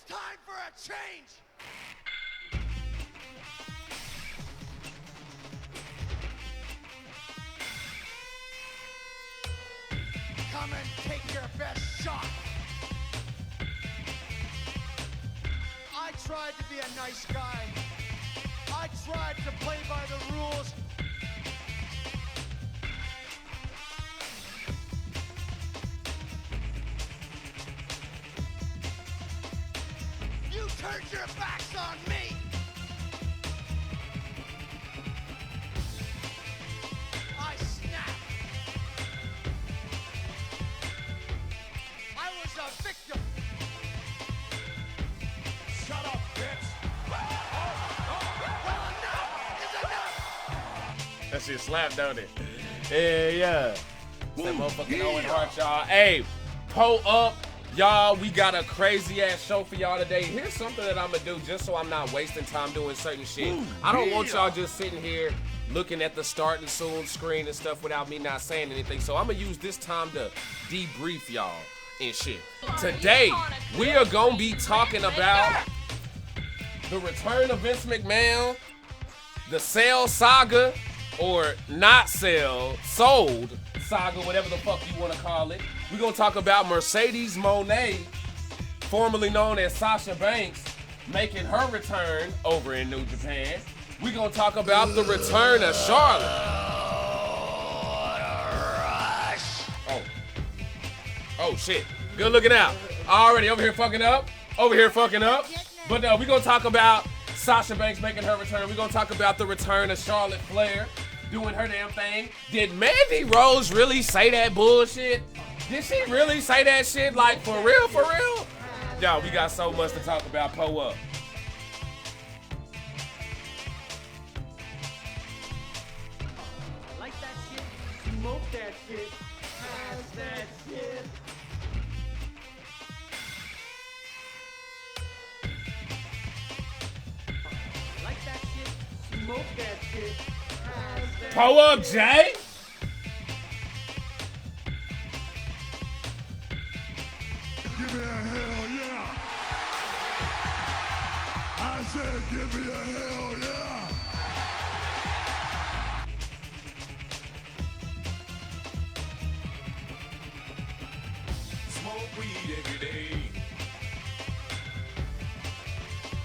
time for a change! Come and take your best shot! I tried to be a nice guy. I tried to play by the rules. You turned your backs on me! I snapped. I was a victim. Shut up, bitch! Well, enough is enough! That shit slap, don't it? Yeah. It's that motherfucking Owen Hart, y'all. Hey, pull up. Y'all, we got a crazy ass show for y'all today. Here's something that I'm gonna do just so I'm not wasting time doing certain shit. I don't want y'all just sitting here looking at the starting soon screen and stuff without me not saying anything. So I'm gonna use this time to debrief y'all and shit. Today, we are gonna be talking about the return of Vince McMahon, the Cell Saga, or not Cell, Sold Saga, whatever the fuck you want to call it. We're going to talk about Mercedes Moné, formerly known as Sasha Banks, making her return over in New Japan. We're going to talk about the return of Charlotte. Oh, shit. Good looking out. Already over here fucking up. But we're going to talk about Sasha Banks making her return. We're going to talk about the return of Charlotte Flair doing her damn thing. Did Mandy Rose really say that bullshit? Did she really say that shit? Like, for real, for real? Y'all, we got so much to talk about. Pull up. Like that shit, smoke that shit, pass that shit. Like that shit, smoke that shit, pass that Pull up, Jay. Give me a hell yeah! I said give me a hell yeah! Smoke weed every day.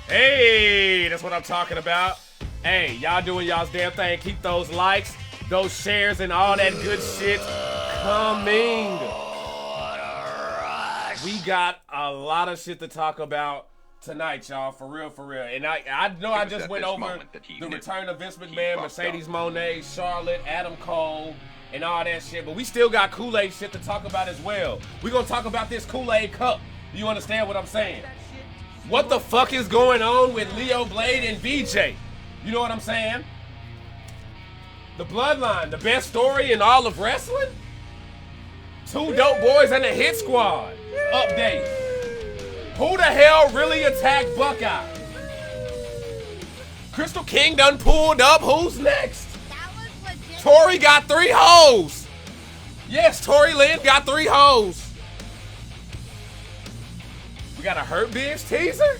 Hey, that's what I'm talking about. Hey, y'all doing y'all's damn thing. Keep those likes, those shares, and all that good shit coming. We got a lot of shit to talk about tonight, y'all. For real, for real. And I know I just went over the return of Vince McMahon, Mercedes Moné, Charlotte, Adam Cole, and all that shit. But we still got Kool-Aid shit to talk about as well. We're going to talk about this Kool-Aid cup. You understand what I'm saying? What the fuck is going on with Leo Blade and VJ? You know what I'm saying? The Bloodline, the best story in all of wrestling? Two dope boys and a hit squad. Update. Who the hell really attacked Buckeye? Crystal King done pulled up. Who's next? Tori got 3 hoes. Yes, Tori Lynn got 3 hoes. We got a Hurt Biz teaser?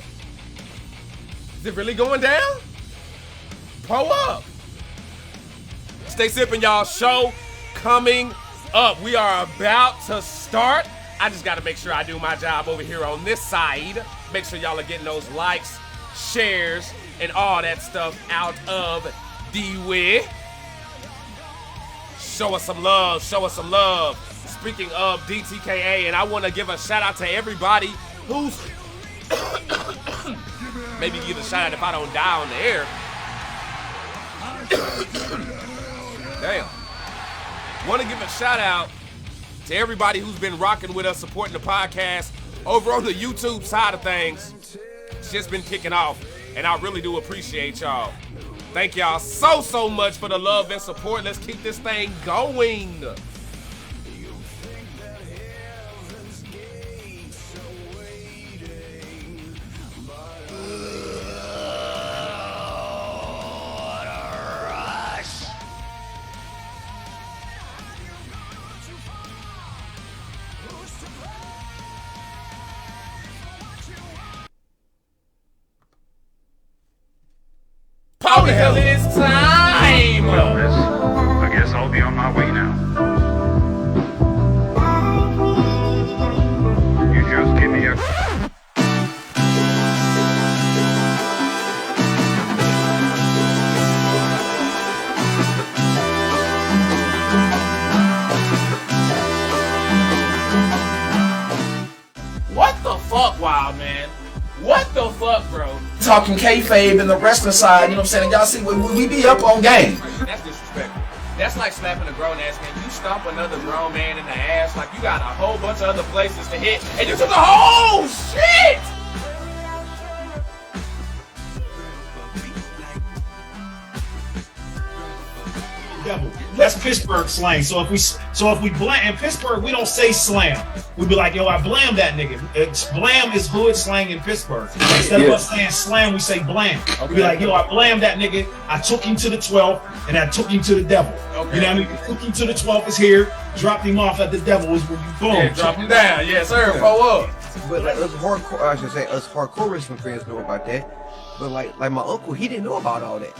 Is it really going down? Pull up. Stay sipping, y'all. Show coming up. We are about to start. I just got to make sure I do my job over here on this side. Make sure y'all are getting those likes, shares, and all that stuff out of the way. Show us some love. Show us some love. Speaking of DTKA, and I want to give a shout out to everybody who's maybe give a shout out if I don't die on the air. Damn. Want to give a shout out to everybody who's been rocking with us, supporting the podcast over on the YouTube side of things. It's just been kicking off, and I really do appreciate y'all. Thank y'all so much for the love and support. Let's keep this thing going. go because it is time. Well, miss, I guess I'll be on my way now. You just give me a... What the fuck, Wild Man? What the fuck, bro? Talking kayfabe and the wrestling side, you know what I'm saying? Y'all see, we be up on game. That's disrespectful. That's like slapping a grown ass man. You stomp another grown man in the ass like you got a whole bunch of other places to hit, and you took the whole shit! Devil. That's Pittsburgh slang. So if we blam in Pittsburgh, we don't say slam. We be like, yo, I blam that nigga. Blam is hood slang in Pittsburgh. Instead of us saying slam, we say blam. We be like, yo, I blam that nigga. I took him to the 12th and I took him to the devil. Okay. You know what I mean? Took him to the 12th is here. Dropped him off at the devil is when you boom. Yeah, drop him down. Yes, sir. Pull up. But like us hardcore, I should say us hardcore wrestling fans know about that. But like my uncle, he didn't know about all that.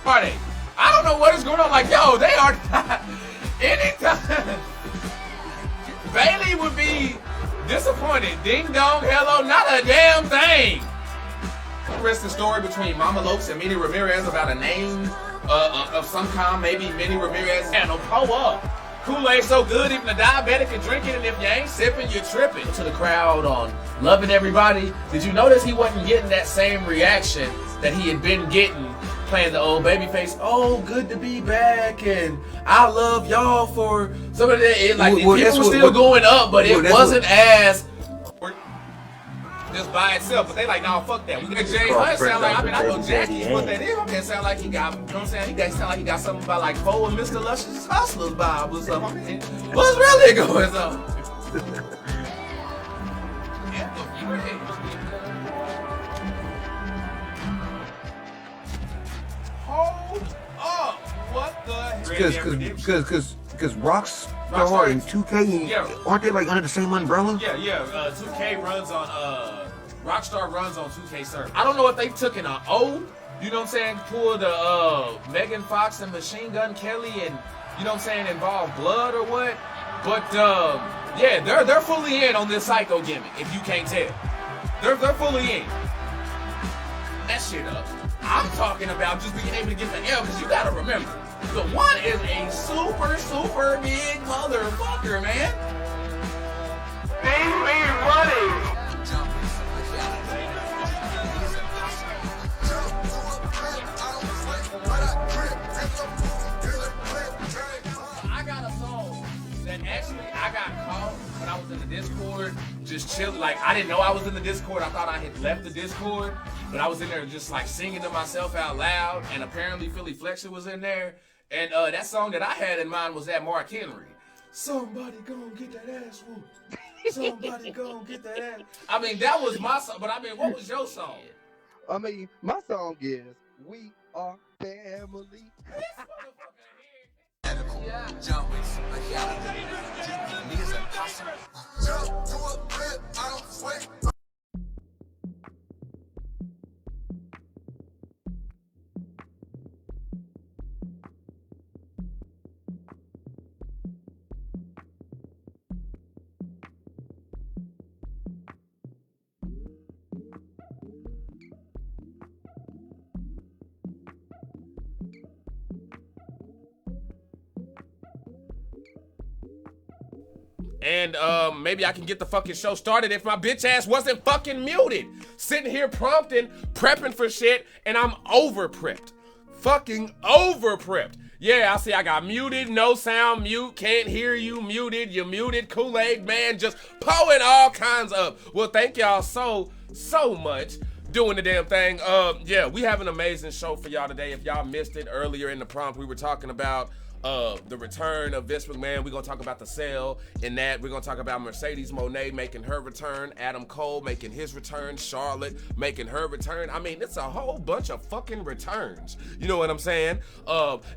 Party. I don't know what is going on. Like, yo, they are anytime Bailey would be disappointed. Ding dong, hello, not a damn thing. Interesting story between Mama Lopes and Minnie Ramirez about a name of some kind, maybe Minnie Ramirez. And pull up. Kool-Aid so good, even a diabetic can drink it, and if you ain't sipping, you're tripping. To the crowd on Loving Everybody, did you notice he wasn't getting that same reaction that he had been getting playing the old babyface? Oh, good to be back, and I love y'all for some of that. Like, people were still going up, but it wasn't as just by itself. But they like, nah, fuck that. We got Jay Hunt sound like, I mean, I know Jackie's what that is. It sound like he got, you know what I'm saying? He got sound like he got something about like Poe and Mr. Luscious Hustlers Bob or something. I mean, what's really going on? Hold up! What the hell? Because Rockstar and 2K, aren't they like under the same umbrella? Yeah. 2K runs on Rockstar runs on 2K server. I don't know if they took an O, you know what I'm saying, pulled Megan Fox and Machine Gun Kelly and, you know what I'm saying, involved blood or what. But yeah, they're fully in on this Psycho gimmick, if you can't tell. They're fully in. That shit up. I'm talking about just being able to get the L, because you gotta remember, the one is a super big motherfucker, man. Name me running. I got a song that actually I got caught when I was in the Discord, just chilling. Like, I didn't know I was in the Discord. I thought I had left the Discord, but I was in there just like singing to myself out loud, and apparently Philly Flexa was in there. And that song that I had in mind was that Mark Henry. Somebody gon' get that ass whooped. Somebody gon' get that ass. I mean, that was my song, but I mean, what was your song? I mean, my song is We Are Family. And maybe I can get the fucking show started if my bitch ass wasn't fucking muted. Sitting here prompting, prepping for shit, and I'm over prepped. Fucking over prepped. Yeah, I see I got muted, no sound, mute, can't hear you, muted, you muted, Kool-Aid man, just pulling all kinds of. Well, thank y'all so much doing the damn thing. Yeah, we have an amazing show for y'all today. If y'all missed it earlier in the prompt, we were talking about the return of Vince McMahon. We're gonna talk about the sale in that. We're gonna talk about Mercedes Moné making her return, Adam Cole making his return, Charlotte making her return. I mean, it's a whole bunch of fucking returns. You know what I'm saying?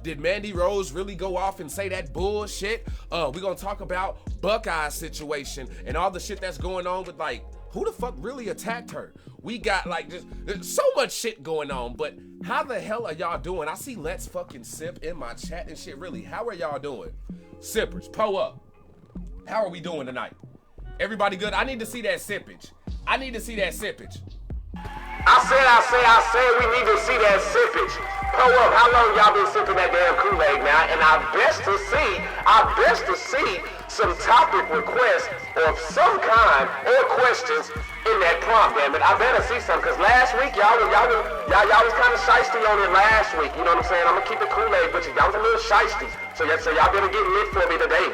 Did Mandy Rose really go off and say that bullshit? We're gonna talk about Buckeye's situation and all the shit that's going on with, like, who the fuck really attacked her? We got, like, just there's so much shit going on, but how the hell are y'all doing? I see Let's Fucking Sip in my chat and shit. Really, how are y'all doing? Sippers, po up. How are we doing tonight? Everybody good? I need to see that sippage. I need to see that sippage. I said we need to see that sippage. Po up, how long y'all been sipping that damn Kool-Aid now? And I best to see some topic requests of some kind or questions in that prompt, damn it. I better see some, because last week y'all was kind of shiesty on it last week. You know what I'm saying? I'm gonna keep it Kool-Aid, but y'all was a little shiesty. So y'all better get lit for me today.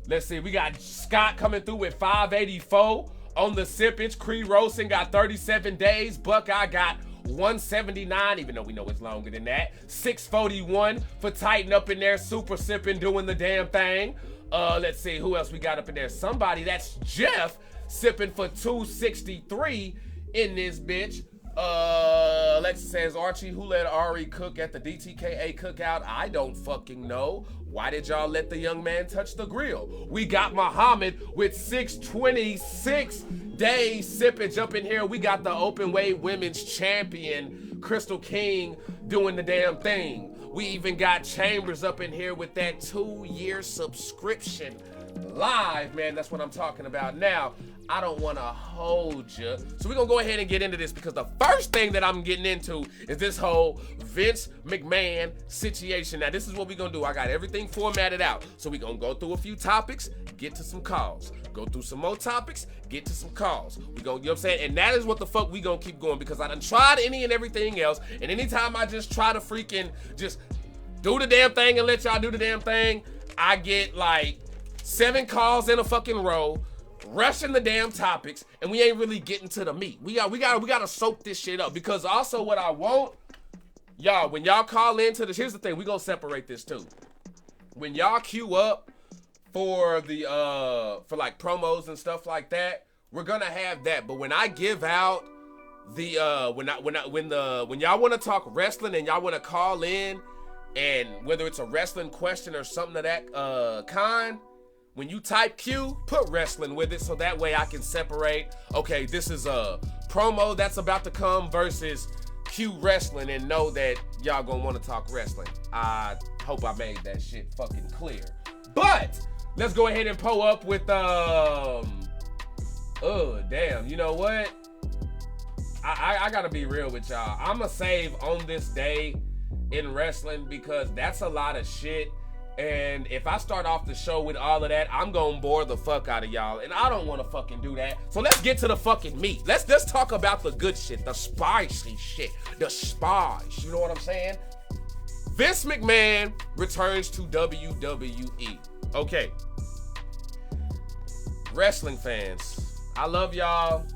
Let's see, we got Scott coming through with 584 on the sippage. Creed Rosen got 37 days. Buckeye got 179, even though we know it's longer than that. 641 for Tighten up in there, super sipping, doing the damn thing. Let's see, who else we got up in there? Somebody, that's Jeff, sipping for 263 in this bitch. Alexa says, Archie, who let Ari cook at the DTKA cookout? I don't fucking know. Why did y'all let the young man touch the grill? We got Muhammad with 626 days sippage up in here. We got the open weight women's champion, Crystal King, doing the damn thing. We even got Chambers up in here with that 2-year subscription live, man. That's what I'm talking about. Now, I don't want to hold you. So we're going to go ahead and get into this, because the first thing that I'm getting into is this whole Vince McMahon situation. Now, this is what we're going to do. I got everything formatted out. So we're going to go through a few topics, get to some calls. Go through some more topics, get to some calls. We go, you know what I'm saying? And that is what the fuck we gonna keep going, because I done tried any and everything else. And anytime I just try to freaking just do the damn thing and let y'all do the damn thing, I get like 7 calls in a fucking row, rushing the damn topics, and we ain't really getting to the meat. We gotta soak this shit up, because also what I want, y'all, when y'all call into this, here's the thing, we gonna separate this too. When y'all queue up for the for like promos and stuff like that, we're gonna have that. But when I give out the when y'all want to talk wrestling and y'all want to call in, and whether it's a wrestling question or something of that kind, when you type Q, put wrestling with it, so that way I can separate, okay, this is a promo that's about to come versus Q wrestling, and know that y'all gonna want to talk wrestling. I hope I made that shit fucking clear. But let's go ahead and po up with oh damn, you know what? I gotta be real with y'all. I'ma save on this day in wrestling, because that's a lot of shit. And if I start off the show with all of that, I'm gonna bore the fuck out of y'all, and I don't want to fucking do that. So let's get to the fucking meat. Let's talk about the good shit, the spicy shit, the spice. You know what I'm saying? Vince McMahon returns to WWE. Okay, wrestling fans, I love y'all,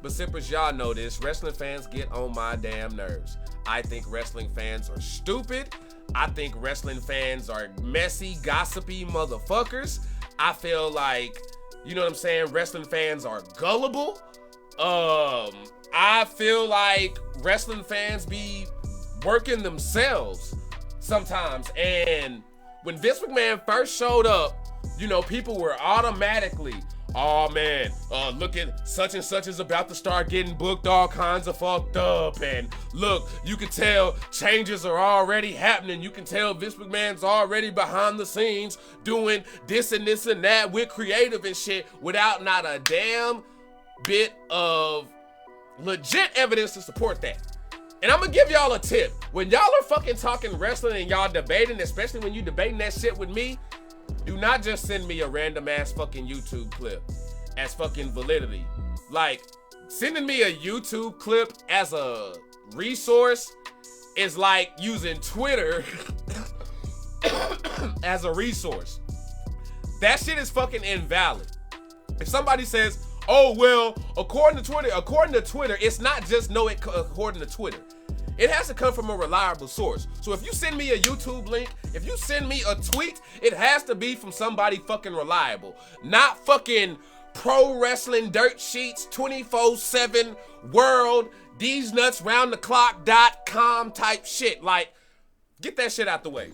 but sippers, y'all know this. Wrestling fans get on my damn nerves. I think wrestling fans are stupid. I think wrestling fans are messy, gossipy motherfuckers. I feel like, you know what I'm saying, wrestling fans are gullible. I feel like wrestling fans be working themselves sometimes. And when Vince McMahon first showed up, you know, people were automatically, oh man, look at such and such is about to start getting booked all kinds of fucked up. And look, you can tell changes are already happening. You can tell Vince McMahon's already behind the scenes doing this and this and that with creative and shit, without not a damn bit of legit evidence to support that. And I'm gonna give y'all a tip. When y'all are fucking talking wrestling and y'all debating, especially when you debating that shit with me, do not just send me a random ass fucking YouTube clip as fucking validity. Like, sending me a YouTube clip as a resource is like using Twitter as a resource. That shit is fucking invalid. If somebody says, oh, well, according to Twitter, it's not just according to Twitter. it has to come from a reliable source. So if you send me a YouTube link, if you send me a tweet, it has to be from somebody fucking reliable. Not fucking Pro Wrestling Dirt Sheets, 24/7 World, These Nuts Round the Clock.com type shit. Like, get that shit out the way.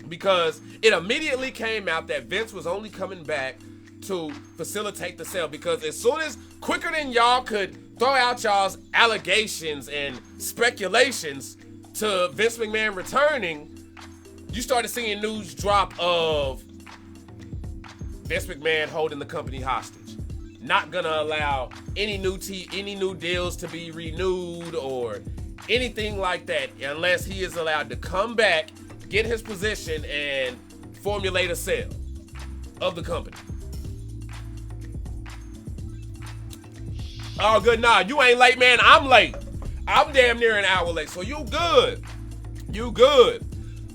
Because it immediately came out that Vince was only coming back to facilitate the sale. Because as soon as, quicker than y'all could throw out y'all's allegations and speculations to Vince McMahon returning, you started seeing news drop of Vince McMahon holding the company hostage. Not gonna allow any new deals to be renewed or anything like that unless he is allowed to come back, get his position, and formulate a sale of the company. Oh, good. Nah, you ain't late, man. I'm late. I'm damn near an hour late, so you good. You good.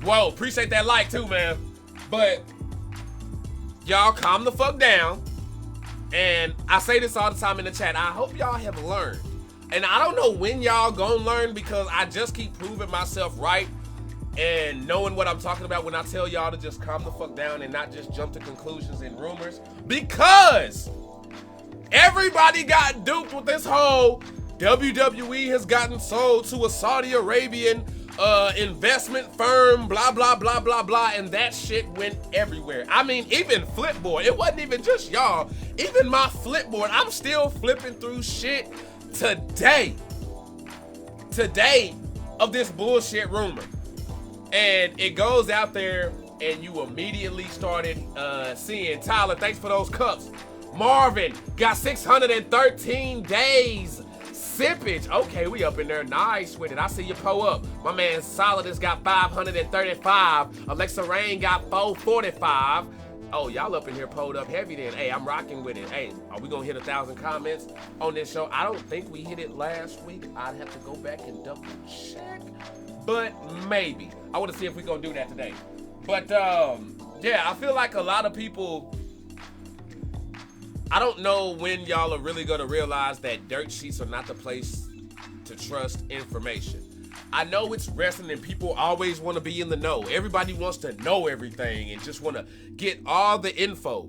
Whoa, appreciate that like too, man. But y'all calm the fuck down. And I say this all the time in the chat. I hope y'all have learned. And I don't know when y'all gonna learn, because I just keep proving myself right and knowing what I'm talking about when I tell y'all to just calm the fuck down and not just jump to conclusions and rumors. Because everybody got duped with this whole WWE has gotten sold to a Saudi Arabian investment firm, blah, blah, blah, blah, blah, and that shit went everywhere. I mean, even Flipboard, it wasn't even just y'all, even my Flipboard, I'm still flipping through shit today of this bullshit rumor. And it goes out there, and you immediately started seeing, Tyler, thanks for those cups. Marvin got 613 days sippage. Okay, we up in there nice with it. I see you pull up. My man Solidus got 535. Alexa Rain got 445. Oh, y'all up in here pulled up heavy then. Hey, I'm rocking with it. Hey, are we gonna hit 1,000 comments on this show? I don't think we hit it last week. I'd have to go back and double check, but maybe. I want to see if we gonna do that today. But yeah, I feel like a lot of people, I don't know when y'all are really gonna realize that dirt sheets are not the place to trust information. I know it's wrestling and people always want to be in the know. Everybody wants to know everything and just want to get all the info.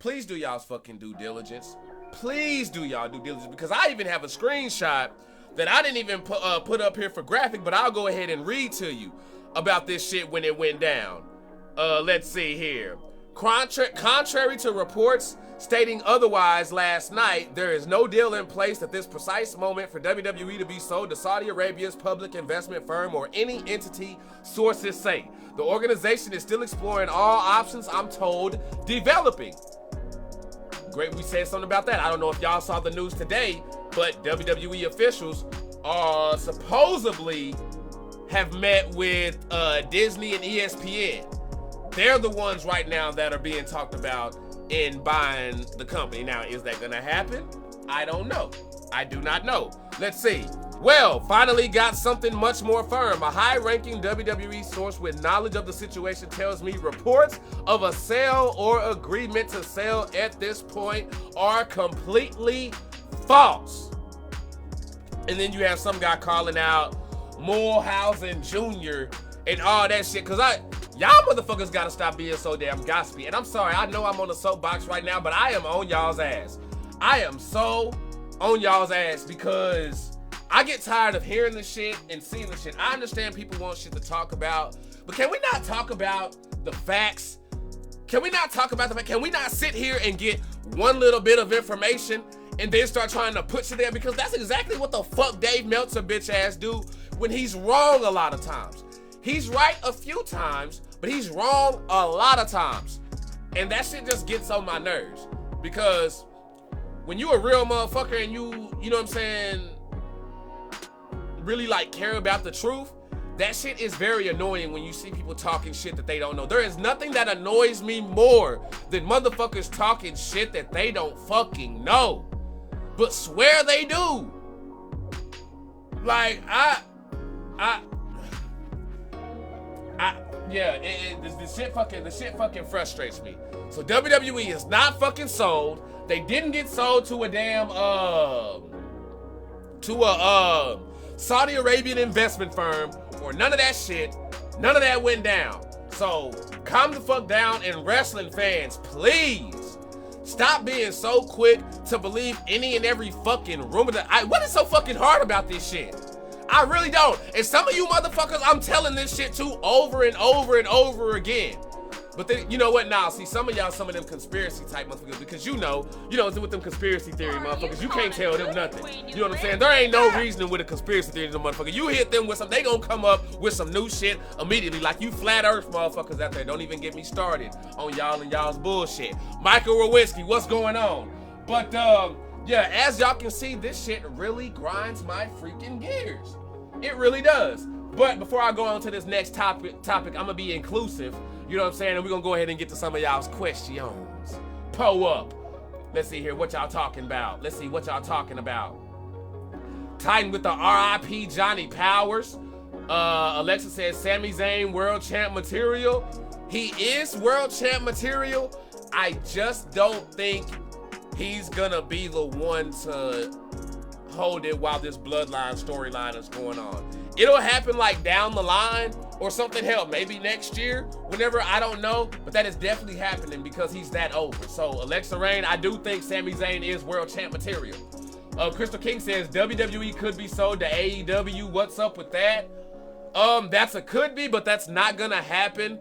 Please do y'all's fucking due diligence. Please do y'all due diligence, because I even have a screenshot that I didn't even put up here for graphic, but I'll go ahead and read to you about this shit when it went down. Let's see here. Contrary to reports stating otherwise last night, there is no deal in place at this precise moment for WWE to be sold to Saudi Arabia's public investment firm or any entity, sources say. The organization is still exploring all options, I'm told, developing. Great, we said something about that. I don't know if y'all saw the news today, but WWE officials are supposedly have met with Disney and ESPN. They're the ones right now that are being talked about in buying the company. Now, is that gonna happen? I don't know. I do not know. Let's see. Well, finally got something much more firm. A high-ranking WWE source with knowledge of the situation tells me reports of a sale or agreement to sell at this point are completely false. And then you have some guy calling out Mulhausen Jr. and all that shit, because y'all motherfuckers gotta stop being so damn gossipy. And I'm sorry, I know I'm on the soapbox right now, but I am on y'all's ass. I am so on y'all's ass because I get tired of hearing the shit and seeing the shit. I understand people want shit to talk about, but can we not talk about the facts? Can we not talk about the facts? Can we not sit here and get one little bit of information and then start trying to put you there? Because that's exactly what the fuck Dave Meltzer bitch ass do when he's wrong a lot of times. He's right a few times, but he's wrong a lot of times. And that shit just gets on my nerves. Because when you a real motherfucker and you know what I'm saying, really like care about the truth, that shit is very annoying when you see people talking shit that they don't know. There is nothing that annoys me more than motherfuckers talking shit that they don't fucking know, but swear they do. Like, yeah, the shit fucking frustrates me. So WWE is not fucking sold. They didn't get sold to a damn Saudi Arabian investment firm or none of that shit. None of that went down. So calm the fuck down, and wrestling fans, please stop being so quick to believe any and every fucking rumor what is so fucking hard about this shit? I really don't. And some of you motherfuckers, I'm telling this shit to over and over and over again. But then, you know what? Nah, see, some of y'all, some of them conspiracy type motherfuckers, because you know, with them conspiracy theory motherfuckers, you can't tell them nothing. You know what I'm saying? There ain't no reasoning with a conspiracy theory to them motherfuckers. You hit them with some, they gonna come up with some new shit immediately. Like you flat earth motherfuckers out there. Don't even get me started on y'all and y'all's bullshit. Michael Rowinski, what's going on? But, yeah, as y'all can see, this shit really grinds my freaking gears. It really does. But before I go on to this next topic, I'm gonna be inclusive. You know what I'm saying? And we're gonna go ahead and get to some of y'all's questions. Pull up. Let's see here what y'all talking about. Let's see what y'all talking about. Titan with the RIP Johnny Powers. Alexa says Sami Zayn world champ material. He is world champ material. I just don't think he's gonna be the one to hold it while this bloodline storyline is going on. It'll happen like down the line or something, hell, maybe next year, whenever, I don't know, but that is definitely happening because he's that over. So Alexa Rain, I do think Sami Zayn is world champ material. Crystal King says WWE could be sold to AEW. What's up with that? That's a could be, but that's not gonna happen.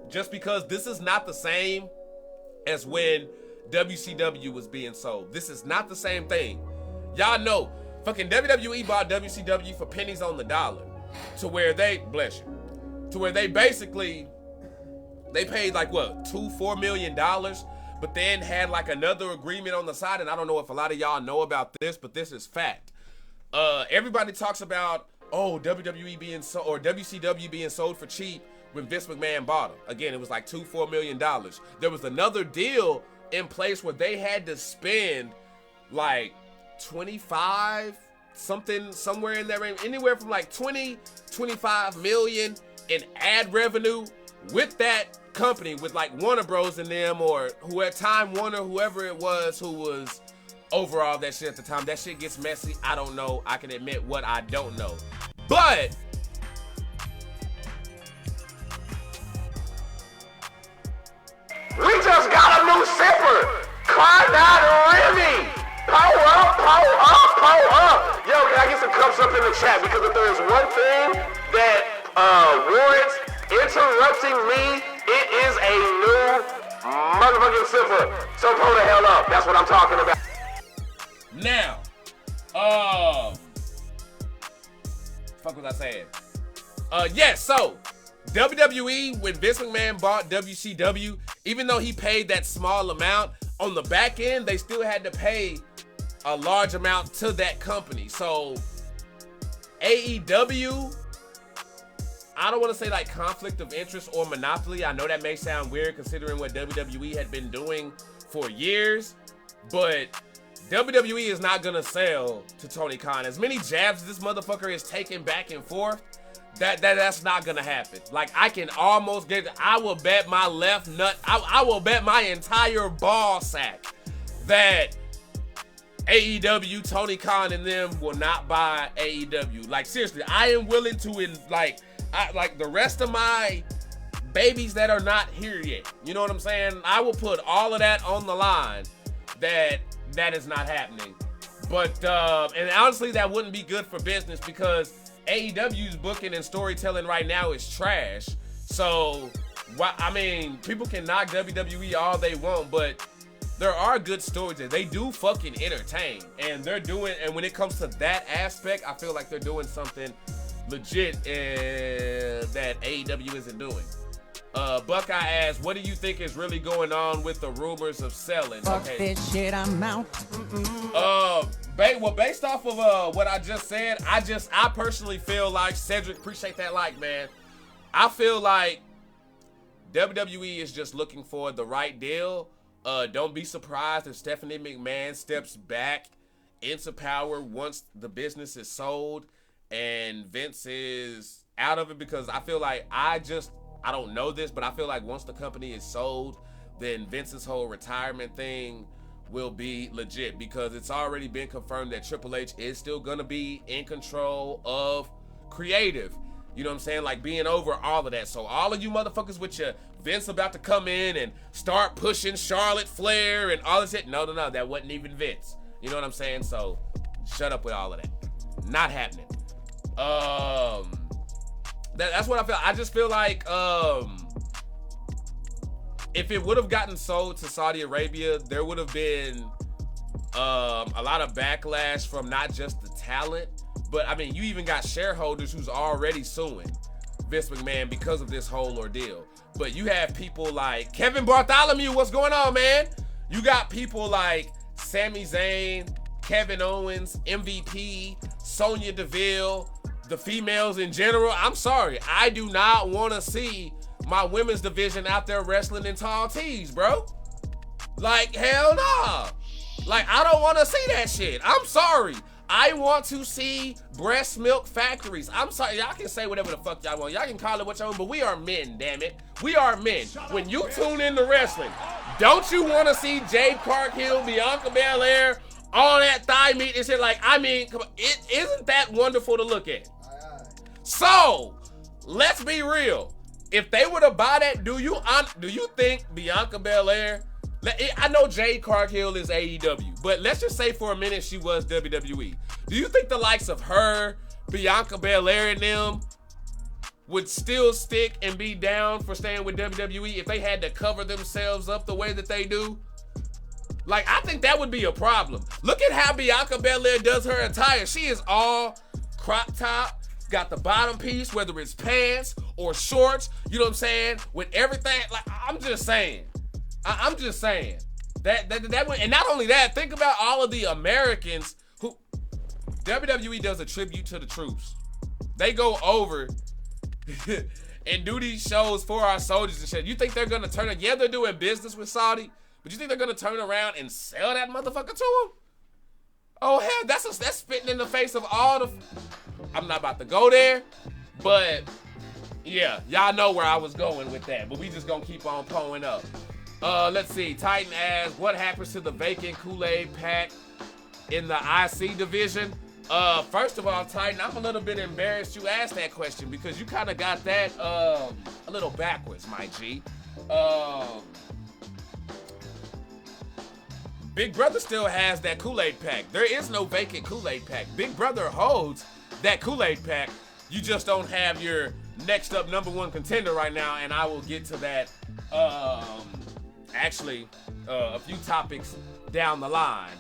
Just because this is not the same as when WCW was being sold. This is not the same thing. Y'all know, fucking WWE bought WCW for pennies on the dollar, to where they, bless you, to where they basically, they paid like what, $4 million, but then had like another agreement on the side. And I don't know if a lot of y'all know about this, but this is fact. Everybody talks about, oh, WWE being sold, or WCW being sold for cheap when Vince McMahon bought them. Again, it was like $4 million. There was another deal in place where they had to spend like 25 something, somewhere in there, anywhere from like 20-25 million in ad revenue with that company, with like Warner Bros in them, or who at Time Warner, whoever it was who was over all that shit at the time. That shit gets messy. I don't know. I can admit what I don't know. But we just got a new sipper. Clyde Remy. Pull up, pull up, pull up. Yo, can I get some cups up in the chat? Because if there is one thing that warrants interrupting me, it is a new motherfucking sipper. So pull the hell up. That's what I'm talking about. now, fuck was I saying? Yes, so WWE, when Vince McMahon bought WCW, even though he paid that small amount, on the back end, they still had to pay a large amount to that company. So AEW, I don't want to say like conflict of interest or monopoly. I know that may sound weird considering what WWE had been doing for years, but WWE is not gonna sell to Tony Khan. As many jabs this motherfucker is taking back and forth, that's not gonna happen. Like, I can almost get, I will bet my left nut, I will bet my entire ball sack that AEW, Tony Khan and them will not buy AEW. Like, seriously, I am willing to, like the rest of my babies that are not here yet, you know what I'm saying? I will put all of that on the line that is not happening. But, and honestly, that wouldn't be good for business because AEW's booking and storytelling right now is trash. So, I mean, people can knock WWE all they want, but there are good stories there. They do fucking entertain, and they're doing, and when it comes to that aspect, I feel like they're doing something legit that AEW isn't doing. Buckeye asks, what do you think is really going on with the rumors of selling? Fuck this shit, I'm out. Well, based off of what I just said, I personally feel like, Cedric, appreciate that like, man. I feel like WWE is just looking for the right deal. Don't be surprised if Stephanie McMahon steps back into power once the business is sold and Vince is out of it, because I feel like, I don't know this, but I feel like once the company is sold, then Vince's whole retirement thing will be legit, because it's already been confirmed that Triple H is still gonna be in control of creative. You know what I'm saying? Like being over all of that. So all of you motherfuckers with your Vince about to come in and start pushing Charlotte Flair and all this shit. No, that wasn't even Vince. You know what I'm saying? So shut up with all of that. Not happening. That's what I feel. I just feel like if it would have gotten sold to Saudi Arabia, there would have been a lot of backlash from not just the talent, but I mean, you even got shareholders who's already suing Vince McMahon because of this whole ordeal. But you have people like Kevin Bartholomew, what's going on, man? You got people like Sami Zayn, Kevin Owens, MVP, Sonya Deville, the females in general. I'm sorry, I do not want to see my women's division out there wrestling in tall tees, bro. Like, hell nah. Like, I don't want to see that shit. I'm sorry. I want to see breast milk factories. I'm sorry, y'all can say whatever the fuck y'all want. Y'all can call it what y'all want, but we are men, damn it. We are men. When you tune into wrestling, don't you want to see Jade Cargill, Bianca Belair, all that thigh meat and shit? Like, I mean, come on, isn't that wonderful to look at? So, let's be real. If they were to buy that, do you think Bianca Belair, I know Jade Cargill is AEW, but let's just say for a minute she was WWE. Do you think the likes of her, Bianca Belair and them would still stick and be down for staying with WWE if they had to cover themselves up the way that they do? Like, I think that would be a problem. Look at how Bianca Belair does her attire. She is all crop top, got the bottom piece, whether it's pants or shorts, you know what I'm saying? With everything, like, I'm just saying. I'm just saying that and not only that, think about all of the Americans who WWE does a tribute to the troops. They go over and do these shows for our soldiers and shit. You think they're gonna turn it? Yeah, they're doing business with Saudi, but you think they're gonna turn around and sell that motherfucker to them? Oh hell, that's spitting in the face of all the. I'm not about to go there, but yeah, y'all know where I was going with that. But we just gonna keep on pulling up. Let's see. Titan asks, what happens to the vacant Kool-Aid pack in the IC division? First of all, Titan, I'm a little bit embarrassed you asked that question because you kind of got that a little backwards, my G. Big Brother still has that Kool-Aid pack. There is no vacant Kool-Aid pack. Big Brother holds that Kool-Aid pack. You just don't have your next up #1 contender right now, and I will get to that actually a few topics down the line.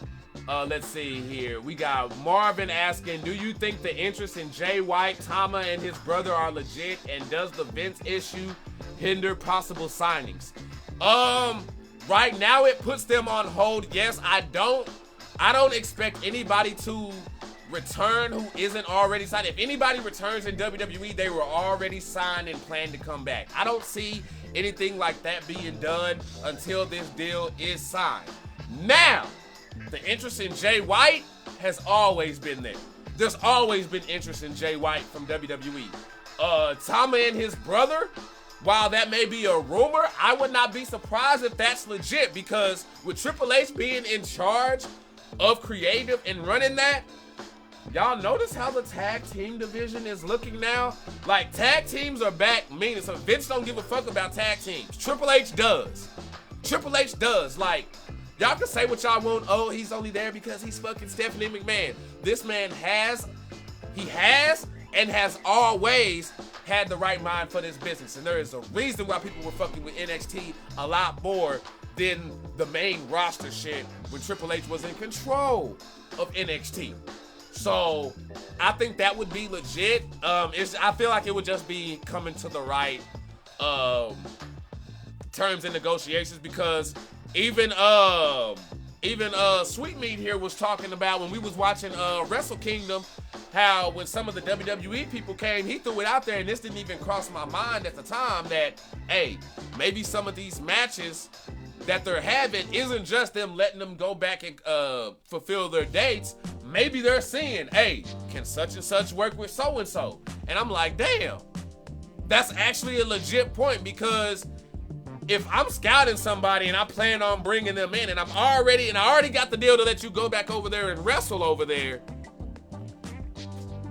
Let's see here. We got Marvin asking, do you think the interest in Jay White, Tama, and his brother are legit, and does the Vince issue hinder possible signings? Right now it puts them on hold. Yes, I don't expect anybody to return who isn't already signed. If anybody returns in WWE, they were already signed and planned to come back. I don't see anything like that being done until this deal is signed. Now, the interest in Jay White has always been there. There's always been interest in Jay White from WWE. Tama and his brother, while that may be a rumor, I would not be surprised if that's legit, because with Triple H being in charge of creative and running that, y'all notice how the tag team division is looking now? Like, tag teams are back, meaning so Vince don't give a fuck about tag teams. Triple H does. Triple H does. Like, y'all can say what y'all want. Oh, he's only there because he's fucking Stephanie McMahon. This man has and has always had the right mind for this business. And there is a reason why people were fucking with NXT a lot more than the main roster shit when Triple H was in control of NXT. So I think that would be legit. I feel like it would just be coming to the right terms and negotiations, because even Sweet Meat here was talking about when we was watching Wrestle Kingdom, how when some of the WWE people came, he threw it out there, and this didn't even cross my mind at the time, that, hey, maybe some of these matches that they're having isn't just them letting them go back and fulfill their dates. Maybe they're seeing, hey, can such and such work with so-and-so? And I'm like, damn, that's actually a legit point, because if I'm scouting somebody and I plan on bringing them in, and I already got the deal to let you go back over there and wrestle over there,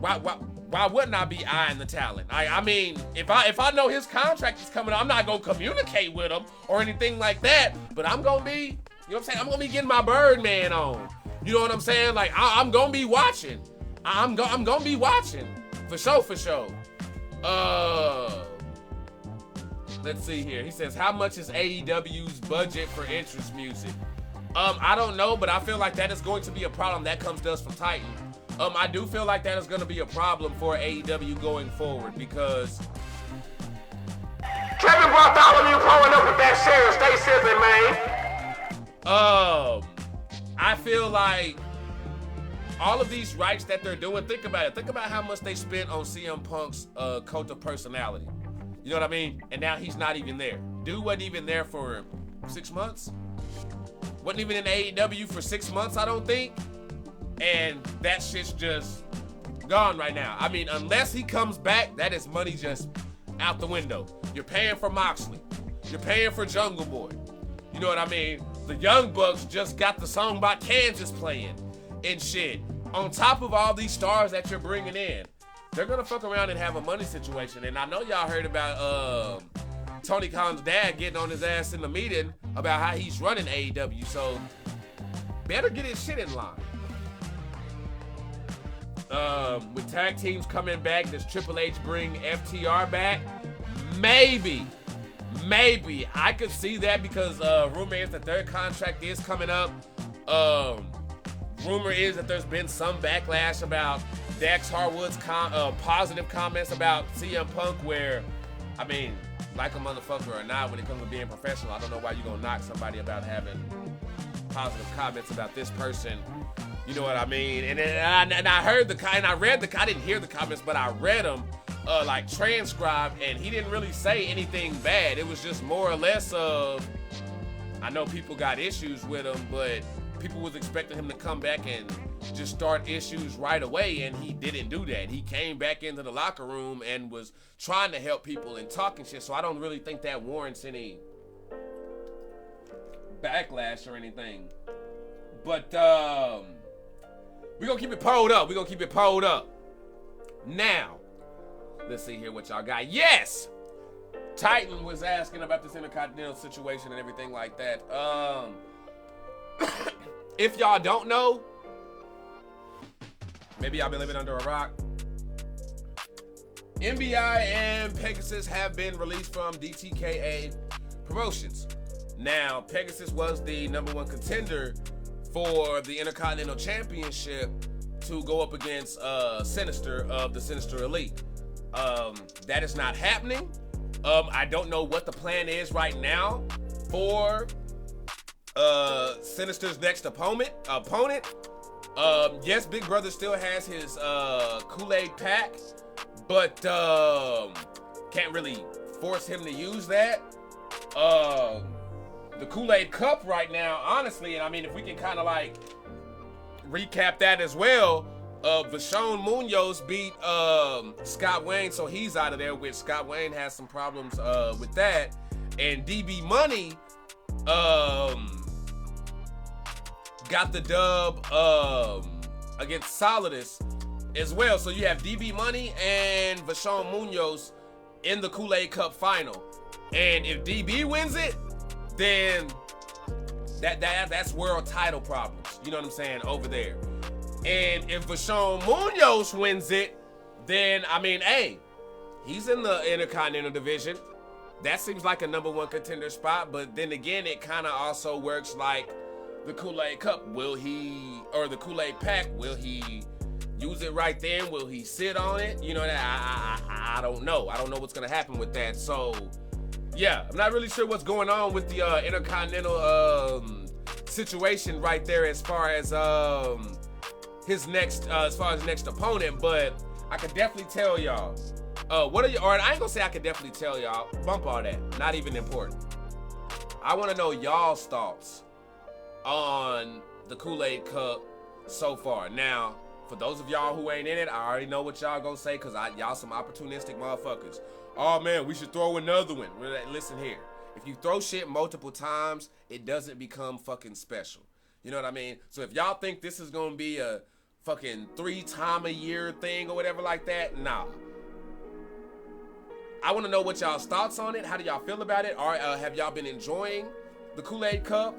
why wouldn't I be eyeing the talent? I mean, if I know his contract is coming up, I'm not gonna communicate with him or anything like that, but I'm gonna be, you know what I'm saying? I'm gonna be getting my Birdman on. You know what I'm saying? Like, I'm gonna be watching. I'm gonna be watching. For sure. Let's see here. He says, how much is AEW's budget for entrance music? I don't know, but I feel like that is going to be a problem. That comes to us from Titan. I do feel like that is going to be a problem for AEW going forward because Kevin Bartholomew pulling up with that share. Stay sipping, man. I feel like all of these rights that they're doing, think about it. Think about how much they spent on CM Punk's Cult of Personality. You know what I mean? And now he's not even there. Dude wasn't even there for 6 months. Wasn't even in AEW for 6 months, I don't think. And that shit's just gone right now. I mean, unless he comes back, that is money just out the window. You're paying for Moxley. You're paying for Jungle Boy. You know what I mean? The Young Bucks just got the song by Kansas playing and shit. On top of all these stars that you're bringing in, they're gonna fuck around and have a money situation. And I know y'all heard about Tony Khan's dad getting on his ass in the meeting about how he's running AEW. So better get his shit in line. With tag teams coming back, does Triple H bring FTR back? Maybe. I could see that because rumor is that their contract is coming up. Rumor is that there's been some backlash about Dax Harwood's positive comments about CM Punk, where, I mean, like a motherfucker or not, when it comes to being professional, I don't know why you're gonna knock somebody about having positive comments about this person. You know what I mean? And I heard I read I didn't hear the comments, but I read them like transcribed, and he didn't really say anything bad. It was just more or less of, I know people got issues with him, but people was expecting him to come back and just start issues right away, and he didn't do that. He came back into the locker room and was trying to help people and talking shit, so I don't really think that warrants any backlash or anything. But we're gonna keep it pulled up. Now, let's see here what y'all got. Yes! Titan was asking about this Intercontinental situation and everything like that. If y'all don't know, maybe y'all been living under a rock. NBI and Pegasus have been released from DTKA Promotions. Now, Pegasus was the #1 contender for the Intercontinental Championship to go up against Sinister of the Sinister Elite. That is not happening. I don't know what the plan is right now for Sinister's next opponent. Yes, Big Brother still has his Kool-Aid pack, but can't really force him to use that. The Kool-Aid Cup right now, honestly, and I mean, if we can kind of like recap that as well, Vashon Munoz beat Scott Wayne, so he's out of there, which Scott Wayne has some problems with that. And DB Money got the dub against Solidus as well. So you have DB Money and Vashon Munoz in the Kool-Aid Cup final. And if DB wins it, then that's world title problems. You know what I'm saying? Over there. And if Vashon Munoz wins it, then, I mean, hey, he's in the Intercontinental Division. That seems like a #1 contender spot, but then again, it kind of also works like the Kool-Aid Cup. Will he, or the Kool-Aid Pack, will he use it right then? Will he sit on it? You know, I don't know. I don't know what's going to happen with that. So, yeah, I'm not really sure what's going on with the Intercontinental situation right there as far as his next opponent, but I could definitely tell y'all. What are you? Or I ain't gonna say I could definitely tell y'all. Bump all that. Not even important. I want to know y'all's thoughts on the Kool-Aid Cup so far. Now, for those of y'all who ain't in it, I already know what y'all gonna say, because y'all some opportunistic motherfuckers. Oh man, we should throw another one. Listen here. if you throw shit multiple times, it doesn't become fucking special. You know what I mean? So if y'all think this is gonna be a fucking 3-time-a-year thing or whatever like that, nah. I want to know what y'all's thoughts on it. How do y'all feel about it? Or have y'all been enjoying the Kool-Aid Cup?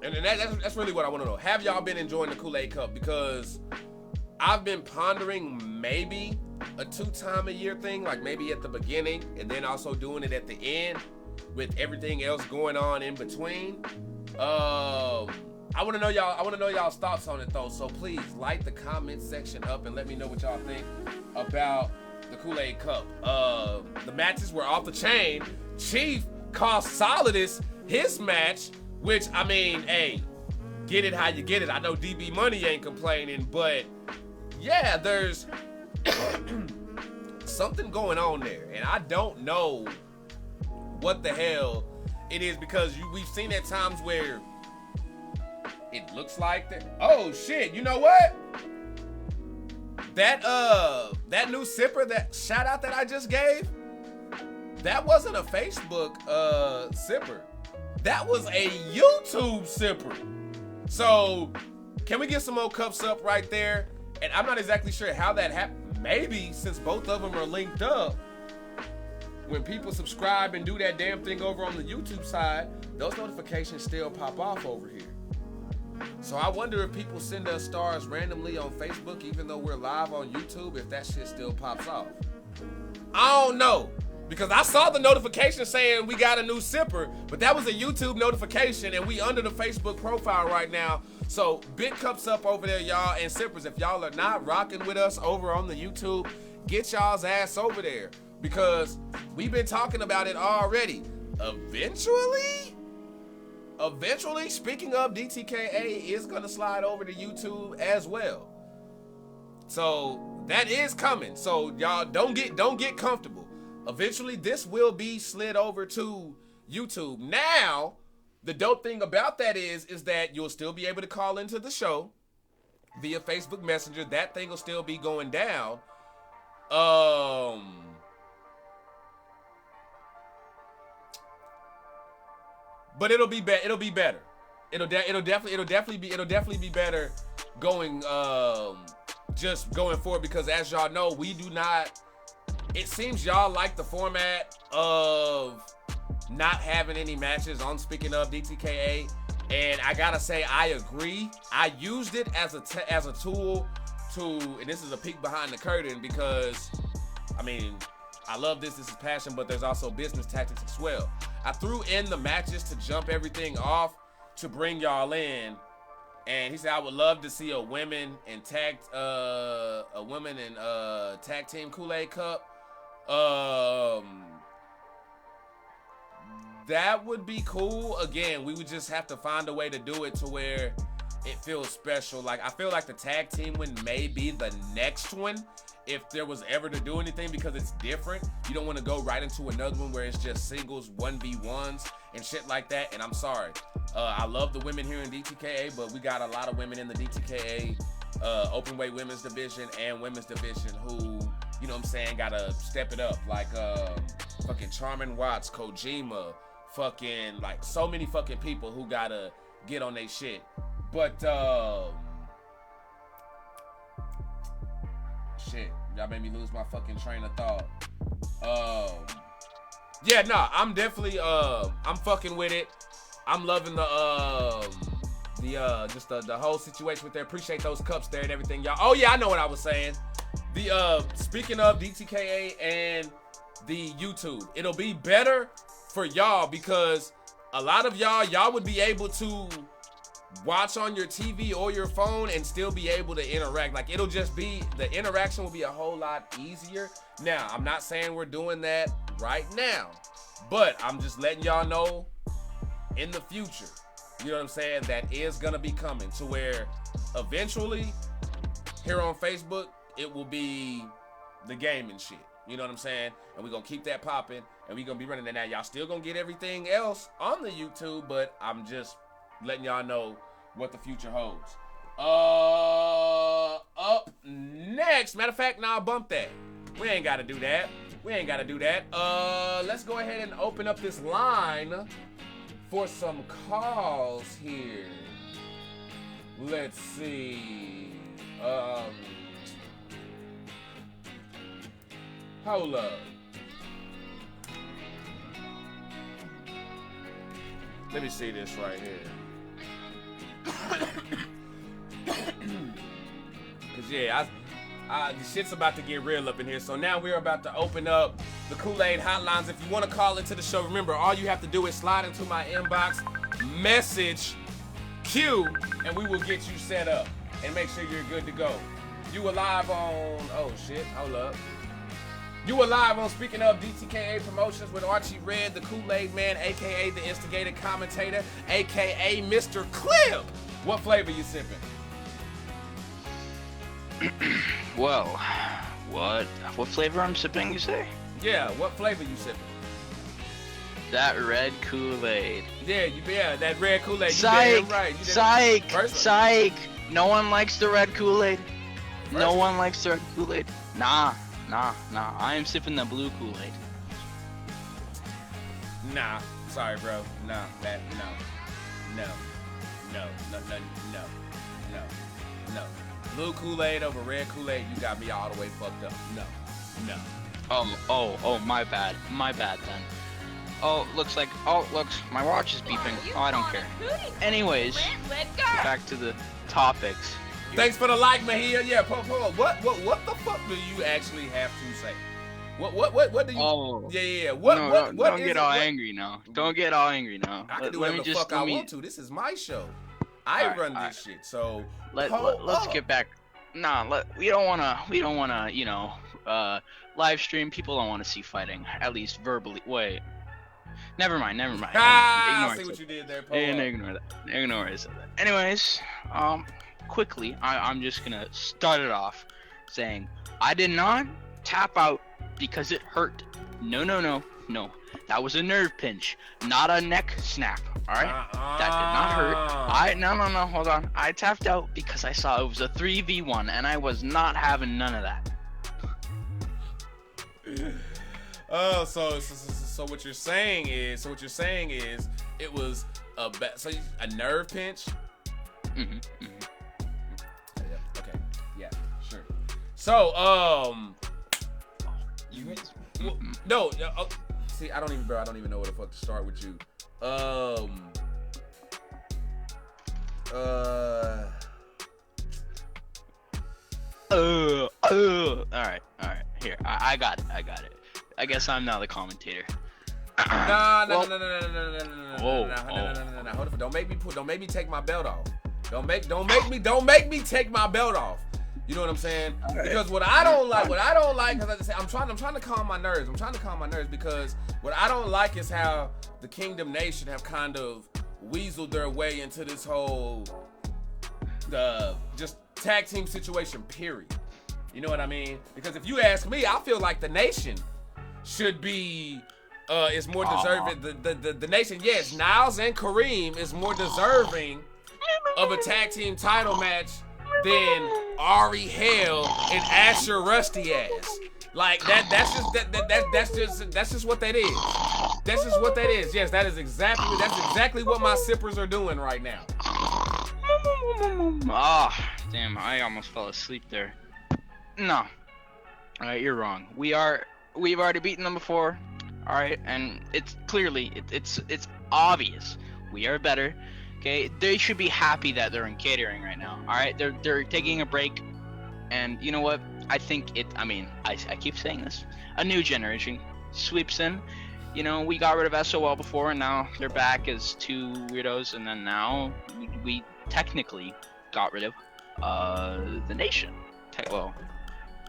And then that's really what I want to know. Have y'all been enjoying the Kool-Aid Cup? Because I've been pondering maybe a 2-time-a-year thing, like maybe at the beginning and then also doing it at the end with everything else going on in between. I want to know y'all's thoughts on it though. So please light the comment section up and let me know what y'all think about the Kool-Aid Cup. The matches were off the chain. Chief cost Solidus his match, which, I mean, hey, get it how you get it. I know DB Money ain't complaining, but yeah, there's something going on there, and I don't know what the hell it is, because we've seen at times where it looks like that. Oh shit! You know what? That new sipper, that shout out that I just gave, that wasn't a Facebook sipper. That was a YouTube sipper. So can we get some more cups up right there? And I'm not exactly sure how that happened. Maybe since both of them are linked up, when people subscribe and do that damn thing over on the YouTube side, those notifications still pop off over here. So I wonder if people send us stars randomly on Facebook, even though we're live on YouTube, if that shit still pops off. I don't know, because I saw the notification saying we got a new sipper, but that was a YouTube notification, and we under the Facebook profile right now. So big cups up over there, y'all, and sippers. If y'all are not rocking with us over on the YouTube, get y'all's ass over there, because we've been talking about it already. Eventually, speaking of, DTKA is gonna slide over to YouTube as well. So that is coming. So y'all don't get comfortable. Eventually, this will be slid over to YouTube. Now, the dope thing about that is that you'll still be able to call into the show via Facebook Messenger. That thing will still be going down. But it'll be better. It'll definitely be better going just going forward, because as y'all know, we do not. It seems y'all like the format of not having any matches on Speaking of DTKA, and I gotta say I agree. I used it as a tool to, and this is a peek behind the curtain, because I mean, I love this is passion, but there's also business tactics as well. I threw in the matches to jump everything off to bring y'all in, and he said I would love to see a women and tag team Kool-Aid Cup. That would be cool. Again, we would just have to find a way to do it to where it feels special. Like, I feel like the tag team one may be the next one if there was ever to do anything, because it's different. You don't want to go right into another one where it's just singles 1v1s and shit like that. And I'm sorry, I love the women here in DTKA, but we got a lot of women in the DTKA open weight women's division and women's division who, you know what I'm saying, gotta step it up. Like fucking Charmin Watts, Kojima, fucking, like, so many fucking people who gotta get on their shit. But shit, y'all made me lose my fucking train of thought. Yeah, nah, I'm definitely I'm fucking with it. I'm loving the whole situation with there. Appreciate those cups there and everything, y'all. Oh yeah, I know what I was saying. The speaking of DTKA and the YouTube, it'll be better for y'all, because a lot of y'all would be able to watch on your TV or your phone and still be able to interact. Like, it'll just be, the interaction will be a whole lot easier. Now, I'm not saying we're doing that right now, but I'm just letting y'all know in the future, you know what I'm saying, that is gonna be coming to where eventually here on Facebook, it will be the gaming shit. You know what I'm saying? And we're gonna keep that popping, and we're gonna be running that. Now, y'all still gonna get everything else on the YouTube, but I'm just letting y'all know what the future holds. Up next, matter of fact, nah, bump that. We ain't gotta do that. We ain't gotta do that. Let's go ahead and open up this line for some calls here. Let's see. Hold up. Let me see this right here. Cause yeah, the shit's about to get real up in here. So now we're about to open up the Kool-Aid hotlines. If you want to call into the show, remember all you have to do is slide into my inbox, message Q, and we will get you set up and make sure you're good to go. You were live on, oh shit, hold up. You were live on Speaking Of DTKA Promotions with Archie Red, the Kool-Aid Man, aka the instigator commentator, aka Mr. Clip. What flavor you sipping? Well, what flavor I'm sipping, you say? Yeah, what flavor you sipping? That red Kool-Aid. Yeah, that red Kool-Aid. Psych! Right. Psych! No one likes the red Kool-Aid. No one likes the red Kool-Aid. Nah. I am sipping the blue Kool-Aid. Nah. Sorry, bro. No. Blue Kool-Aid over red Kool-Aid, you got me all the way fucked up. No. Oh, my bad then. Oh, looks, my watch is beeping. Oh, I don't care. Anyways, back to the topics. Thanks for the like, Mahia. Yeah, what the fuck do you actually have to say? What do you? Oh. Yeah. Don't get all angry now. Don't get all angry now. I can do whatever the fuck I want to. This is my show. I run this shit. So let's get back. Nah, we don't wanna, live stream. People don't want to see fighting, at least verbally. Wait. Never mind. I see what you did there, Paul. Ignore that. Anyways, quickly, I'm just gonna start it off saying I did not tap out because it hurt. No. That was a nerve pinch, not a neck snap. All right, that did not hurt. No. Hold on. I tapped out because I saw it was a 3v1, and I was not having none of that. Oh, so what you're saying is it was a nerve pinch. Mm-hmm. Okay. Yeah. Sure. So no. See, I don't even know where the fuck to start with you. All right. Here, I got it. I guess I'm now the commentator. No. Hold on. Don't make me take my belt off. Don't make me take my belt off. You know what I'm saying? Because what I don't like, because I say I'm trying to calm my nerves. Because what I don't like is how the Kingdom Nation have kind of weaseled their way into this whole just tag team situation. Period. You know what I mean? Because if you ask me, I feel like the Nation should be is more deserving. The Nation, yes, Niles and Kareem is more deserving of a tag team title match than Ari Hell and Asher Rusty Ass. Like that's just what that is. That's just what that is. Yes, that's exactly what my sippers are doing right now. Damn, I almost fell asleep there. No. Alright, you're wrong. We've already beaten them before. Alright, and it's clearly it's obvious. We are better. Okay, they should be happy that they're in catering right now. All right, they're taking a break, and you know what? I think I keep saying this. A new generation sweeps in. You know, we got rid of SOL before, and now they're back as two weirdos, and then now we technically got rid of the Nation. Well,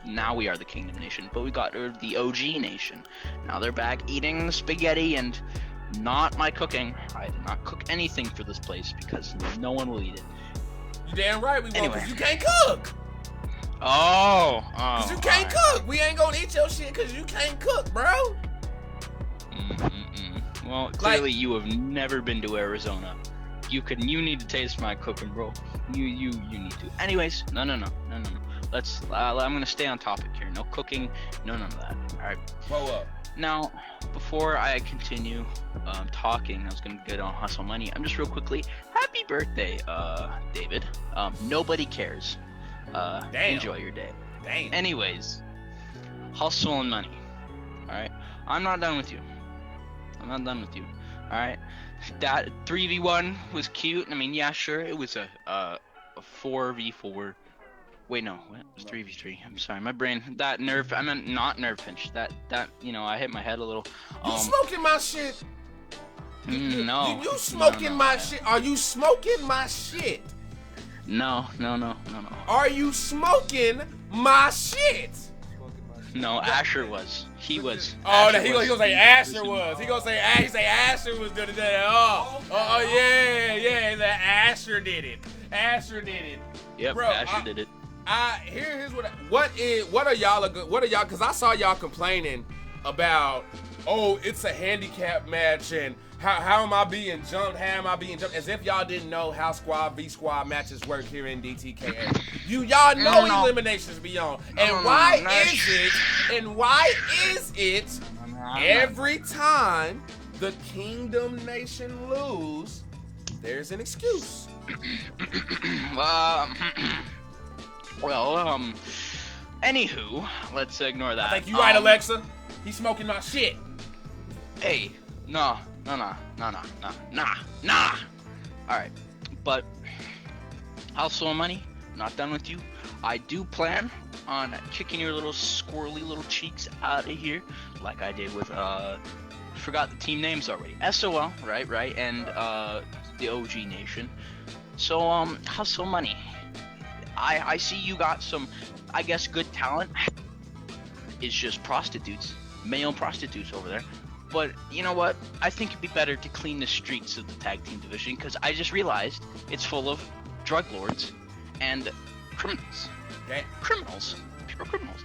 now we are the Kingdom Nation, but we got rid of the OG Nation. Now they're back eating spaghetti and not my cooking. I did not cook anything for this place because no one will eat it. You damn right we won't, because you can't cook. Oh. Because you can't cook. We ain't gonna eat your shit because you can't cook, bro. Well, clearly you have never been to Arizona. You need to taste my cooking, bro. You need to. Anyways, no. I'm gonna stay on topic here No cooking, none of that. All right. Pull up. Now, before I continue talking, I was gonna get on Hustle Money. I'm just real quickly, happy birthday, David. Nobody cares. Damn. Enjoy your day. Damn. Anyways, Hustle and Money. All right. I'm not done with you. I'm not done with you. All right. That 3v1 was cute. I mean, yeah, sure, it was a 4v4. Wait, no, it was 3v3. I'm sorry, my brain. That nerve. I meant not nerve pinch. That you know, I hit my head a little. You smoking my shit? No. You smoking no, my shit? Are you smoking my shit? No. Are you smoking my shit? No, Asher was. He was. Oh, Asher he gonna say Asher was. He gonna say Asher was doing that. Oh yeah. That Asher did it. Asher did it. Yep, Bro, Asher did it. Here's what are y'all? Because I saw y'all complaining about, oh, it's a handicap match and how am I being jumped? How am I being jumped? As if y'all didn't know how squad v squad matches work here in DTKA. Y'all know eliminations be on. And why is it every time the Kingdom Nation lose, there's an excuse? Anywho, let's ignore that. I think you right, Alexa. He's smoking my shit. Hey, nah. Alright, but Hustle and Money, not done with you. I do plan on kicking your little squirrely little cheeks out of here, like I did with, forgot the team names already. SOL, right, and, the OG Nation. So, Hustle Money. I see you got some, I guess, good talent. It's just prostitutes, male prostitutes over there. But you know what? I think it'd be better to clean the streets of the tag team division, because I just realized it's full of drug lords and criminals. Okay. Criminals. Pure criminals.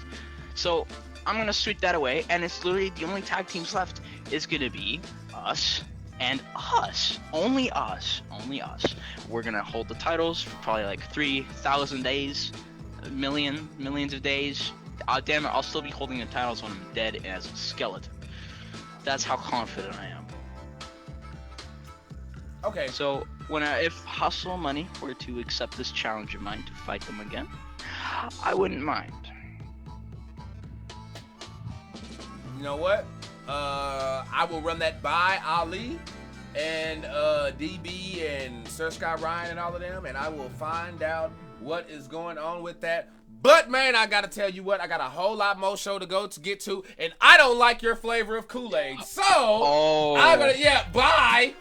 So I'm going to sweep that away, and it's literally the only tag teams left is going to be us and us. Only us. We're going to hold the titles for probably like 3,000 days, millions of days. Damn it, I'll still be holding the titles when I'm dead as a skeleton. That's how confident I am. Okay. So if Hustle Money were to accept this challenge of mine to fight them again, I wouldn't mind. You know what? I will run that by Ali and DB and Sir Sky Ryan and all of them, and I will find out what is going on with that. But man, I gotta tell you what, I got a whole lot more show to get to, and I don't like your flavor of Kool-Aid. So I'm gonna bye,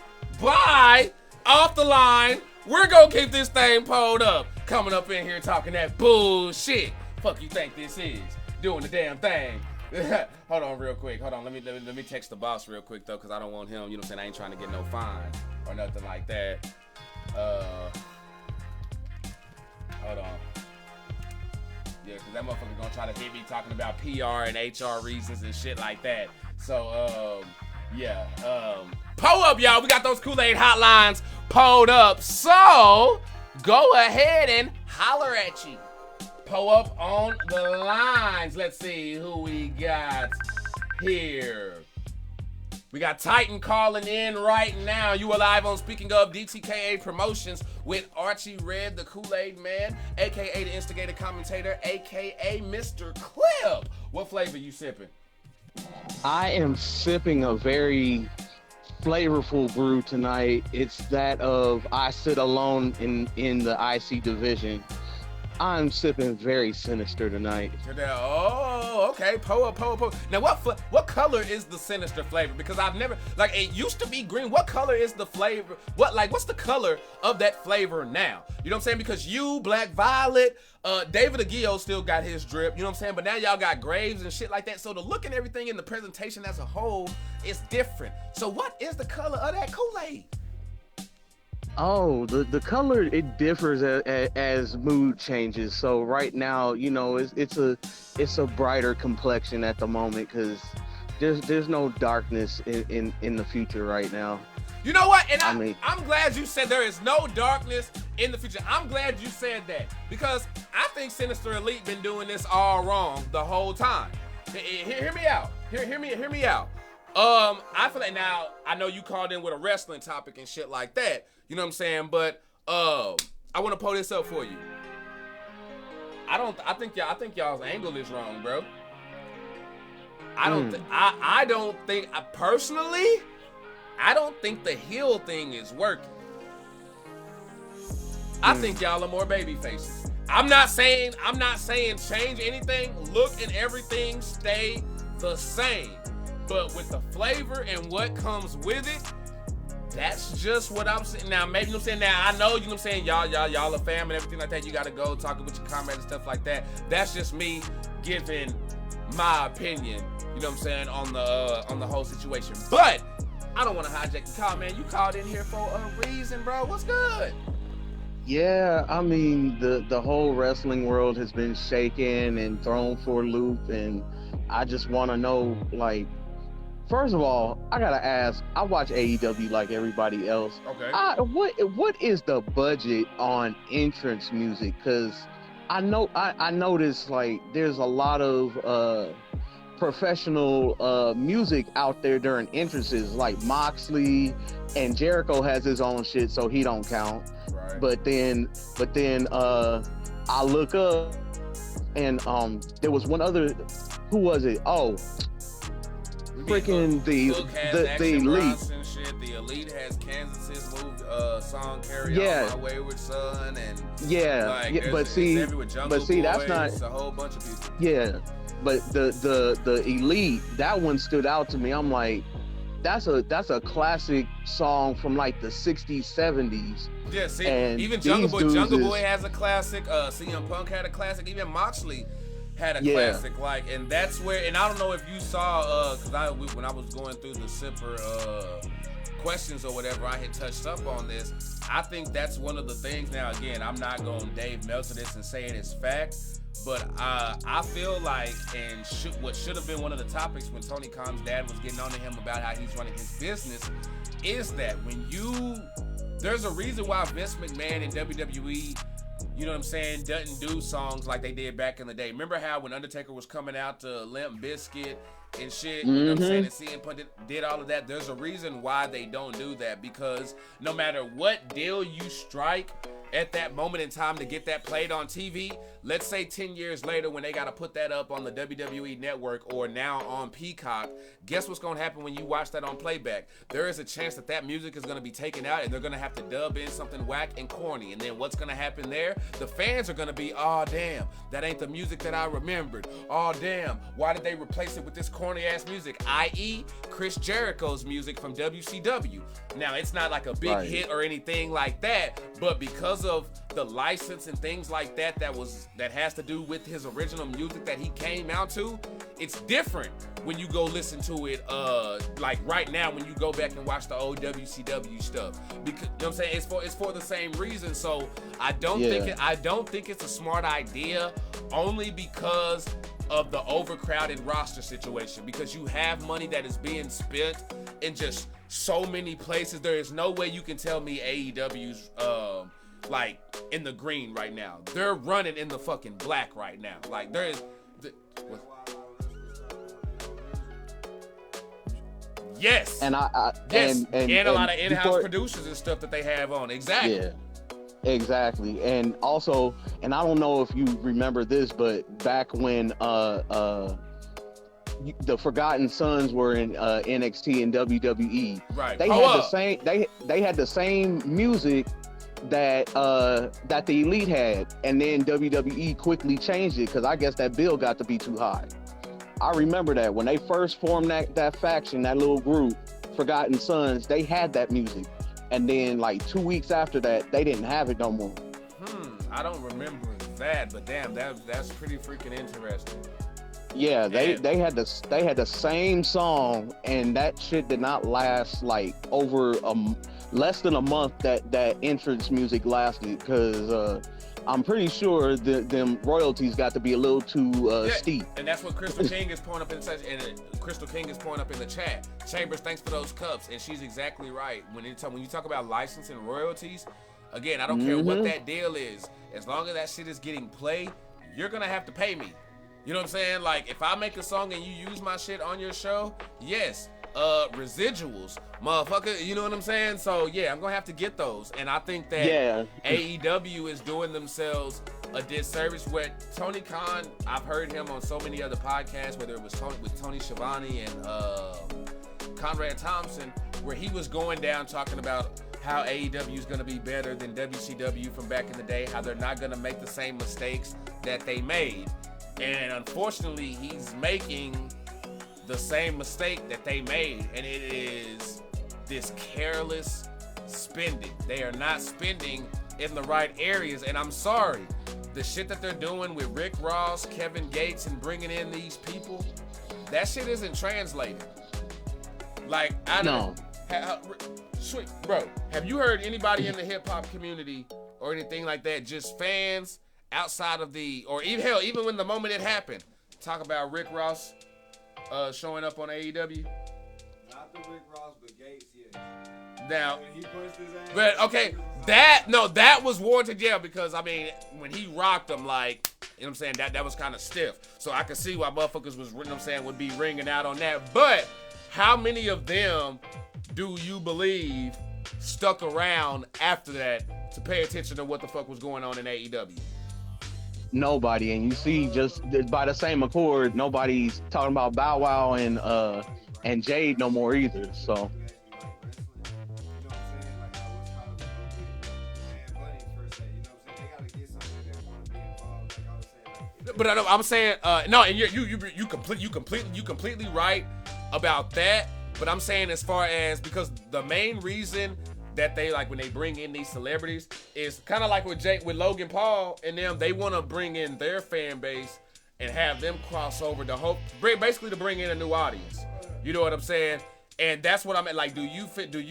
off the line. We're gonna keep this thing pulled up. Coming up in here talking that bullshit. Fuck you think this is? Doing the damn thing. Hold on real quick. Hold on. Let me text the boss real quick though, cause I don't want him, you know what I'm saying? I ain't trying to get no fine or nothing like that. Hold on. Yeah, because that motherfucker gonna try to hit me talking about PR and HR reasons and shit like that. So, pull up, y'all. We got those Kool-Aid hotlines pulled up. So, go ahead and holler at you. Pull up on the lines. Let's see who we got here. We got Titan calling in right now. You are live on Speaking of DTKA Promotions with Archie Red, the Kool-Aid Man, a.k.a. the Instigator Commentator, a.k.a. Mr. Clip. What flavor you sipping? I am sipping a very flavorful brew tonight. It's that of I Sit Alone in the IC division. I'm sipping very sinister tonight. Oh, okay. Po. Now, what color is the sinister flavor? Because I've never, like, it used to be green. What color is the flavor? What's the color of that flavor now? You know what I'm saying? Because you, Black Violet, David Aguio still got his drip. You know what I'm saying? But now y'all got Graves and shit like that. So the look and everything in the presentation as a whole is different. So what is the color of that Kool-Aid? Oh, the color, it differs as mood changes. So right now, you know, it's a brighter complexion at the moment because there's no darkness in the future right now. You know what? And I mean- I'm glad you said there is no darkness in the future. I'm glad you said that because I think Sinister Elite been doing this all wrong the whole time. Hear me out. Hear me out. I feel like now I know you called in with a wrestling topic and shit like that. You know what I'm saying? But I want to pull this up for you. I think y'all's angle is wrong, bro. I don't think personally. I don't think the heel thing is working. I think y'all are more baby faces. I'm not saying change anything. Look and everything stay the same. But with the flavor and what comes with it, that's just what I'm saying. Now, maybe, you know what I'm saying? Now, I know, you know what I'm saying? Y'all a fam and everything like that. You got to go talking with your comrades and stuff like that. That's just me giving my opinion, you know what I'm saying, on the whole situation. But I don't want to hijack the call, man. You called in here for a reason, bro. What's good? Yeah, I mean, the whole wrestling world has been shaken and thrown for a loop, and I just want to know, like, first of all, I gotta ask. I watch AEW like everybody else. Okay. What is the budget on entrance music? Because I noticed like there's a lot of professional music out there during entrances. Like Moxley and Jericho has his own shit, so he don't count. Right. But then I look up and there was one other. Who was it? Oh. Freaking the Elite. Shit. The Elite has Kansas's moved song "Carry Yeah. On My Wayward Son" and but see, that's not a whole bunch of people. Yeah, but the Elite, that one stood out to me. I'm like, that's a classic song from like the 60s, 70s. Yeah, see, and even Jungle Boy has a classic. CM Punk had a classic. Even Moxley had a classic, like, and that's where, and I don't know if you saw, because when I was going through the Sipper questions or whatever, I had touched up on this. I think that's one of the things. Now, again, I'm not going to Dave Meltzer this and say it is fact, but I feel like, and what should have been one of the topics when Tony Khan's dad was getting on to him about how he's running his business, is that there's a reason why Vince McMahon and WWE, you know what I'm saying, doesn't do songs like they did back in the day. Remember how when Undertaker was coming out to Limp Bizkit and shit, you know what I'm saying, and CM Punk did all of that? There's a reason why they don't do that, because no matter what deal you strike at that moment in time to get that played on TV, let's say 10 years later when they got to put that up on the WWE network or now on Peacock, guess what's going to happen when you watch that on playback? There is a chance that music is going to be taken out and they're going to have to dub in something whack and corny. And then what's going to happen there? The fans are going to be, oh, damn, that ain't the music that I remembered. Oh, damn, why did they replace it with this corny-ass music? I.e., Chris Jericho's music from WCW. Now, it's not like a big hit or anything like that, but because of the license and things like that that has to do with his original music that he came out to, it's different when you go listen to it like right now when you go back and watch the old WCW stuff, because you know what I'm saying, it's for the same reason. So I don't think it's a smart idea, only because of the overcrowded roster situation, because you have money that is being spent in just so many places. There is no way you can tell me AEW's like in the green right now. They're running in the fucking black right now. Like there is yes, and a lot of in-house producers and stuff that they have on. Exactly. Yeah. Exactly. And also, and I don't know if you remember this, but back when the Forgotten Sons were in NXT and WWE, right? They had the same music that the Elite had, and then WWE quickly changed it because I guess that bill got to be too high. I remember that when they first formed that faction, that little group, Forgotten Sons, they had that music. And then like 2 weeks after that, they didn't have it no more. I don't remember that, but damn, that's pretty freaking interesting. Yeah, they had the same song, and that shit did not last like over less than a month. That entrance music lasted, because I'm pretty sure them royalties got to be a little too steep. And that's what Crystal King is pouring up in Crystal King is pouring up in the chat. Chambers, thanks for those cups, and she's exactly right. When you talk about license and royalties, again, I don't care what that deal is, as long as that shit is getting played, you're gonna have to pay me. You know what I'm saying? Like, if I make a song and you use my shit on your show, yes, residuals, motherfucker, you know what I'm saying? So yeah, I'm gonna have to get those. And I think that AEW is doing themselves a disservice. With Tony Khan, I've heard him on so many other podcasts, whether it was with Tony Schiavone and Conrad Thompson, where he was going down talking about how AEW is going to be better than WCW from back in the day, how they're not going to make the same mistakes that they made. And unfortunately, he's making the same mistake that they made, and it is this careless spending. They are not spending in the right areas, and I'm sorry, the shit that they're doing with Rick Ross, Kevin Gates, and bringing in these people, that shit isn't translated. Like, I don't know. Sweet, bro, have you heard anybody in the hip-hop community or anything like that, just fans outside of or even when the moment it happened, talk about Rick Ross showing up on AEW? Not the Rick Ross, but Gates, yeah. Now, when he pushed his ass, but okay, that was warranted, yeah, because I mean, when he rocked them, like, you know what I'm saying, that was kind of stiff. So I could see why motherfuckers was, you know what I'm saying, would be ringing out on that. But how many of them do you believe stuck around after that to pay attention to what the fuck was going on in AEW? Nobody. And you see, just by the same accord, nobody's talking about Bow Wow and Jade no more either. So but I'm saying no, and you completely right about that. But I'm saying, as far as, because the main reason that they, like, when they bring in these celebrities is kind of like with Logan Paul and them, they want to bring in their fan base and have them cross over basically to bring in a new audience. You know what I'm saying? And that's what I'm at. Like, do you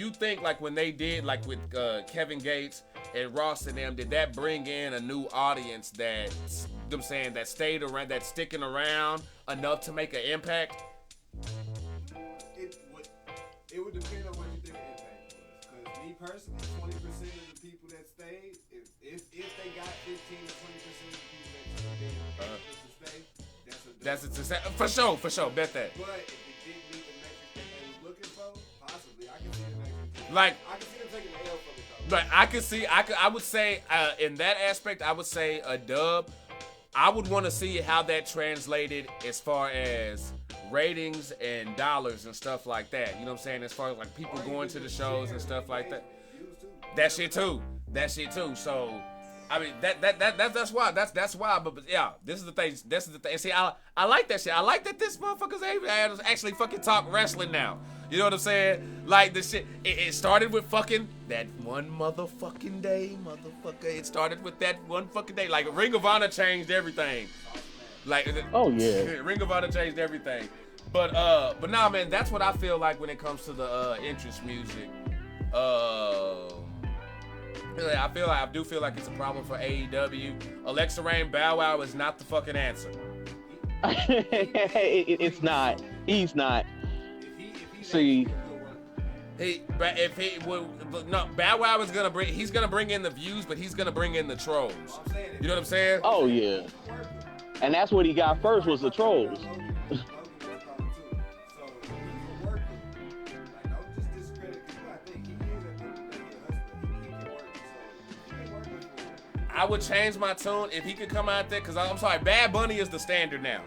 think, like, when they did, like, with Kevin Gates and Ross and them, did that bring in a new audience that stayed around, that's sticking around enough to make an impact? It would depend on what you think the impact was. Because me personally, 20% of the people that stayed, if they got 15 to 20% of the people that stayed, that's a dub. For sure, bet that. But if it didn't meet the metrics that they was looking for, possibly, I can see them I can see them taking the L from it though. But I would say, in that aspect, I would say a dub. I would want to see how that translated as far as ratings and dollars and stuff like that. You know what I'm saying? As far as, like, people going to the shows and stuff like that. That shit too. So, I mean, that's why. That's why. But yeah, this is the thing. See, I like that shit. I like that this motherfucker's able to actually fucking talk wrestling now. You know what I'm saying? Like, the shit. It started with fucking that one motherfucking day, motherfucker. It started with that one fucking day. Like, Ring of Honor changed everything. Like, oh yeah, Ring of Honor changed everything. But nah, man, that's what I feel like when it comes to the entrance music. I do feel like it's a problem for AEW. Alexa Rain, Bow Wow is not the fucking answer. It's not. He's not. See, Bow Wow is he's gonna bring in the views, but he's gonna bring in the trolls. You know what I'm saying? Oh yeah. And that's what he got first, was the trolls. I would change my tune if he could come out there, because I'm sorry, Bad Bunny is the standard now.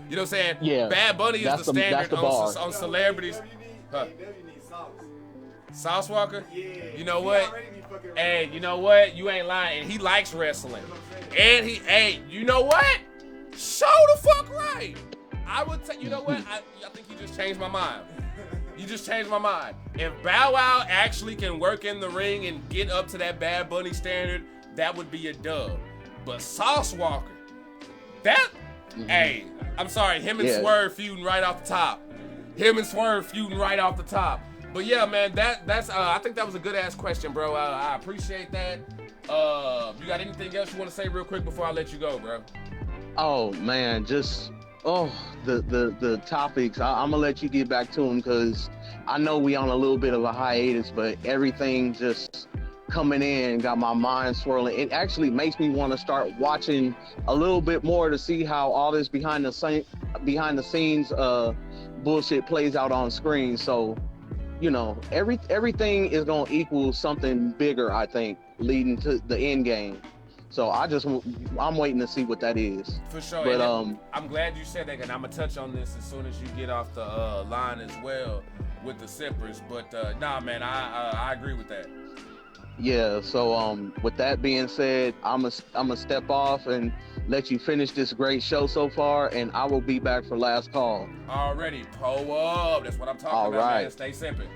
You know what I'm saying? Yeah. Bad Bunny is the standard on celebrities. Huh. Sauce Walker? Yeah. You know what? Hey, you know what? You ain't lying. And he likes wrestling. And you know what? Show the fuck right. I would say, you know what? I think you just changed my mind. You just changed my mind. If Bow Wow actually can work in the ring and get up to that Bad Bunny standard, that would be a dub. But Sauce Walker, hey, I'm sorry, him and Swerve feuding right off the top. But yeah, man, that's I think that was a good ass question, bro. I appreciate that. You got anything else you want to say real quick before I let you go, bro? Oh man, just the topics. I'm gonna let you get back to them because I know we on a little bit of a hiatus, but everything just coming in got my mind swirling. It actually makes me want to start watching a little bit more to see how all this behind the scenes bullshit plays out on screen. So, you know, everything is gonna equal something bigger, I think, leading to the end game. So I'm waiting to see what that is. For sure. But I'm glad you said that, and I'm gonna touch on this as soon as you get off the line as well with the sippers. But nah, man, I agree with that. Yeah. So with that being said, I'm a step off and let you finish this great show so far, and I will be back for last call. Already, pull up. That's what I'm talking about, man. Stay sipping.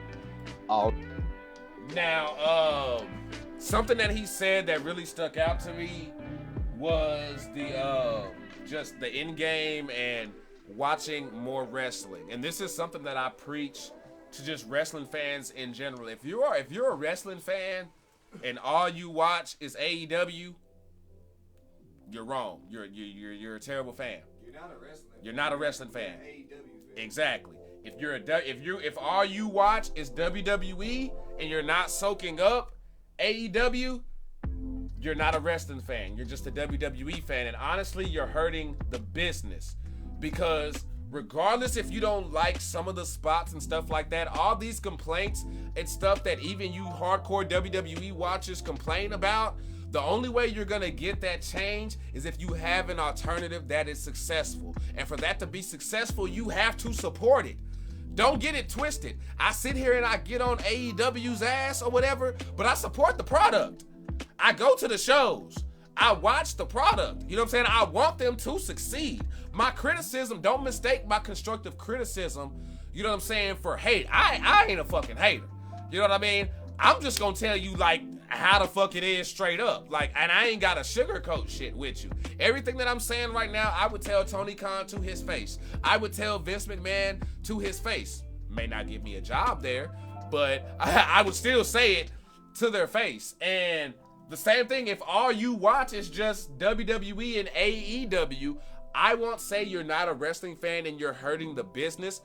Now, something that he said that really stuck out to me was the just the end game and watching more wrestling. And this is something that I preach to just wrestling fans in general. If you're a wrestling fan and all you watch is AEW, you're wrong. You're a terrible fan. You're not a wrestling fan. Exactly. If all you watch is WWE and you're not soaking up AEW, you're not a wrestling fan. You're just a WWE fan. And honestly, you're hurting the business, because regardless if you don't like some of the spots and stuff like that, all these complaints and stuff that even you hardcore WWE watchers complain about, the only way you're gonna get that change is if you have an alternative that is successful. And for that to be successful, you have to support it. Don't get it twisted. I sit here and I get on AEW's ass or whatever, but I support the product. I go to the shows. I watch the product. You know what I'm saying? I want them to succeed. My criticism, don't mistake my constructive criticism, you know what I'm saying, for hate. I ain't a fucking hater. You know what I mean? I'm just gonna tell you like how the fuck it is straight up. Like, and I ain't gotta sugarcoat shit with you. Everything that I'm saying right now, I would tell Tony Khan to his face. I would tell Vince McMahon to his face. May not give me a job there, but I would still say it to their face. And the same thing, if all you watch is just WWE and AEW, I won't say you're not a wrestling fan and you're hurting the business.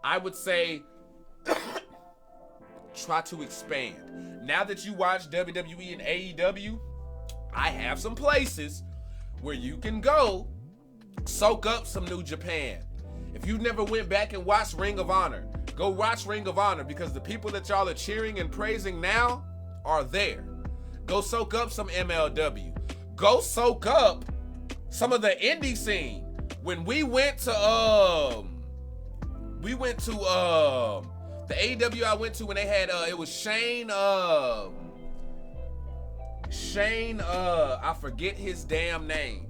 I would say try to expand. Now that you watch WWE and AEW, I have some places where you can go soak up some New Japan. If you've never went back and watched Ring of Honor, go watch Ring of Honor, because the people that y'all are cheering and praising now are there. Go soak up some MLW. Go soak up some of the indie scene. When we went to the AEW I went to, when they had it was Shane I forget his damn name,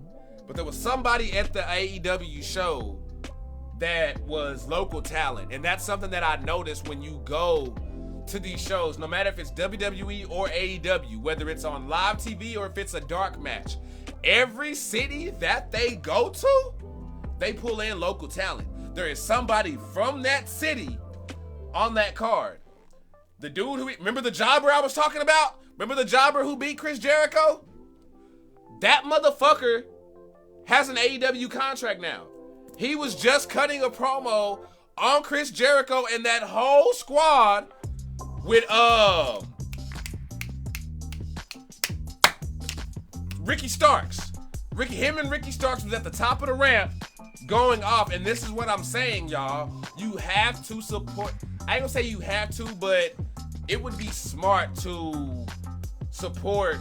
but there was somebody at the AEW show that was local talent. And that's something that I noticed when you go to these shows, no matter if it's WWE or AEW, whether it's on live TV or if it's a dark match, every city that they go to, they pull in local talent. There is somebody from that city on that card. The dude who, remember the jobber I was talking about? Remember the jobber who beat Chris Jericho? That motherfucker has an AEW contract now. He was just cutting a promo on Chris Jericho and that whole squad with Ricky Starks. Him and Ricky Starks was at the top of the ramp going off. And this is what I'm saying, y'all. You have to support. I ain't gonna say you have to, but it would be smart to support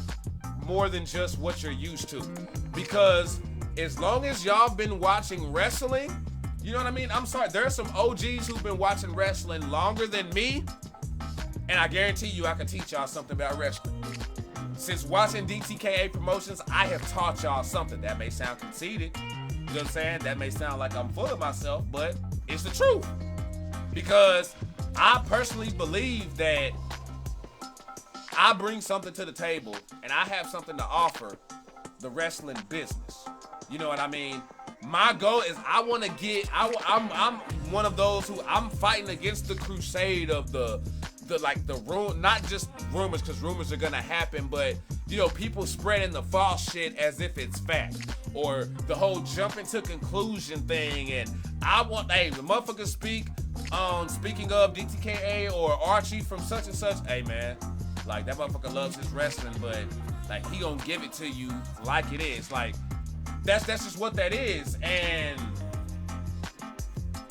more than just what you're used to. Because as long as y'all been watching wrestling, you know what I mean? I'm sorry, there are some OGs who've been watching wrestling longer than me, and I guarantee you I can teach y'all something about wrestling. Since watching DTKA promotions, I have taught y'all something. That may sound conceited, you know what I'm saying? That may sound like I'm full of myself, but it's the truth. Because I personally believe that I bring something to the table and I have something to offer the wrestling business. You know what I mean? My goal is I want to get, I'm one of those who I'm fighting against the crusade of the room, not just rumors, because rumors are gonna happen, but you know, people spreading the false shit as if it's fact, or the whole jumping to conclusion thing. And I want, hey, the motherfuckers speak on, speaking of DTKA or Archie from such and such, hey man, like that motherfucker loves his wrestling, but like he gonna give it to you like it is. Like that's just what that is. And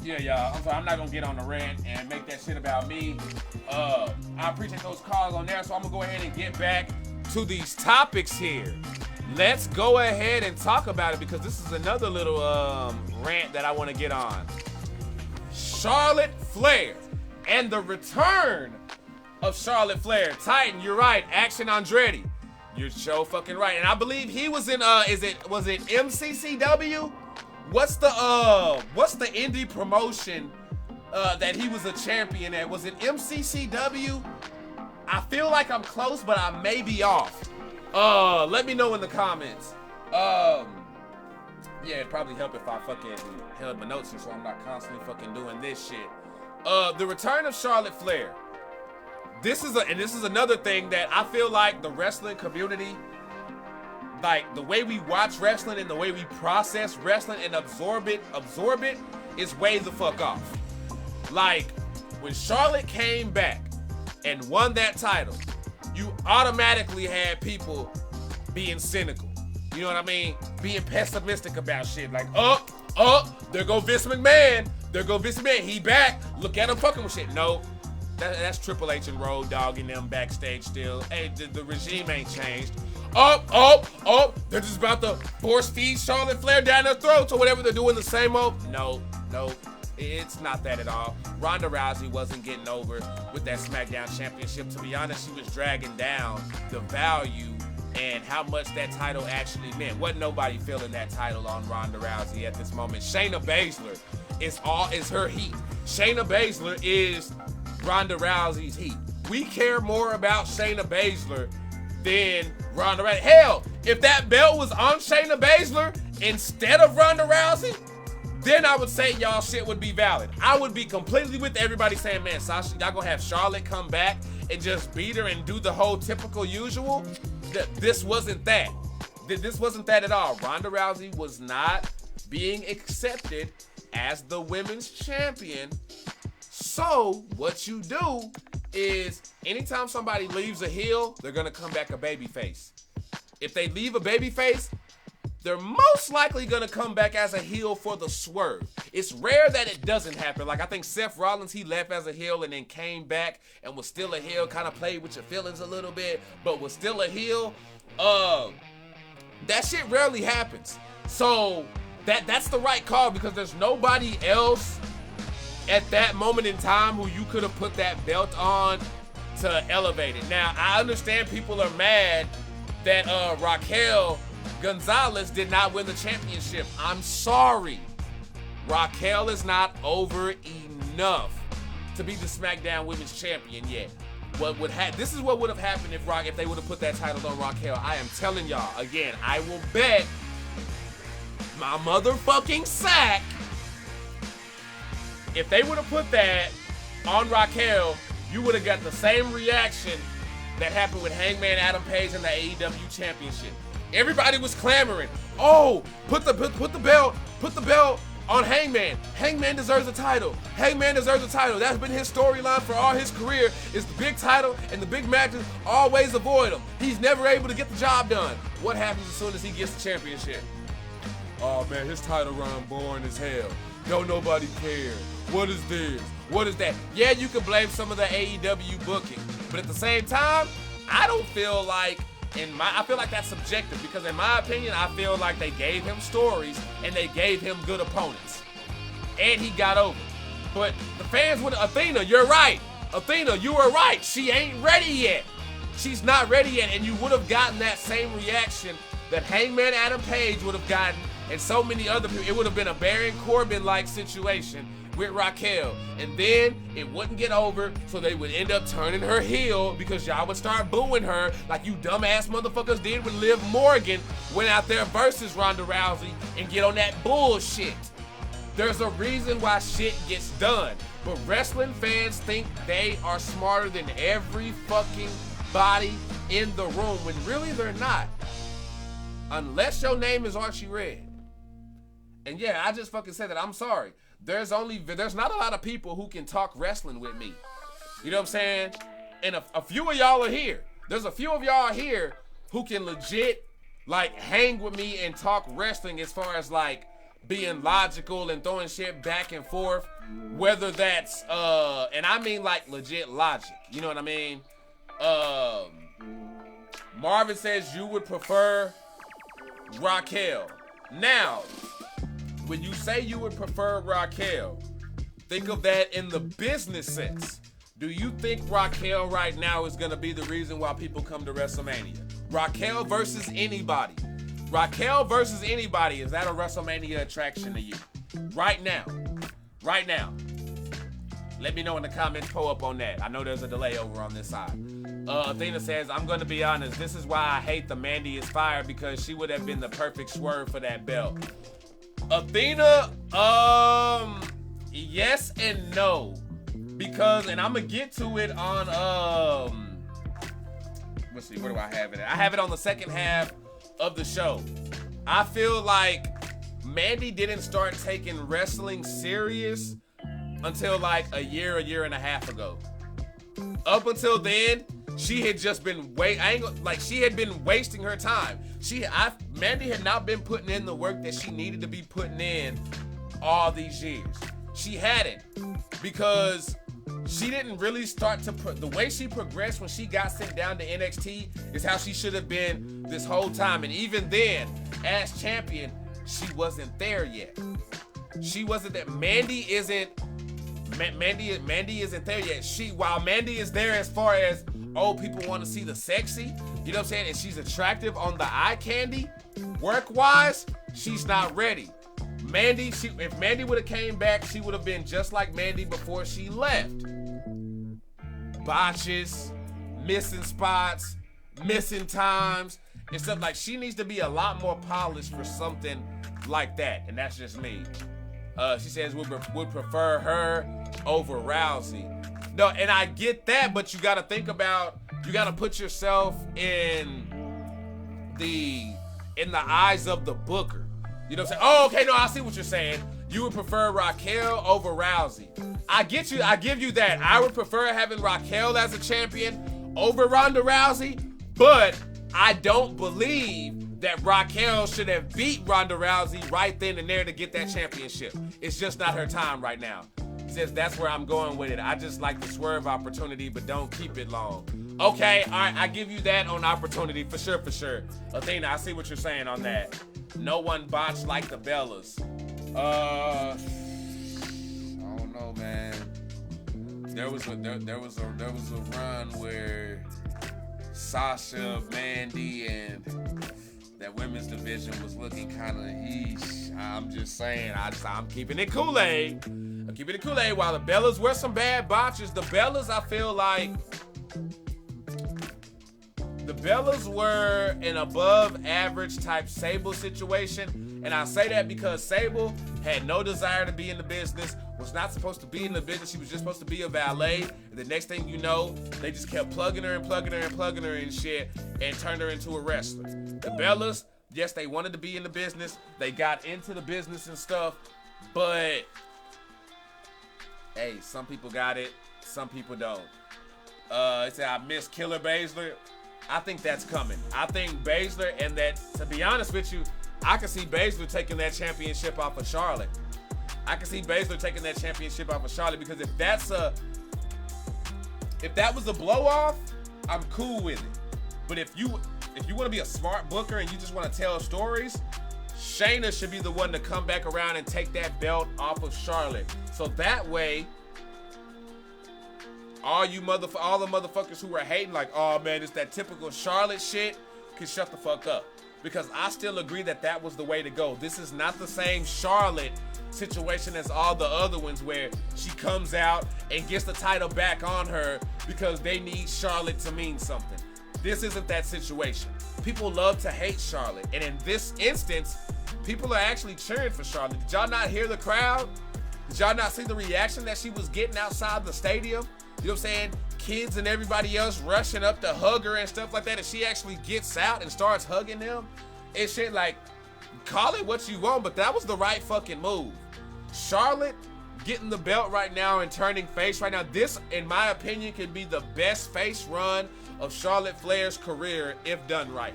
yeah, y'all, I'm sorry, I'm not gonna get on the rant and make that shit about me. I appreciate those calls on there, so I'm gonna go ahead and get back to these topics here. Let's go ahead and talk about it, because this is another little rant that I want to get on. Charlotte Flair and the return of Charlotte Flair. Titan, you're right. Action Andretti, you're so fucking right. And I believe he was in was it MCCW? What's the indie promotion that he was a champion at? Was it MCCW? I feel like I'm close, but I may be off. Let me know in the comments. Yeah, it'd probably help if I fucking held my notes here so I'm not constantly fucking doing this shit. The return of Charlotte Flair. This is another thing that I feel like the wrestling community, like the way we watch wrestling and the way we process wrestling and absorb it is way the fuck off. Like when Charlotte came back and won that title, you automatically had people being cynical. You know what I mean? Being pessimistic about shit. Like, there go Vince McMahon. There go Vince McMahon. He back. Look at him fucking with shit. No, that's Triple H and Road Dogg and them backstage still. Hey, the regime ain't changed. They're just about to force feed Charlotte Flair down their throats or whatever. They're doing the same old. No. It's not that at all. Ronda Rousey wasn't getting over with that SmackDown Championship. To be honest, she was dragging down the value and how much that title actually meant. Wasn't nobody feeling that title on Ronda Rousey at this moment. Shayna Baszler is her heat. Shayna Baszler is Ronda Rousey's heat. We care more about Shayna Baszler than Ronda Rousey. Hell, if that belt was on Shayna Baszler instead of Ronda Rousey, then I would say y'all shit would be valid. I would be completely with everybody saying, man, Sasha, y'all gonna have Charlotte come back and just beat her and do the whole typical usual? This wasn't that. This wasn't that at all. Ronda Rousey was not being accepted as the women's champion. So what you do is anytime somebody leaves a heel, they're gonna come back a babyface. If they leave a babyface, they're most likely gonna come back as a heel for the swerve. It's rare that it doesn't happen. Like I think Seth Rollins, he left as a heel and then came back and was still a heel, kind of played with your feelings a little bit, but was still a heel. That shit rarely happens. So that's the right call, because there's nobody else at that moment in time who you could have put that belt on to elevate it. Now, I understand people are mad that Raquel Gonzalez did not win the championship. I'm sorry. Raquel is not over enough to be the SmackDown Women's Champion yet. This is what would have happened if they would have put that title on Raquel. I am telling y'all, again, I will bet my motherfucking sack, if they would have put that on Raquel, you would have got the same reaction that happened with Hangman Adam Page and the AEW Championship. Everybody was clamoring, oh, put the belt on Hangman. Hangman deserves a title. Hangman deserves a title. That's been his storyline for all his career, is the big title and the big matches, always avoid him. He's never able to get the job done. What happens as soon as he gets the championship? Oh man, his title run boring as hell. Don't nobody care. What is this? What is that? Yeah, you can blame some of the AEW booking, but at the same time, I don't feel like, I feel like that's subjective, because in my opinion, I feel like they gave him stories and they gave him good opponents, and he got over. But the fans would, Athena, you're right. Athena, you were right. She ain't ready yet. She's not ready yet, and you would have gotten that same reaction that Hangman Adam Page would have gotten, and so many other people. It would have been a Baron Corbin-like situation with Raquel, and then it wouldn't get over, so they would end up turning her heel because y'all would start booing her like you dumbass motherfuckers did when Liv Morgan went out there versus Ronda Rousey and get on that bullshit. There's a reason why shit gets done, but wrestling fans think they are smarter than every fucking everybody in the room when really they're not. Unless your name is Archie Red. And yeah, I just fucking said that. I'm sorry. There's not a lot of people who can talk wrestling with me. You know what I'm saying? And a few of y'all are here. There's a few of y'all here who can legit like hang with me and talk wrestling as far as like being logical and throwing shit back and forth. Whether that's and I mean like legit logic. You know what I mean? Marvin says you would prefer Raquel. Now, when you say you would prefer Raquel, think of that in the business sense. Do you think Raquel right now is going to be the reason why people come to WrestleMania? Raquel versus anybody. Raquel versus anybody, is that a WrestleMania attraction to you? Right now. Right now. Let me know in the comments, pull up on that. I know there's a delay over on this side. Athena says, I'm going to be honest, this is why I hate the Mandy is fired, because she would have been the perfect swerve for that belt. Athena, yes and no. Because, and I'm going to get to it on, let's see, where do I have it at? I have it on the second half of the show. I feel like Mandy didn't start taking wrestling serious until like a year and a half ago. Up until then, she had just been she had been wasting her time. Mandy had not been putting in the work that she needed to be putting in all these years. She hadn't, because she didn't really start to the way she progressed when she got sent down to NXT is how she should have been this whole time. And even then, as champion, she wasn't there yet. She wasn't there. Mandy isn't there yet. While Mandy is there as far as, oh, people want to see the sexy, you know what I'm saying? And she's attractive on the eye candy, work-wise, she's not ready. Mandy, if Mandy would have came back, she would have been just like Mandy before she left. Botches, missing spots, missing times, and stuff like. She needs to be a lot more polished for something like that, and that's just me. She says would prefer her over Rousey. No, and I get that, but you got to think about, you got to put yourself in the eyes of the booker. You know what I'm saying? Oh, okay, no, I see what you're saying. You would prefer Raquel over Rousey. I get you. I give you that. I would prefer having Raquel as a champion over Ronda Rousey, but I don't believe that Raquel should have beat Ronda Rousey right then and there to get that championship. It's just not her time right now. He says that's where I'm going with it. I just like the swerve opportunity, but don't keep it long. Okay, all right, I give you that on opportunity for sure, for sure. Athena, I see what you're saying on that. No one botched like the Bellas. I don't know, man. There was a run where Sasha, Mandy, and that women's division was looking kind of eesh. I'm just saying, I'm keeping it Kool-Aid. I'm keeping it Kool-Aid. While the Bellas were some bad botches, the Bellas, I feel like, the Bellas were an above average type Sable situation. And I say that because Sable had no desire to be in the business, was not supposed to be in the business. She was just supposed to be a valet. And the next thing you know, they just kept plugging her and shit and turned her into a wrestler. The Bellas, yes, they wanted to be in the business. They got into the business and stuff. But, hey, some people got it. Some people don't. It said, I miss Killer Baszler. I think that's coming. I think Baszler, and that, to be honest with you, I can see Baszler taking that championship off of Charlotte. I can see Baszler taking that championship off of Charlotte, because if that was a blow off, I'm cool with it. But if you want to be a smart booker and you just want to tell stories, Shayna should be the one to come back around and take that belt off of Charlotte. So that way, all the motherfuckers who were hating like, oh man, it's that typical Charlotte shit, can shut the fuck up. Because I still agree that was the way to go. This is not the same Charlotte situation as all the other ones where she comes out and gets the title back on her because they need Charlotte to mean something. This isn't that situation. People love to hate Charlotte. And in this instance, people are actually cheering for Charlotte. Did y'all not hear the crowd? Did y'all not see the reaction that she was getting outside the stadium you know what I'm saying, kids and everybody else rushing up to hug her and stuff like that, and she actually gets out and starts hugging them and shit, like, call it what you want, but that was the right fucking move. Charlotte getting the belt right now and turning face right now, this, in my opinion, could be the best face run of Charlotte Flair's career if done right.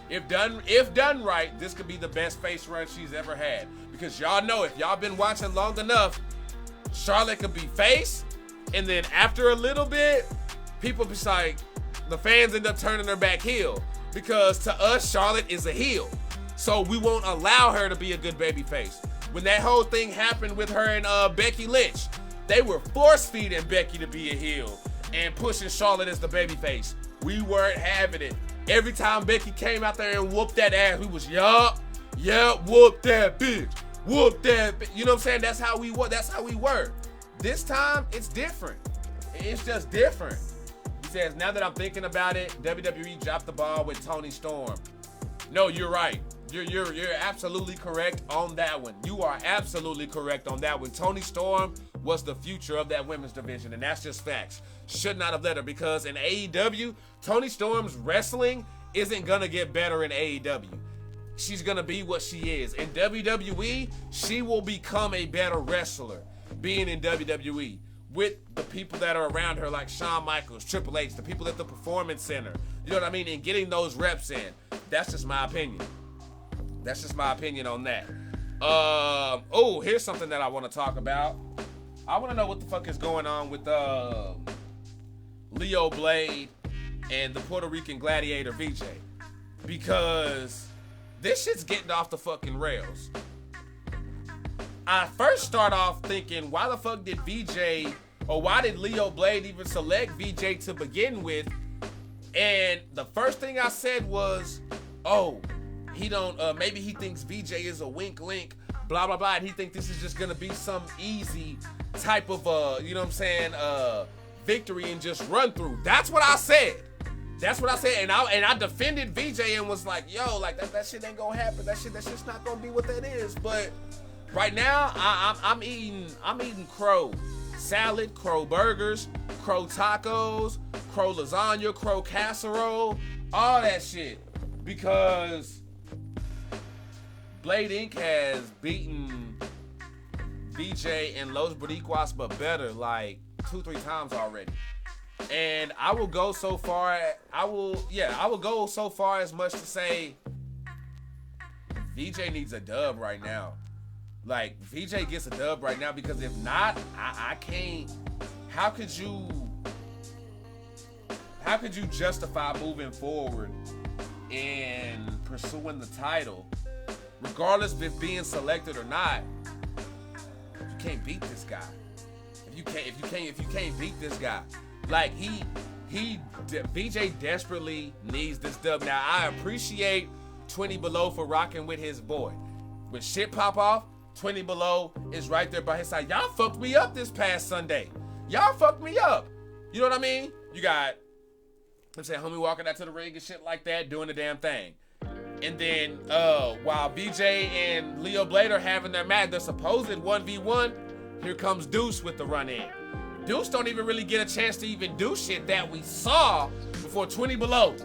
If done right, this could be the best face run she's ever had. Because y'all know, if y'all been watching long enough, Charlotte could be face, and then after a little bit, people be like, the fans end up turning her back heel. Because to us, Charlotte is a heel. So we won't allow her to be a good baby face. When that whole thing happened with her and Becky Lynch, they were force-feeding Becky to be a heel and pushing Charlotte as the baby face. We weren't having it. Every time Becky came out there and whooped that ass, we was, yup, whoop that bitch. Whoop that bitch. You know what I'm saying? That's how we were. This time, it's different. It's just different. He says, now that I'm thinking about it, WWE dropped the ball with Toni Storm. No, you're right. You're absolutely correct on that one. You are absolutely correct on that one. Toni Storm was the future of that women's division, and that's just facts. Should not have let her, because in AEW, Toni Storm's wrestling isn't gonna get better in AEW. She's gonna be what she is. In WWE, she will become a better wrestler being in WWE with the people that are around her, like Shawn Michaels, Triple H, the people at the Performance Center. You know what I mean? And getting those reps in. That's just my opinion. That's just my opinion on that. Oh, here's something that I want to talk about. I want to know what the fuck is going on with Leo Blade and the Puerto Rican gladiator VJ. Because this shit's getting off the fucking rails. I first start off thinking, why the fuck did VJ, or why did Leo Blade even select VJ to begin with? And the first thing I said was, oh, he don't, maybe he thinks VJ is a wink link, blah, blah, blah, and he thinks this is just gonna be some easy type of, you know what I'm saying, victory and just run through. That's what I said. That's what I said, and I defended VJ and was like, yo, like that shit ain't gonna happen. That shit's not gonna be what that is. But right now, I'm eating crow salad, crow burgers, crow tacos, crow lasagna, crow casserole, all that shit, because Blade Inc. has beaten VJ and Los Boricuas, but better, like 2-3 times already. And I will go so far. I will go so far as much to say VJ needs a dub right now. Like, VJ gets a dub right now, because if not, I can't. How could you justify moving forward and pursuing the title, regardless of it being selected or not? You can't beat this guy. If you can't beat this guy, like VJ desperately needs this dub. Now, I appreciate 20 Below for rocking with his boy. When shit pop off, 20 Below is right there by his side. Y'all fucked me up this past Sunday. Y'all fucked me up. You know what I mean? You got, let's say, homie walking out to the ring and shit like that, doing the damn thing. And then while VJ and Leo Blade are having their match, their supposed 1v1, here comes Deuce with the run-in. Deuce don't even really get a chance to even do shit that we saw before 20 Below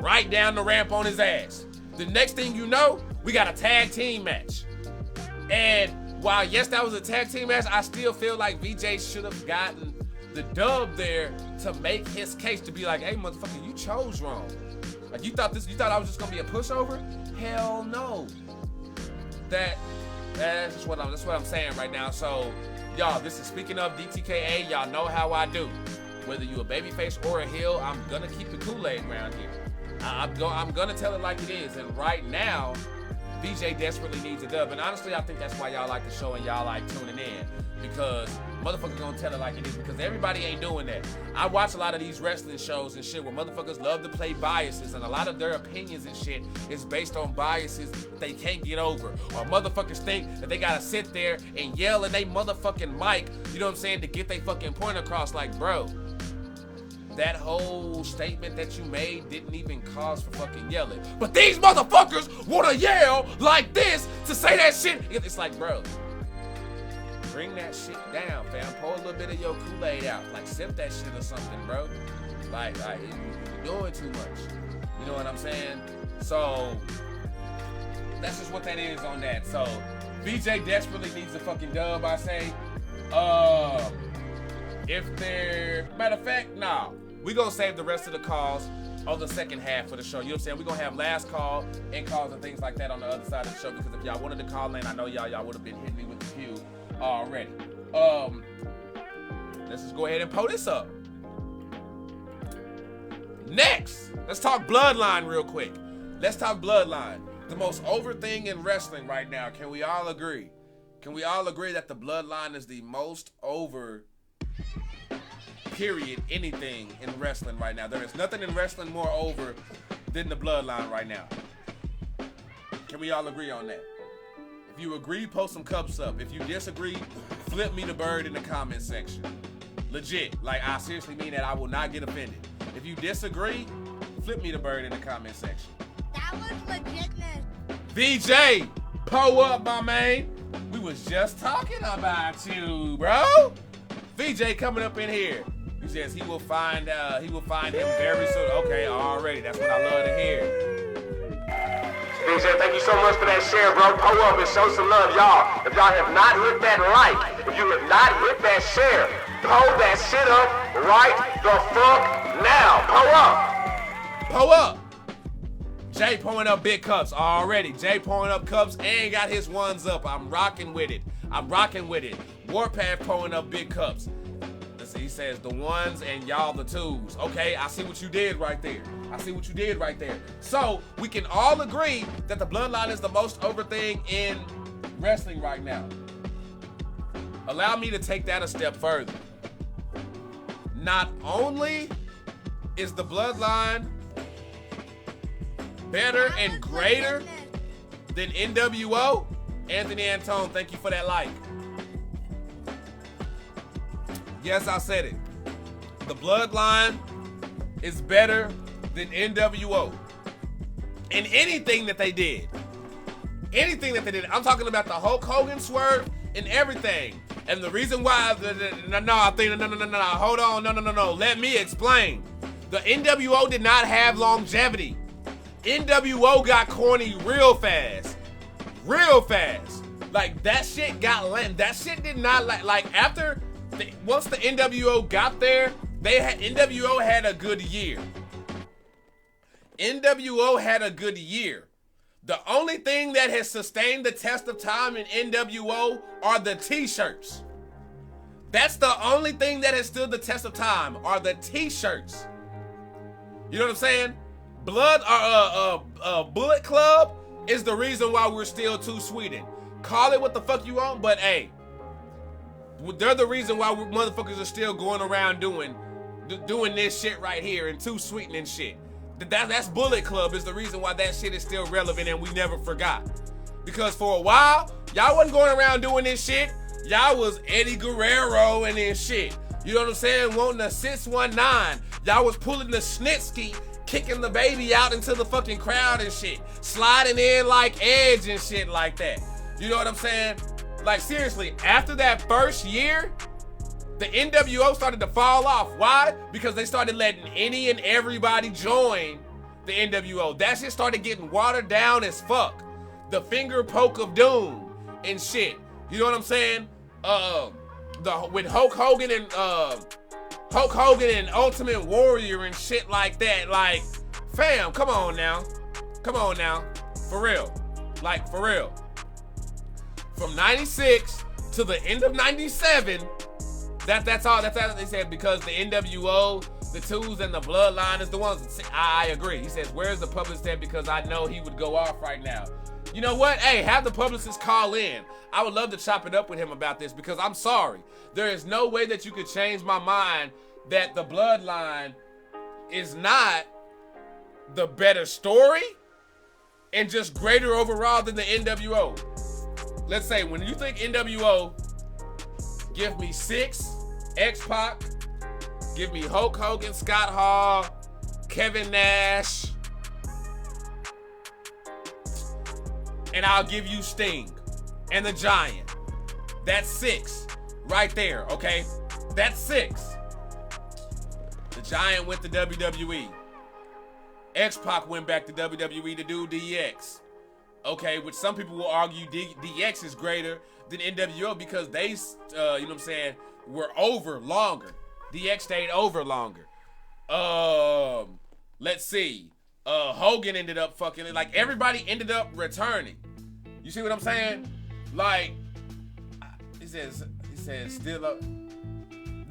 right down the ramp on his ass. The next thing you know, we got a tag team match. And while, yes, that was a tag team match, I still feel like VJ should have gotten the dub there to make his case, to be like, hey, motherfucker, you chose wrong. Like, you thought I was just gonna be a pushover? Hell no. That's just what I'm saying right now. So, y'all, this is Speaking of DTKA. Y'all know how I do. Whether you a babyface or a heel, I'm gonna keep the Kool-Aid around here. I'm gonna tell it like it is. And right now, VJ desperately needs a dub. And honestly, I think that's why y'all like the show and y'all like tuning in. Because motherfuckers gonna tell it like it is, because everybody ain't doing that. I watch a lot of these wrestling shows and shit where motherfuckers love to play biases, and a lot of their opinions and shit is based on biases that they can't get over. Or motherfuckers think that they gotta sit there and yell in they motherfucking mic, you know what I'm saying, to get they fucking point across. Like, bro, that whole statement that you made didn't even cause for fucking yelling. But these motherfuckers wanna yell like this to say that shit. It's like, bro, Bring that shit down, fam. Pour a little bit of your Kool-Aid out. Like, sip that shit or something, bro. Like you're doing too much. You know what I'm saying? So, that's just what that is on that. So, BJ desperately needs a fucking dub, I say. If they're... Matter of fact, nah. We gonna save the rest of the calls on the second half of the show. You know what I'm saying? We're gonna have last call and calls and things like that on the other side of the show, because if y'all wanted to call in, I know y'all would have been hitting me with the queue already. Let's just go ahead and pull this up. Next, let's talk Bloodline real quick. Let's talk Bloodline. The most over thing in wrestling right now. Can we all agree? Can we all agree that the Bloodline is the most over, period, anything in wrestling right now? There is nothing in wrestling more over than the Bloodline right now. Can we all agree on that? If you agree, post some cups up. If you disagree, flip me the bird in the comment section. Legit. Like, I seriously mean that. I will not get offended. If you disagree, flip me the bird in the comment section. That was legitness. VJ, pull up, my man. We was just talking about you, bro. VJ coming up in here. He says he will find him very soon. Okay, already. That's what I love to hear. VJ, thank you so much for that share, bro. Pull up and show some love, y'all. If y'all have not hit that like, if you have not hit that share, pull that shit up right the fuck now. Pull up. Pull up. Jay pouring up big cups already. Jay pouring up cups and got his ones up. I'm rocking with it. I'm rocking with it. Warpath pouring up big cups. Listen, he says the ones and y'all the twos. Okay, I see what you did right there. I see what you did right there. So we can all agree that the Bloodline is the most over thing in wrestling right now. Allow me to take that a step further. Not only is the Bloodline better and greater than NWO, Anthony Antone, thank you for that like. Yes, I said it. The Bloodline is better than NWO in anything that they did. Anything that they did. I'm talking about the Hulk Hogan swerve and everything. And the reason why, hold on, no. Let me explain. The NWO did not have longevity. NWO got corny real fast. Real fast. Like, that shit got lame. That shit did not, after, once the NWO got there, NWO had a good year. NWO had a good year. The only thing that has sustained the test of time in NWO are the t-shirts. That's the only thing that has stood the test of time, are the t-shirts. You know what I'm saying? Bullet Club is the reason why we're still Too Sweden. Call it what the fuck you want, but hey, they're the reason why motherfuckers are still going around doing this shit right here and Too Sweeten and shit. That's Bullet Club is the reason why that shit is still relevant and we never forgot. Because for a while, y'all wasn't going around doing this shit. Y'all was Eddie Guerrero and this shit. You know what I'm saying? Wanting a 619. Y'all was pulling the Snitsky, kicking the baby out into the fucking crowd and shit. Sliding in like Edge and shit like that. You know what I'm saying? Like, seriously, after that first year, the NWO started to fall off. Why? Because they started letting any and everybody join the NWO. That shit started getting watered down as fuck. The finger poke of doom and shit. You know what I'm saying? With Hulk Hogan and Ultimate Warrior and shit like that. Like, fam, come on now. Come on now. For real. Like, for real. From 96 to the end of 97, that's all they said, because the NWO, the twos, and the Bloodline is the ones. I agree. He says, where's the publicist? Because I know he would go off right now. You know what? Hey, have the publicist call in. I would love to chop it up with him about this, because I'm sorry. There is no way that you could change my mind that the Bloodline is not the better story and just greater overall than the NWO. Let's say, when you think NWO, give me Six, X-Pac, give me Hulk Hogan, Scott Hall, Kevin Nash, and I'll give you Sting and the Giant. That's 6 right there, okay? That's 6. The Giant went to WWE. X-Pac went back to WWE to do DX. Okay, which some people will argue DX is greater than NWO because they, you know what I'm saying, were over longer. DX stayed over longer. Let's see. Hogan ended up fucking it. Like, everybody ended up returning. You see what I'm saying? Like, he says still up.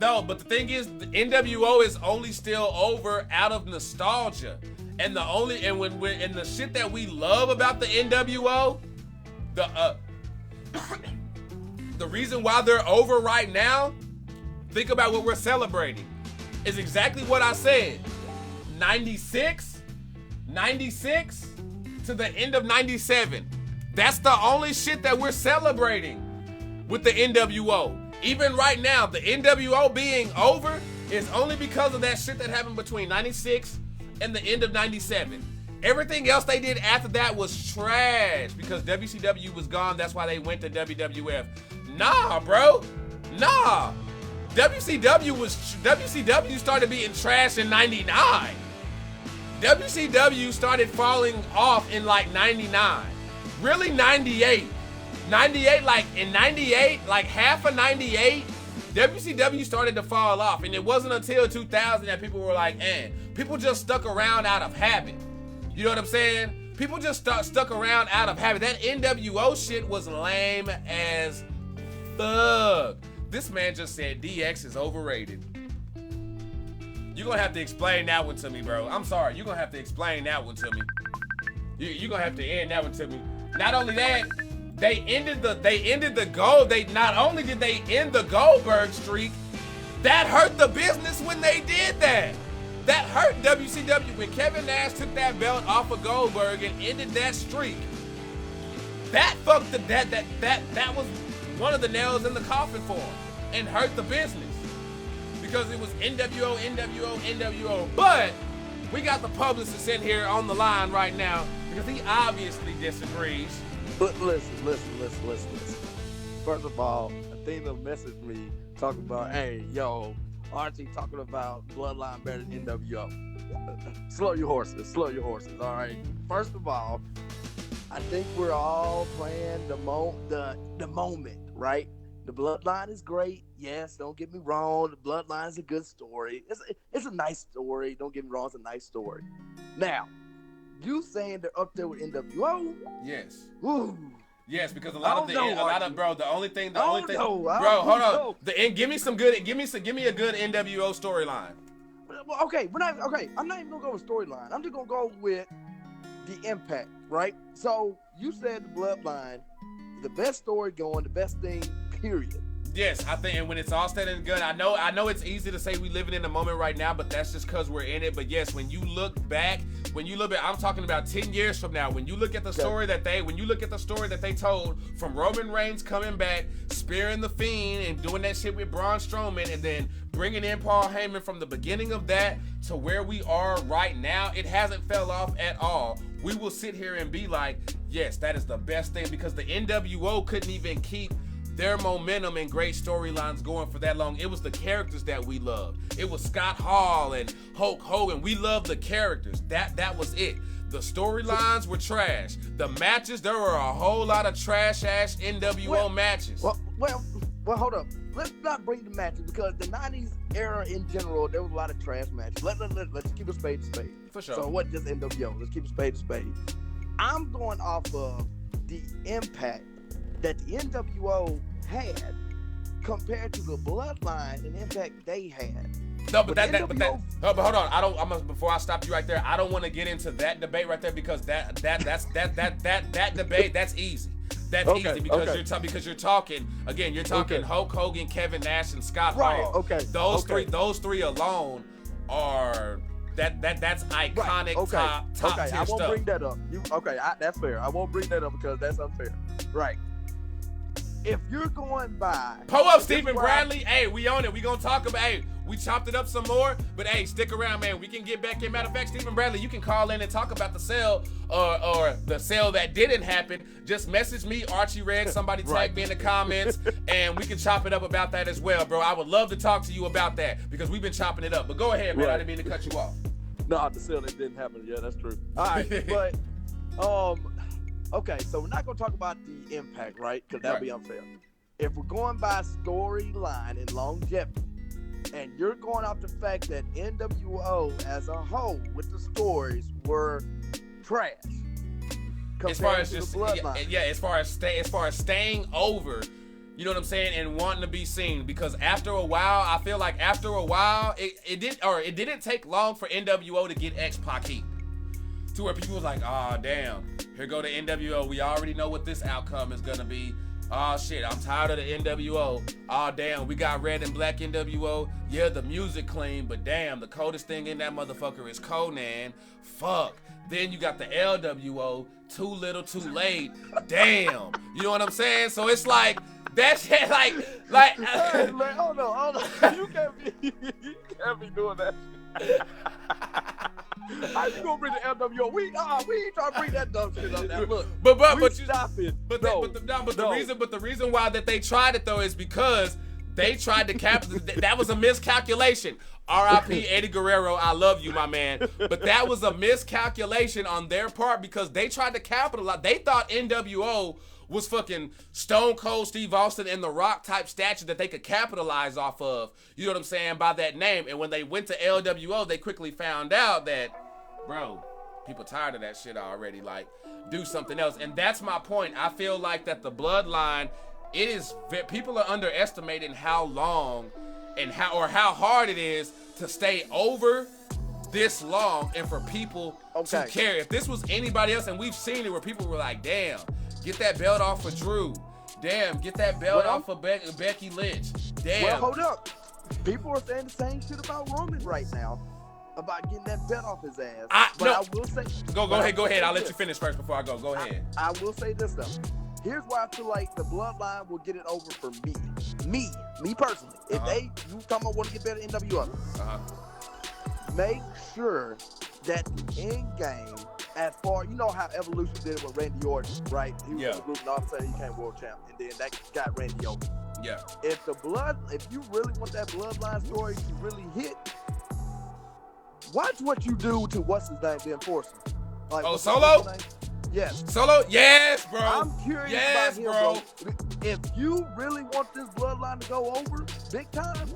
No, but the thing is, the NWO is only still over out of nostalgia. And the shit that we love about the NWO, the reason why they're over right now, think about what we're celebrating, is exactly what I said. 96 to the end of 97. That's the only shit that we're celebrating with the NWO. Even right now, the NWO being over is only because of that shit that happened between 96 and the end of 97. Everything else they did after that was trash because WCW was gone. That's why they went to WWF. Nah, bro. Nah. WCW started being trash in 99. WCW started falling off in like 99. Really 98. 98, like in 98, like half of 98, WCW started to fall off. And it wasn't until 2000 that people were like, people just stuck around out of habit. You know what I'm saying? People just stuck around out of habit. That NWO shit was lame as fuck. This man just said DX is overrated. You're gonna have to explain that one to me, bro. I'm sorry. You're gonna have to explain that one to me. You're gonna have to end that one to me. Not only that, not only did they end the Goldberg streak, that hurt the business when they did that. That hurt WCW when Kevin Nash took that belt off of Goldberg and ended that streak. That fucked that was one of the nails in the coffin for him and hurt the business because it was NWO. But we got the publicist in here on the line right now because he obviously disagrees. But listen. First of all, Athena messaged me talking about, hey, yo, Archie talking about Bloodline better than NWO. Slow your horses, all right? First of all, I think we're all playing the moment, right? The Bloodline is great. Yes, don't get me wrong. The Bloodline is a good story. It's a nice story. Don't get me wrong. It's a nice story. Now, you saying they're up there with NWO? Yes. Ooh. Yes, because the only thing, bro. Hold on. Give me a good NWO storyline. Well, okay, I'm not even gonna go with storyline. I'm just gonna go with the impact, right? So you said the Bloodline, the best story going, the best thing, period. Yes, I think, and when it's all said and done, I know it's easy to say we living in the moment right now, but that's just because we're in it. But yes, when you look back, I'm talking about 10 years from now. When you look at the story that they told from Roman Reigns coming back, spearing the Fiend, and doing that shit with Braun Strowman, and then bringing in Paul Heyman from the beginning of that to where we are right now, it hasn't fell off at all. We will sit here and be like, yes, that is the best thing because the NWO couldn't even keep their momentum and great storylines going for that long. It was the characters that we loved. It was Scott Hall and Hulk Hogan. We loved the characters. That was it. The storylines were trash. The matches, there were a whole lot of trash-ass NWO matches. Well, hold up. Let's not bring the matches because the 90s era in general, there was a lot of trash matches. Let's keep a spade to spade. For sure. So what just NWO? Let's keep a spade to spade. I'm going off of the impact that the NWO had compared to the Bloodline and impact they had. No, but hold on. Before I stop you right there, I don't want to get into that debate right there because that debate, that's easy. That's easy because you're talking Hulk Hogan, Kevin Nash, and Scott Hall. Okay. Those three alone are that's iconic top tier stuff. I won't bring that up. That's fair. I won't bring that up because that's unfair. Right. If you're going by... Pull up Stephen Bradley. Hey, we on it. We gonna talk about... Hey, We chopped it up some more, but hey, stick around, man. We can get back in. Matter of fact, Stephen Bradley, you can call in and talk about the sale or the sale that didn't happen. Just message me, Archie Red. Somebody tag me in the comments, and we can chop it up about that as well, bro. I would love to talk to you about that because we've been chopping it up. But go ahead, man. I didn't mean to cut you off. No, the sale that didn't happen. Yeah, that's true. All right, but okay, so we're not gonna talk about the impact, right? Because that'd be unfair. If we're going by storyline and longevity, and you're going off the fact that NWO as a whole with the stories were trash. As far as just as far as staying over, you know what I'm saying, and wanting to be seen, because after a while, I feel like after a while, it didn't take long for NWO to get X-Pac heat, to where people was like, oh damn, here go the NWO. We already know what this outcome is gonna be. Oh shit, I'm tired of the NWO. Oh damn, we got red and black NWO. Yeah, the music clean, but damn, the coldest thing in that motherfucker is Conan. Fuck. Then you got the LWO, too little, too late. Damn. You know what I'm saying? So it's like that shit, like. Hey, man, hold on. You can't be doing that shit. How you gonna bring the LWO? We ain't trying to bring that dumb shit up there. Look, but the reason why that they tried it though is because they tried to that was a miscalculation. R.I.P. Eddie Guerrero, I love you, my man. But that was a miscalculation on their part because they tried to capitalize. They thought NWO was fucking Stone Cold Steve Austin and The Rock type stature that they could capitalize off of, you know what I'm saying, by that name. And when they went to LWO, they quickly found out that, bro, people tired of that shit already. Like, do something else. And that's my point. I feel like that the Bloodline, people are underestimating how long and how hard it is to stay over this long and for people to care. If this was anybody else, and we've seen it where people were like, damn, get that belt off for Drew. Damn, get that belt off for Becky Lynch. Damn. Well, hold up. People are saying the same shit about Roman right now, about getting that belt off his ass. I will say... Go ahead. I'll let you finish first before I go. Go ahead. I will say this, though. Here's why I feel like the Bloodline will get it over for me. Me personally. If you talking about want to get better NWO, make sure that the end game, as far, you know how Evolution did it with Randy Orton, right? He was in the group and all of a sudden he became world champ, and then that got Randy over. Yeah. If you really want that Bloodline story to really hit, watch what you do to what's his name, the Enforcer. Like, Solo? Yes. Solo? Yes, bro. I'm curious about him, bro. If you really want this Bloodline to go over big time,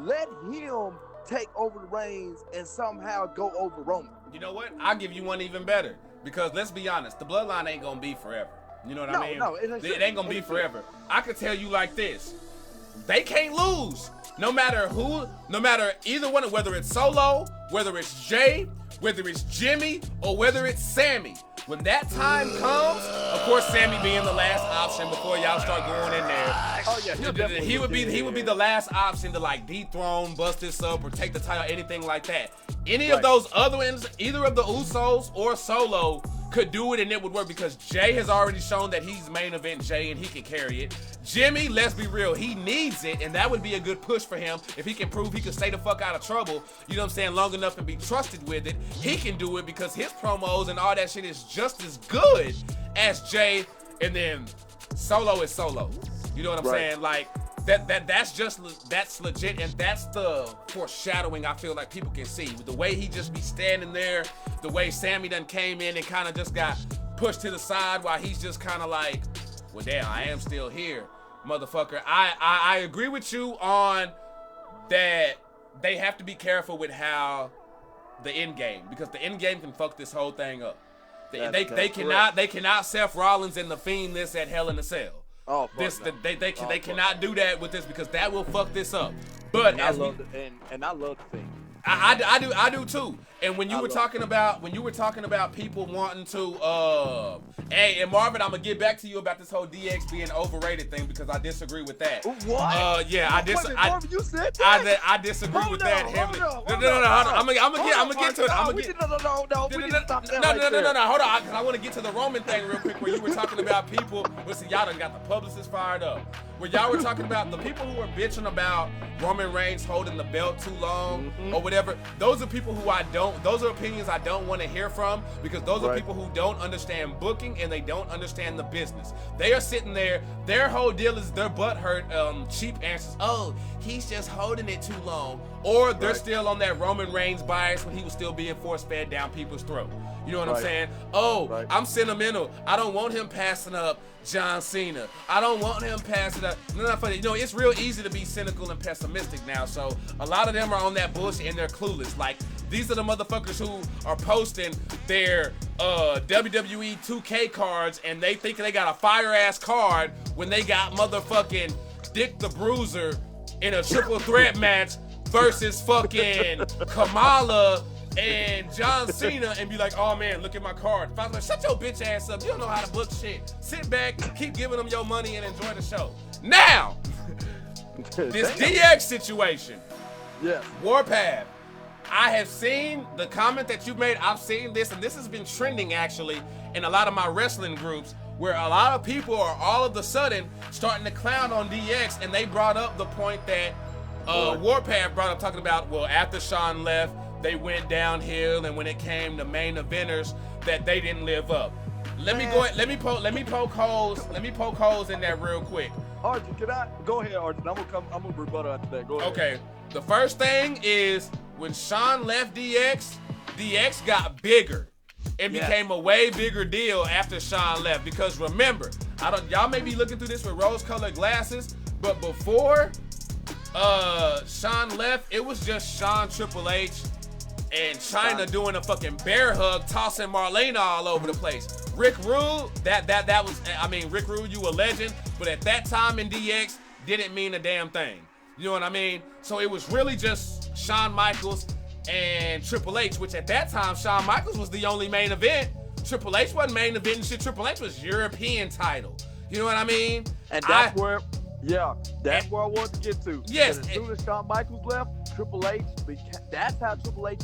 let him take over the reins and somehow go over Roman. You know what? I'll give you one even better. Because let's be honest, the Bloodline ain't gonna be forever. You know what I mean? No, it ain't gonna be forever. I could tell you like this. They can't lose. No matter either one, whether it's Solo, whether it's Jay, whether it's Jimmy, or whether it's Sammy. When that time comes, of course, Sammy being the last option before y'all start going in there. Oh yeah, he would be the last option to like dethrone, bust this up, or take the title, anything like that. Any of those other ones, either of the Usos or Solo, could do it and it would work because Jay has already shown that he's main event Jay and he can carry it. Jimmy, let's be real, he needs it, and that would be a good push for him if he can prove he can stay the fuck out of trouble, you know what I'm saying, long enough and be trusted with it. He can do it because his promos and all that shit is just as good as Jay, and then Solo is Solo. You know what I'm saying? Like, that's legit, and that's the foreshadowing I feel like people can see. The way he just be standing there, the way Sammy done came in and kind of just got pushed to the side while he's just kind of like, well, damn, I am still here, motherfucker. I agree with you on that they have to be careful with how the end game, because the end game can fuck this whole thing up. They cannot Seth Rollins and The Fiend this at Hell in a Cell. Oh, they cannot do that with this because that will fuck this up. But I love the Fiend. I do too. And when you were talking about people wanting to hey, and Marvin, I'm gonna get back to you about this whole DX being overrated thing because I disagree with that. What? Yeah, Marvin, you said that? I disagree with that heavily. No, hold on. I'm gonna get to it. No, we need to stop that right there. No, hold on, because I want to get to the Roman thing real quick where you were talking about people. Listen, y'all done got the publicists fired up. Where y'all were talking about the people who are bitching about Roman Reigns holding the belt too long or whatever. Those are people who those are opinions I don't want to hear from because those are people who don't understand booking and they don't understand the business. They are sitting there, their whole deal is their butt hurt, cheap answers. Oh, he's just holding it too long. Or they're still on that Roman Reigns bias when he was still being force-fed down people's throat. You know what I'm saying? Oh, I'm sentimental. I don't want him passing up John Cena. I don't want him passing up. Not funny. You know, it's real easy to be cynical and pessimistic now. So a lot of them are on that bullshit and they're clueless. Like, these are the motherfuckers who are posting their WWE 2K cards and they think they got a fire-ass card when they got motherfucking Dick the Bruiser in a triple threat match versus fucking Kamala and John Cena and be like, oh man, look at my card. If I was like, shut your bitch ass up. You don't know how to book shit. Sit back, keep giving them your money and enjoy the show. Now, this DX situation. Yeah. Warpath. I have seen the comment that you made. I've seen this, and this has been trending actually in a lot of my wrestling groups where a lot of people are all of a sudden starting to clown on DX, and they brought up the point that Warpath brought up, talking about, well, after Shawn left, they went downhill, and when it came to main eventers, that they didn't live up. Let me poke holes in that real quick. Arjun, can I go ahead, Arjun? I'm gonna rebuttal after that. Go ahead. Okay. The first thing is when Shawn left DX got bigger. It became a way bigger deal after Shawn left because remember, y'all may be looking through this with rose-colored glasses, but before Shawn left, it was just Shawn, Triple H, and China doing a fucking bear hug, tossing Marlena all over the place. Rick Rude, that was, I mean, Rick Rude, you a legend, but at that time in DX, didn't mean a damn thing. You know what I mean? So it was really just Shawn Michaels and Triple H, which at that time, Shawn Michaels was the only main event. Triple H wasn't main event and shit. Triple H was European title. You know what I mean? And that's where I wanted to get to. Yes. As soon as Shawn Michaels left, Triple H that's how Triple H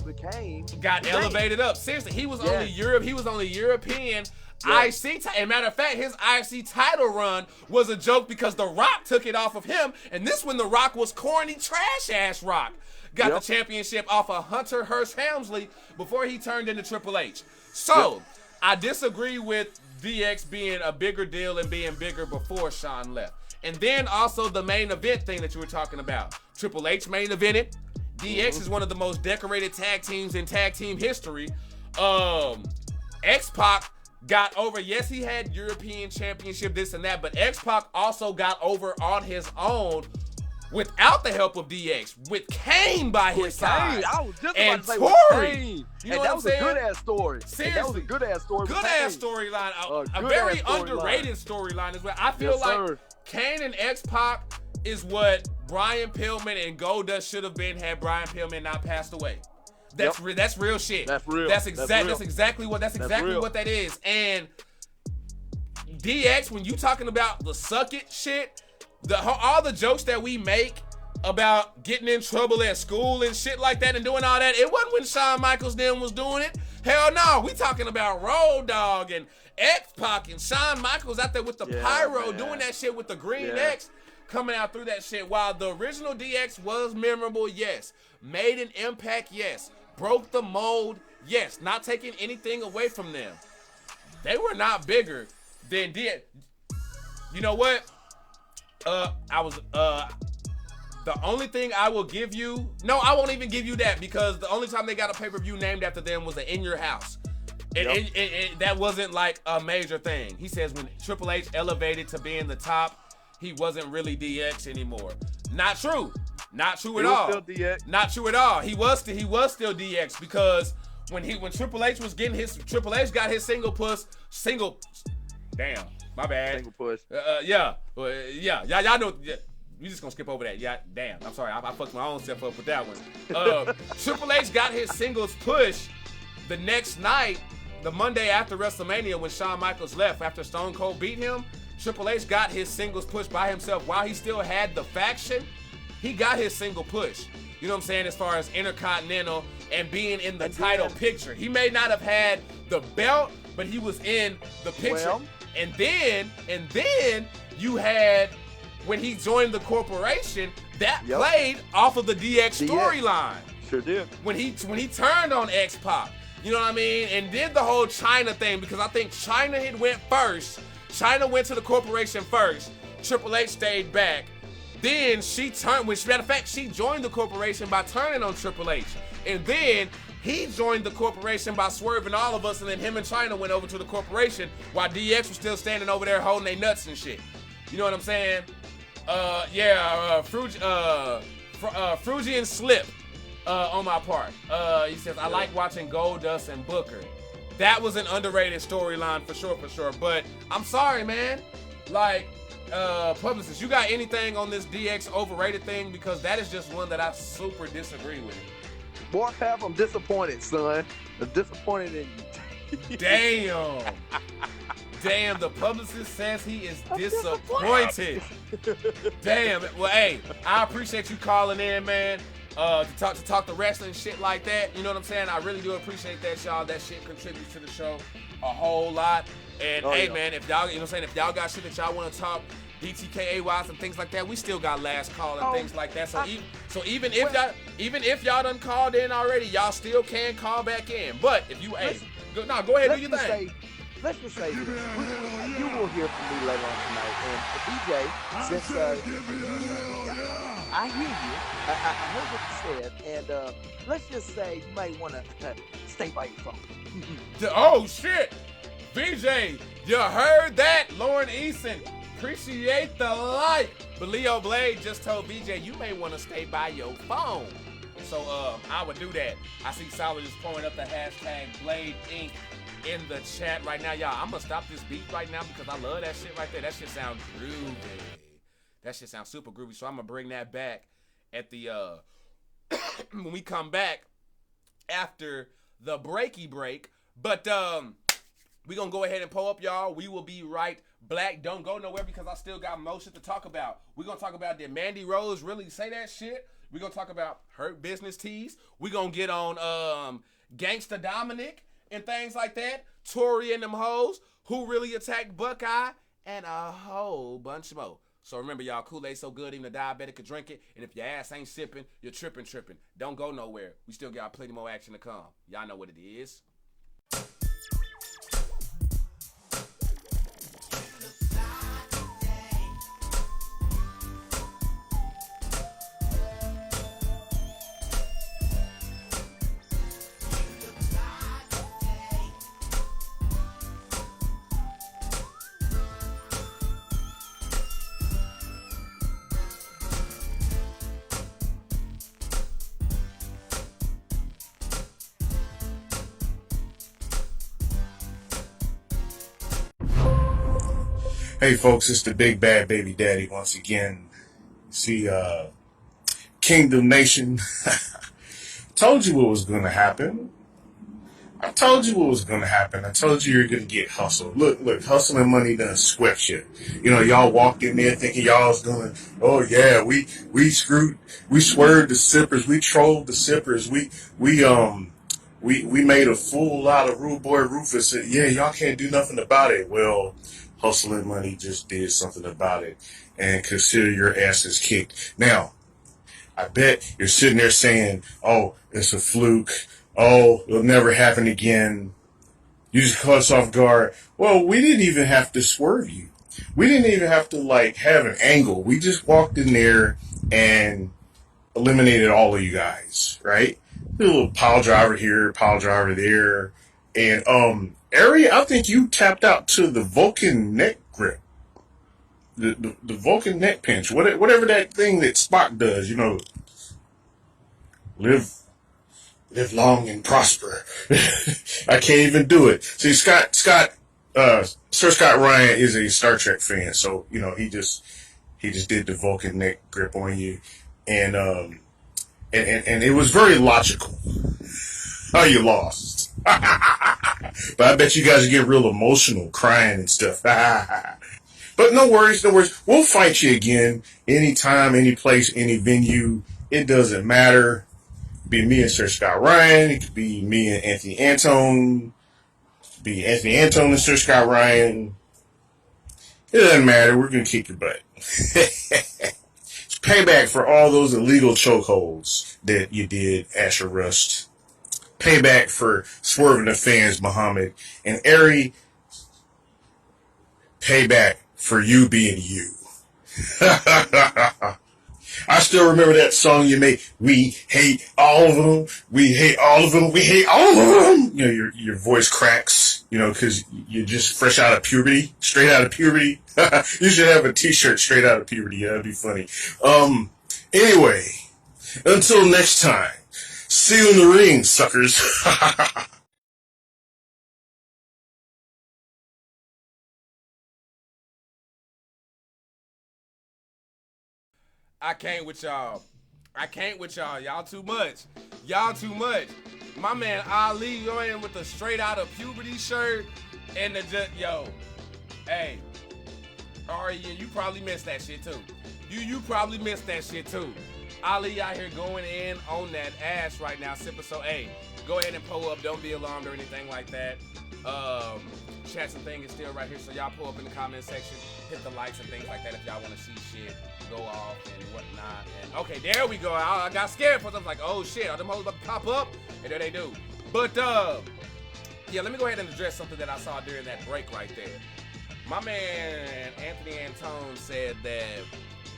got elevated up. Seriously, he was only Europe. He was only European. IC title. And matter of fact, his IC title run was a joke because The Rock took it off of him. And this when The Rock was corny, trash ass Rock. Got the championship off of Hunter Hearst Helmsley before he turned into Triple H. So I disagree with DX being a bigger deal and being bigger before Shawn left. And then also the main event thing that you were talking about. Triple H main evented. DX is one of the most decorated tag teams in tag team history. X-Pac got over. Yes, he had European Championship, this and that, but X-Pac also got over on his own without the help of DX, with Kane by his side. I was just and about to say Tori. Kane. You know that what was I'm saying? a good ass story. Seriously. That was a good ass story. Good ass storyline. A very underrated storyline as well. I feel like Kane and X-Pac is what Brian Pillman and Goldust should have been had Brian Pillman not passed away. That's real shit. That's real. That's exactly what that is. And DX, when you talking about the suck it shit, all the jokes that we make about getting in trouble at school and shit like that and doing all that, it wasn't when Shawn Michaels then was doing it. Hell no, we talking about Road Dogg and X-Pac and Shawn Michaels out there with the pyro doing that shit with the green X coming out through that shit. While the original DX was memorable, yes. Made an impact, yes. Broke the mold, yes. Not taking anything away from them. They were not bigger than DX. You know what? The only thing I will give you, no, I won't even give you that because the only time they got a pay-per-view named after them was In Your House. And that wasn't like a major thing. He says when Triple H elevated to being the top, he wasn't really DX anymore. Not true. Not true at all. Still DX. Not true at all. He was still DX because when Triple H was getting Triple H got his damn, my bad. Single push. Y'all know. we just gonna skip over that. Yeah, damn. I'm sorry. I fucked my own self up with that one. Triple H got his singles push the next night, the Monday after WrestleMania, when Shawn Michaels left after Stone Cold beat him. Triple H got his singles push by himself while he still had the faction. He got his single push. You know what I'm saying? As far as Intercontinental and being in the title picture. He may not have had the belt, but he was in the picture. Well, and then you had, when he joined the corporation, that played off of the DX storyline. Sure did. When he turned on X-Pac. You know what I mean? And did the whole China thing, because I think China had went first. China went to the corporation first. Triple H stayed back. Then she turned, matter of fact, she joined the corporation by turning on Triple H. And then he joined the corporation by swerving all of us, and then him and China went over to the corporation while DX was still standing over there holding their nuts and shit. You know what I'm saying? Phrygian slip on my part. He says, I like watching Goldust and Booker. That was an underrated storyline for sure. But I'm sorry, man. Like, publicist, you got anything on this DX overrated thing? Because that is just one that I super disagree with. Boy, I'm disappointed, son. I'm disappointed in you. Damn. Damn, the publicist says he is disappointed. Damn. Well, hey, I appreciate you calling in, man. To talk the wrestling shit like that. You know what I'm saying? I really do appreciate that, y'all. That shit contributes to the show a whole lot. And man, if y'all, you know what I'm saying, if y'all got shit that y'all want to talk DTKA wise and things like that, we still got last call and things like that. So even if y'all done called in already, y'all still can call back in. But if you go ahead, do your thing. Let's just say this. You will hear from me later on tonight. And DJ, since I hear you, I heard what you said, and let's just say you might want to stay by your phone. Oh shit, VJ, you heard that? Lauren Eason, appreciate the like. But Leo Blade just told VJ you may want to stay by your phone. So I would do that. I see Solid just pulling up the hashtag Blade Inc. in the chat right now. Y'all, I'm gonna stop this beat right now because I love that shit right there. That shit sounds groovy. That shit sounds super groovy. So I'm gonna bring that back at the when we come back after the breaky break. But we gonna go ahead and pull up, y'all. We will be right back. Don't go nowhere because I still got more shit to talk about. We're gonna talk about, did Mandy Rose really say that shit? We're gonna talk about Hurt Business tees. We're gonna get on Gangsta Dominic and things like that. Tori and them hoes, who really attacked Buckeye, and a whole bunch more. So remember, y'all, Kool-Aid so good, even a diabetic could drink it. And if your ass ain't sipping, you're tripping. Don't go nowhere. We still got plenty more action to come. Y'all know what it is. Hey folks, it's the Big Bad Baby Daddy once again. See, Kingdom Nation, told you what was going to happen. I told you what was going to happen. I told you you're going to get hustled. Look, Hustle and Money done swept you. You know, y'all walked in there thinking y'all was going to, oh yeah, we swerved the sippers, we trolled the sippers, we made a fool out of Rude Boy Rufus. Yeah, y'all can't do nothing about it. Well, Hustle and Money just did something about it, and consider your asses kicked. Now, I bet you're sitting there saying, oh, it's a fluke. Oh, it'll never happen again. You just caught us off guard. Well, we didn't even have to swerve you. We didn't even have to, have an angle. We just walked in there and eliminated all of you guys, right? Did a little pile driver here, pile driver there. And, Ari, I think you tapped out to the Vulcan neck grip. The Vulcan neck pinch. Whatever that thing that Spock does, you know. Live long and prosper. I can't even do it. See, Sir Scott Ryan is a Star Trek fan, so, you know, he He just did the Vulcan neck grip on you, and it was very logical how you lost. But I bet you guys get real emotional, crying and stuff. But no worries, no worries. We'll fight you again, anytime, any place, any venue. It doesn't matter. It could be me and Sir Scott Ryan. It could be me and Anthony Antone. It could be Anthony Antone and Sir Scott Ryan. It doesn't matter. We're going to kick your butt. It's payback for all those illegal chokeholds that you did, Asher Rust. Payback for swerving the fans, Muhammad. And Ari, payback for you being you. I still remember that song you made. We hate all of them. We hate all of them. We hate all of them. You know, your voice cracks, you know, because you're just fresh out of puberty, straight out of puberty. You should have a t-shirt straight out of puberty. Yeah, that'd be funny. Anyway, until next time, see you in the ring, suckers. I can't with y'all. I can't with y'all. Y'all too much. Y'all too much. My man Ali going with the straight out of puberty shirt and the just yo. Hey, Ari, you probably missed that shit too. You probably missed that shit too. Ali out here going in on that ass right now, sipping. So hey, go ahead and pull up. Don't be alarmed or anything like that. Chat and thing is still right here, so y'all pull up in the comment section, hit the likes and things like that if y'all want to see shit go off and whatnot. And okay, there we go. I got scared for something like, oh shit, are them hoes about to pop up? And there they do. But yeah, let me go ahead and address something that I saw during that break right there. My man Anthony Antone said that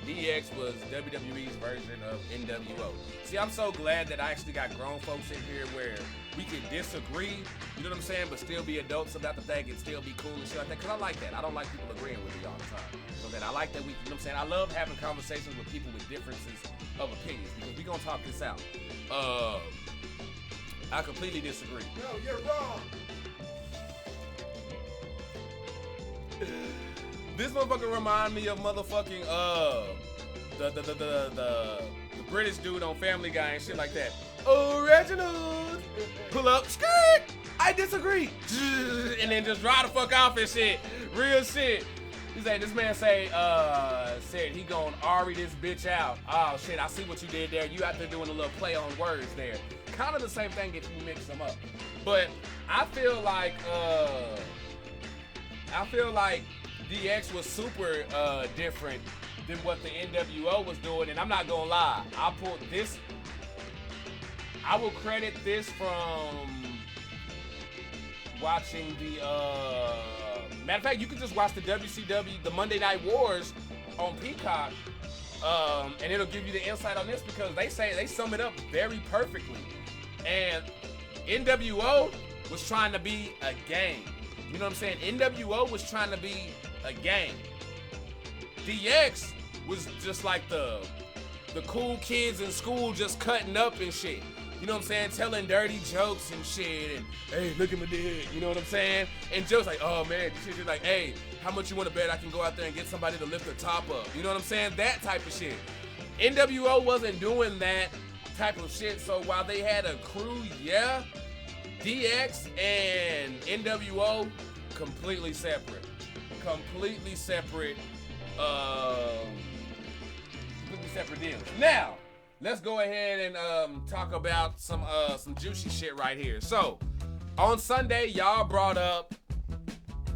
DX was WWE's version of NWO. See, I'm so glad that I actually got grown folks in here where we can disagree, you know what I'm saying, but still be adults about the thing and still be cool and shit like that, because I like that. I don't like people agreeing with me all the time. So that I like that we, you know what I'm saying, I love having conversations with people with differences of opinions, because we gonna talk this out. I completely disagree. No, you're wrong. This motherfucker remind me of motherfucking the British dude on Family Guy and shit like that. Oh, Reginald, pull up, skirt. I disagree, and then just dry the fuck off and shit. Real shit. He said this man said he gonna Ari this bitch out. Oh shit, I see what you did there. You out there doing a little play on words there. Kind of the same thing if you mix them up. But I feel like DX was super different than what the NWO was doing, and I'm not gonna lie. I will credit this from watching the matter of fact, you can just watch the WCW, the Monday Night Wars on Peacock, and it'll give you the insight on this, because they sum it up very perfectly. And NWO was trying to be a gang. You know what I'm saying? NWO was trying to be a gang. DX was just like the cool kids in school just cutting up and shit. You know what I'm saying? Telling dirty jokes and shit. And, hey, look at my dick. You know what I'm saying? And jokes like, oh, man. Shit like, hey, how much you want to bet I can go out there and get somebody to lift their top up? You know what I'm saying? That type of shit. NWO wasn't doing that type of shit. So while they had a crew, yeah, DX and NWO, completely separate. Completely separate deals. Now, let's go ahead and talk about some juicy shit right here. So, on Sunday, y'all brought up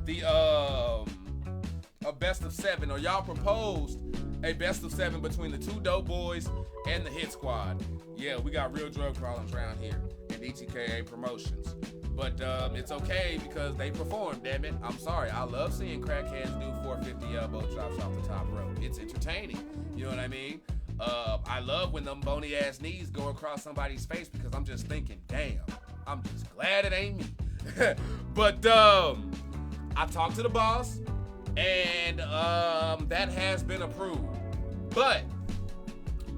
the a best of 7, or y'all proposed a best of 7 between the two Dope Boys and the Hit Squad. Yeah, we got real drug problems around here at ETKA Promotions. But it's okay because they performed, damn it. I'm sorry. I love seeing crackheads do 450 elbow drops off the top rope. It's entertaining. You know what I mean? I love when them bony ass knees go across somebody's face, because I'm just thinking, damn, I'm just glad it ain't me. But I talked to the boss, and that has been approved. But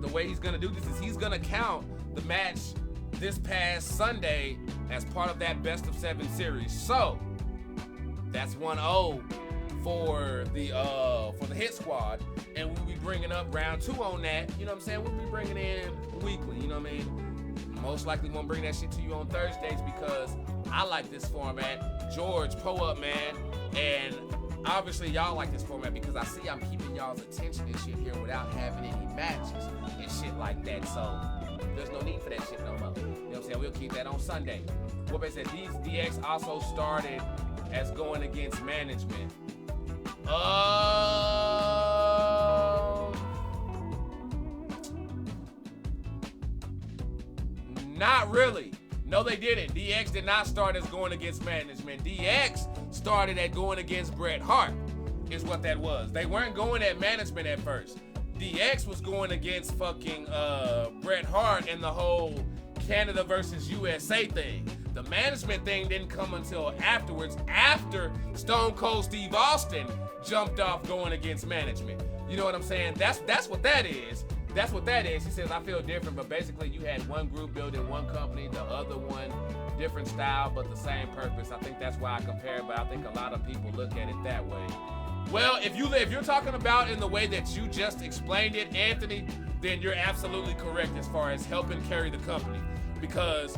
the way he's gonna do this is he's gonna count the match this past Sunday as part of that best of 7 series. So that's 1-0 for the Hit Squad, and we'll be bringing up round 2 on that. You know what I'm saying? We'll be bringing in weekly. You know what I mean? Most likely won't bring that shit to you on Thursdays because I like this format. George, pull up, man, and obviously y'all like this format because I see I'm keeping y'all's attention and shit here without having any matches and shit like that. So there's no need for that shit no more. You know what I'm saying? We'll keep that on Sunday. What they said, DX also started as going against management. Not really. No, they didn't. DX did not start as going against management. DX started at going against Bret Hart, is what that was. They weren't going at management at first. DX was going against fucking Bret Hart and the whole Canada versus USA thing. The management thing didn't come until afterwards, after Stone Cold Steve Austin jumped off going against management. You know what I'm saying? That's what that is. That's what that is. He says, I feel different, but basically you had one group building one company, the other one different style, but the same purpose. I think that's why I compare it, but I think a lot of people look at it that way. Well, if you're talking about in the way that you just explained it, Anthony, then you're absolutely correct as far as helping carry the company. Because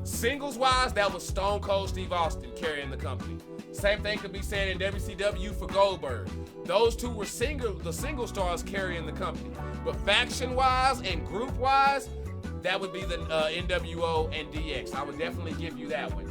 singles-wise, that was Stone Cold Steve Austin carrying the company. Same thing could be said in WCW for Goldberg. Those two were the single stars carrying the company. But faction-wise and group-wise, that would be the NWO and DX. I would definitely give you that one.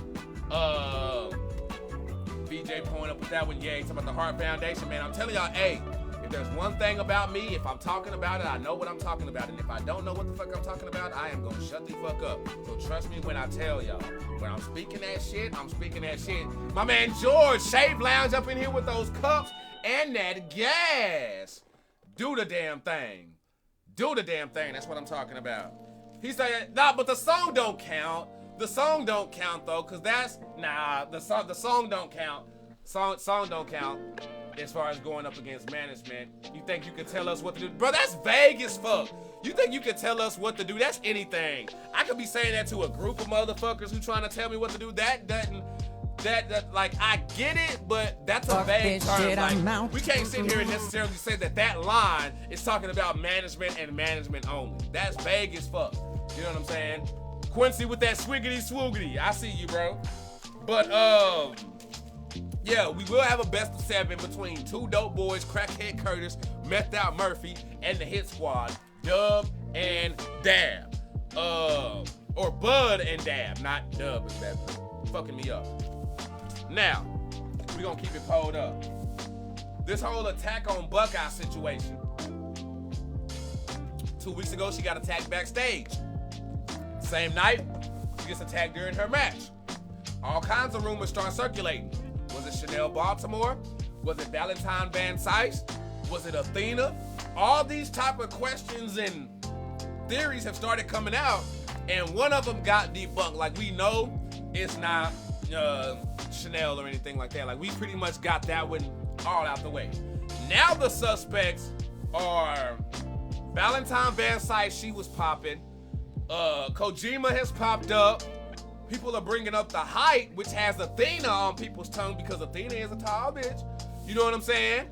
BJ pulling up with that one. Yeah, he's talking about the Hart Foundation, man. I'm telling y'all, hey, if there's one thing about me, if I'm talking about it, I know what I'm talking about. And if I don't know what the fuck I'm talking about, I am going to shut the fuck up. So trust me when I tell y'all. When I'm speaking that shit, I'm speaking that shit. My man George, Shave Lounge up in here with those cups and that gas. Do the damn thing. Do the damn thing. That's what I'm talking about. He said, nah, but the song don't count. The song don't count, though, because that's, nah, the song don't count. Song don't count. As far as going up against management, you think you could tell us what to do? Bro, that's vague as fuck. You think you could tell us what to do? That's anything. I could be saying that to a group of motherfuckers who trying to tell me what to do. That like, I get it, but that's a vague term. Like, we can't sit here and necessarily say that line is talking about management and management only. That's vague as fuck. You know what I'm saying? Quincy with that swiggity swoogity. I see you, bro. But, yeah, we will have a best of 7 between two dope boys, Crackhead Curtis, Methed Out Murphy, and the Hit Squad, Dub and Dab. Or Bud and Dab, not Dub and Dab. Fucking me up. Now, we're gonna keep it pulled up. This whole attack on Buckeye situation. 2 weeks ago, she got attacked backstage. Same night, she gets attacked during her match. All kinds of rumors start circulating. Was it Chanel Baltimore? Was it Valentine Van Sice? Was it Athena? All these type of questions and theories have started coming out, and one of them got debunked. Like, we know it's not Chanel or anything like that. Like, we pretty much got that one all out the way. Now the suspects are Valentine Van Sice, she was popping. Kojima has popped up. People are bringing up the height, which has Athena on people's tongue because Athena is a tall bitch. You know what I'm saying?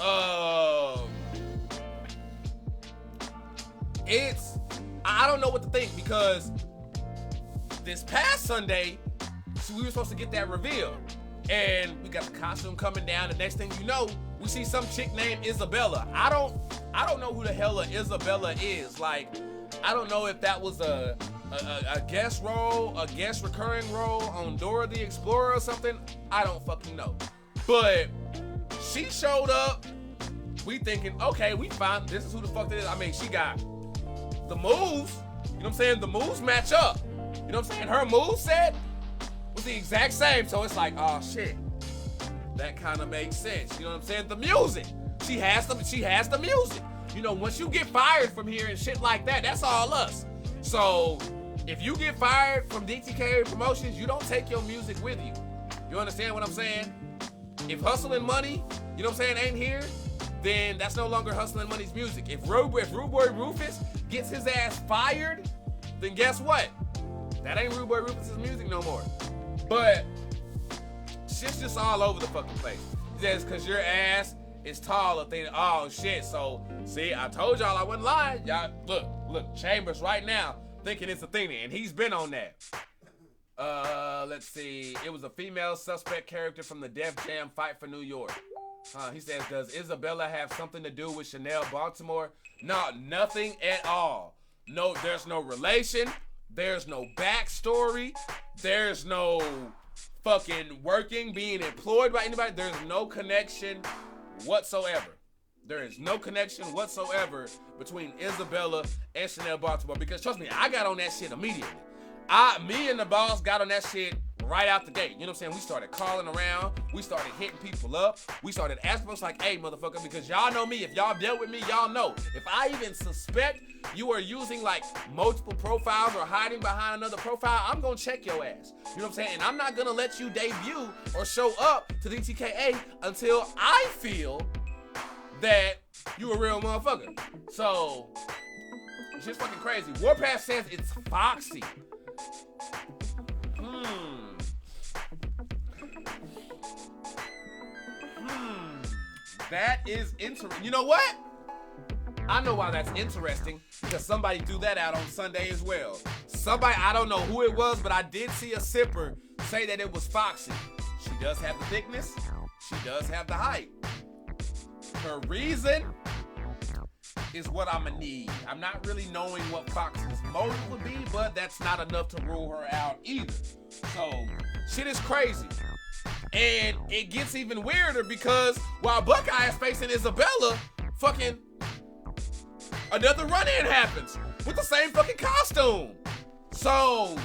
I don't know what to think because this past Sunday, we were supposed to get that reveal. And we got the costume coming down. The next thing you know, we see some chick named Isabella. I don't know who the hell Isabella is. Like, I don't know if that was a guest role, a guest recurring role on Dora the Explorer or something. I don't fucking know. But she showed up. We thinking, okay, we found this is who the fuck that is. I mean, she got the moves. You know what I'm saying? The moves match up. You know what I'm saying? Her moveset was the exact same. So it's like, oh shit. That kind of makes sense. You know what I'm saying? The music. She has the music. You know, once you get fired from here and shit like that, that's all us. So if you get fired from DTK Promotions, you don't take your music with you. You understand what I'm saying? If Hustle and Money, you know what I'm saying, ain't here, then that's no longer Hustle and Money's music. If Rude Boy Rufus gets his ass fired, then guess what? That ain't Rude Boy Rufus's music no more. But shit's just all over the fucking place. just because your ass is taller, thinking, oh shit. So see, I told y'all I wasn't lying. Y'all look, Chambers right now thinking it's Athena, and he's been on that. Let's see. It was a female suspect character from the Def Jam Fight for New York. He says, does Isabella have something to do with Chanel Baltimore? No, nothing at all. No, there's no relation. There's no backstory. There's no fucking working, being employed by anybody. There's no connection whatsoever. There is no connection whatsoever between Isabella and Chanel Baltimore, because trust me, I got on that shit immediately. Me and the boss got on that shit right out the gate. You know what I'm saying? We started calling around. We started hitting people up. We started asking us like, hey, motherfucker, because y'all know me. If y'all dealt with me, y'all know. If I even suspect you are using like multiple profiles or hiding behind another profile, I'm going to check your ass. You know what I'm saying? And I'm not going to let you debut or show up to DTKA until I feel that you a real motherfucker. So, it's just fucking crazy. Warpath says it's Foxy. That is interesting. You know what? I know why that's interesting, because somebody threw that out on Sunday as well. Somebody, I don't know who it was, but I did see a sipper say that it was Foxy. She does have the thickness. She does have the height. Her reason is what I'm gonna need. I'm not really knowing what Foxy's motive would be, but that's not enough to rule her out either. So, shit is crazy. And it gets even weirder because while Buckeye is facing Isabella, fucking another run-in happens with the same fucking costume. So,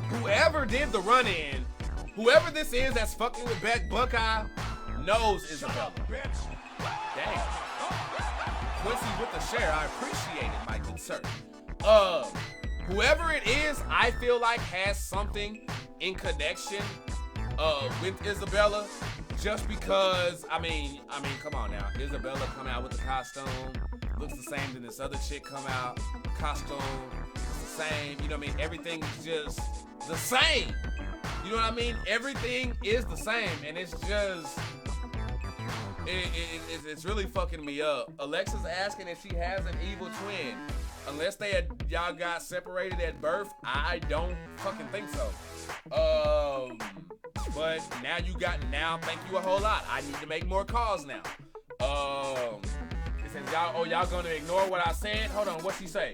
whoever did the run-in, whoever this is that's fucking with Buckeye, knows Isabella. Damn. Quincy with the share, I appreciate it, my good sir. Whoever it is, I feel like has something in connection with Isabella, just because, I mean, come on now. Isabella come out with the costume, looks the same than this other chick come out, costume, it's the same, you know what I mean? Everything is just the same. You know what I mean? Everything is the same, and it's just, it's really fucking me up. Alexa's asking if she has an evil twin. Unless y'all got separated at birth, I don't fucking think so. But now thank you a whole lot. I need to make more calls now. It says y'all gonna ignore what I said? Hold on, what she say?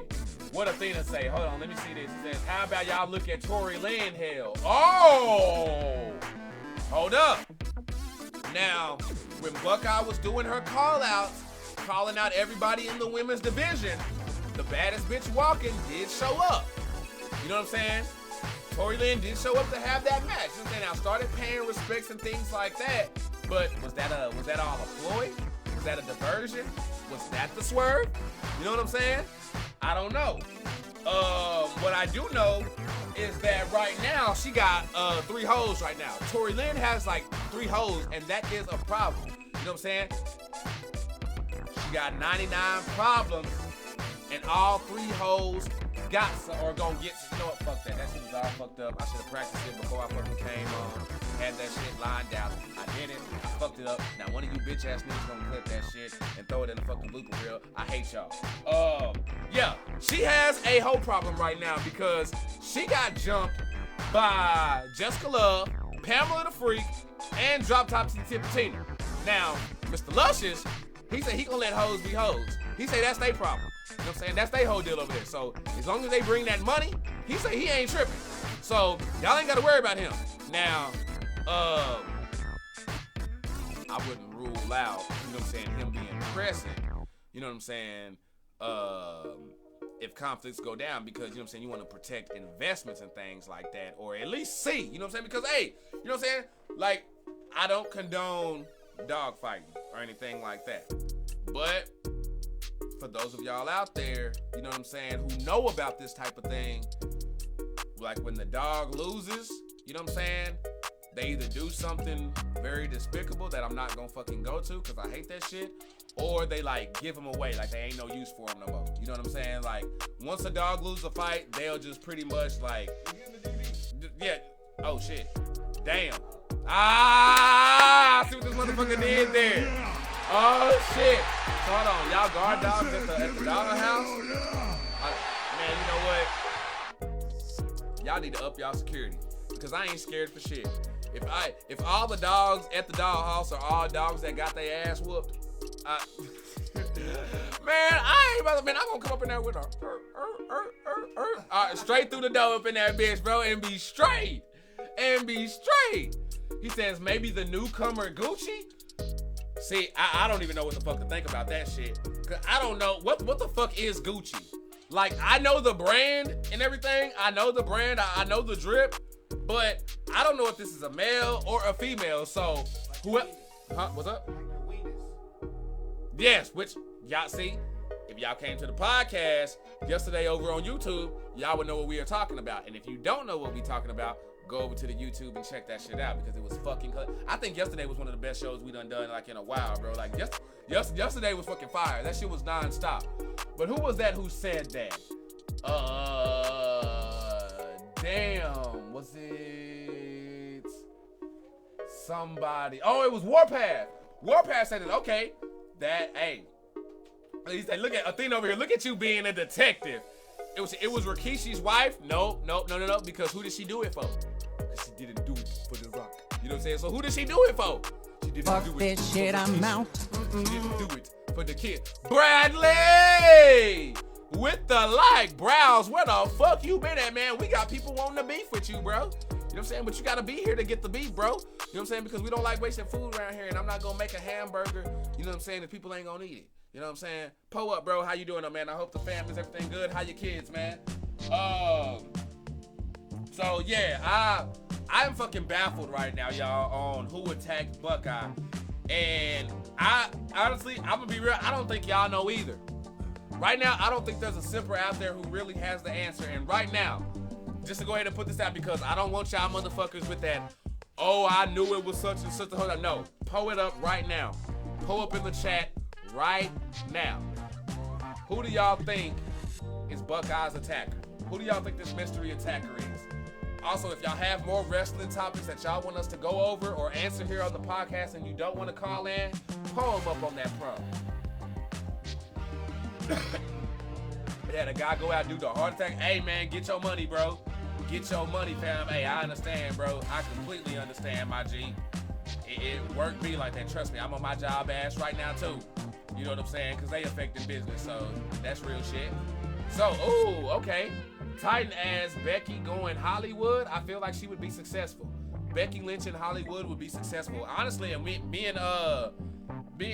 What Athena say? Hold on, let me see this. It says, how about y'all look at Tory Lane hell? Oh! Hold up. Now, when Buckeye was doing her call-outs, calling out everybody in the women's division, the baddest bitch walking did show up. You know what I'm saying? Tory Lane did show up to have that match. You know what I'm saying? I started paying respects and things like that. But was that all a ploy? Was that a diversion? Was that the swerve? You know what I'm saying? I don't know. What I do know is that right now she got 3 hoes right now. Tory Lane has like 3 hoes, and that is a problem. You know what I'm saying? She got 99 problems, and all 3 hoes are gonna get, you know what, fuck that. That shit was all fucked up. I should have practiced it before I fucking came on. Had that shit lined out. I did it. I fucked it up. Now one of you bitch ass niggas gonna clip that shit and throw it in the fucking blooper reel. I hate y'all. Yeah, she has a hoe problem right now because she got jumped by Jessica Love, Pamela the Freak, and Drop Top Tina. Now, Mr. Luscious, he said he gonna let hoes be hoes. He say that's their problem. You know what I'm saying? That's their whole deal over there. So as long as they bring that money, he say he ain't tripping. So y'all ain't gotta worry about him. Now, I wouldn't rule out, you know what I'm saying, him being present. You know what I'm saying? If conflicts go down, because, you know what I'm saying, you want to protect investments and things like that, or at least see, you know what I'm saying? Because, hey, you know what I'm saying? Like, I don't condone dog fighting or anything like that. But for those of y'all out there, you know what I'm saying, who know about this type of thing, like when the dog loses, you know what I'm saying? They either do something very despicable that I'm not gonna fucking go to because I hate that shit, or they like give them away like they ain't no use for them no more. You know what I'm saying? Like once a dog loses a fight, they'll just pretty much like, yeah, oh shit, damn. I see what this motherfucker did there. Oh shit. So hold on, y'all guard dogs at the doghouse? Man, you know what? Y'all need to up y'all security. Because I ain't scared for shit. If all the dogs at the doghouse are all dogs that got their ass whooped, man, I ain't about to, man, I'm gonna come up in there with her. Straight through the door up in that bitch, bro, and be straight. He says maybe the newcomer Gucci. See, I don't even know what the fuck to think about that shit. Cause I don't know what the fuck is Gucci. Like, I know the brand and everything. I know the brand. I know the drip. But I don't know if this is a male or a female. So, whoever, what's up? Yes, which y'all see, if y'all came to the podcast yesterday over on YouTube, y'all would know what we are talking about. And if you don't know what we talking about, go over to the YouTube and check that shit out because it was fucking. I think yesterday was one of the best shows we done like in a while, bro. Like yesterday was fucking fire. That shit was non-stop. But who was that who said that? Damn, was it somebody? Oh, it was Warpath. Warpath said it. Okay, hey. He said, look at Athena over here. Look at you being a detective. It was Rikishi's wife. No. Because who did she do it for? Because she didn't do it for the rock. You know what I'm saying? So who did she do it for? She didn't Fuck do it this shit, I'm out. She didn't do it for the kid. Bradley! With the like, Browse, where the fuck you been at, man? We got people wanting to beef with you, bro. You know what I'm saying? But you gotta be here to get the beef, bro. You know what I'm saying? Because we don't like wasting food around here, and I'm not gonna make a hamburger, you know what I'm saying, if people ain't gonna eat it. You know what I'm saying? Po up, bro. How you doing, though, man? I hope the family's everything good. How your kids, man? So yeah, I am fucking baffled right now, y'all, on who attacked Buckeye. And I honestly, I'm gonna be real, I don't think y'all know either. Right now, I don't think there's a sipper out there who really has the answer. And right now, just to go ahead and put this out because I don't want y'all motherfuckers with that, oh, I knew it was such and such. No, po it up right now. Po up in the chat right now. Who do y'all think is Buckeye's attacker? Who do y'all think this mystery attacker is? Also, if y'all have more wrestling topics that y'all want us to go over or answer here on the podcast and you don't want to call in, po them up on that pro. Yeah, the guy go out and do the heart attack. Hey, man, get your money, bro. Get your money, fam. Hey, I understand, bro. I completely understand, my G. It worked me like that. Trust me, I'm on my job ass right now, too. You know what I'm saying? Because they affecting business, so that's real shit. So, ooh, okay. Titan as Becky going Hollywood. I feel like she would be successful. Becky Lynch in Hollywood would be successful. Honestly, and me and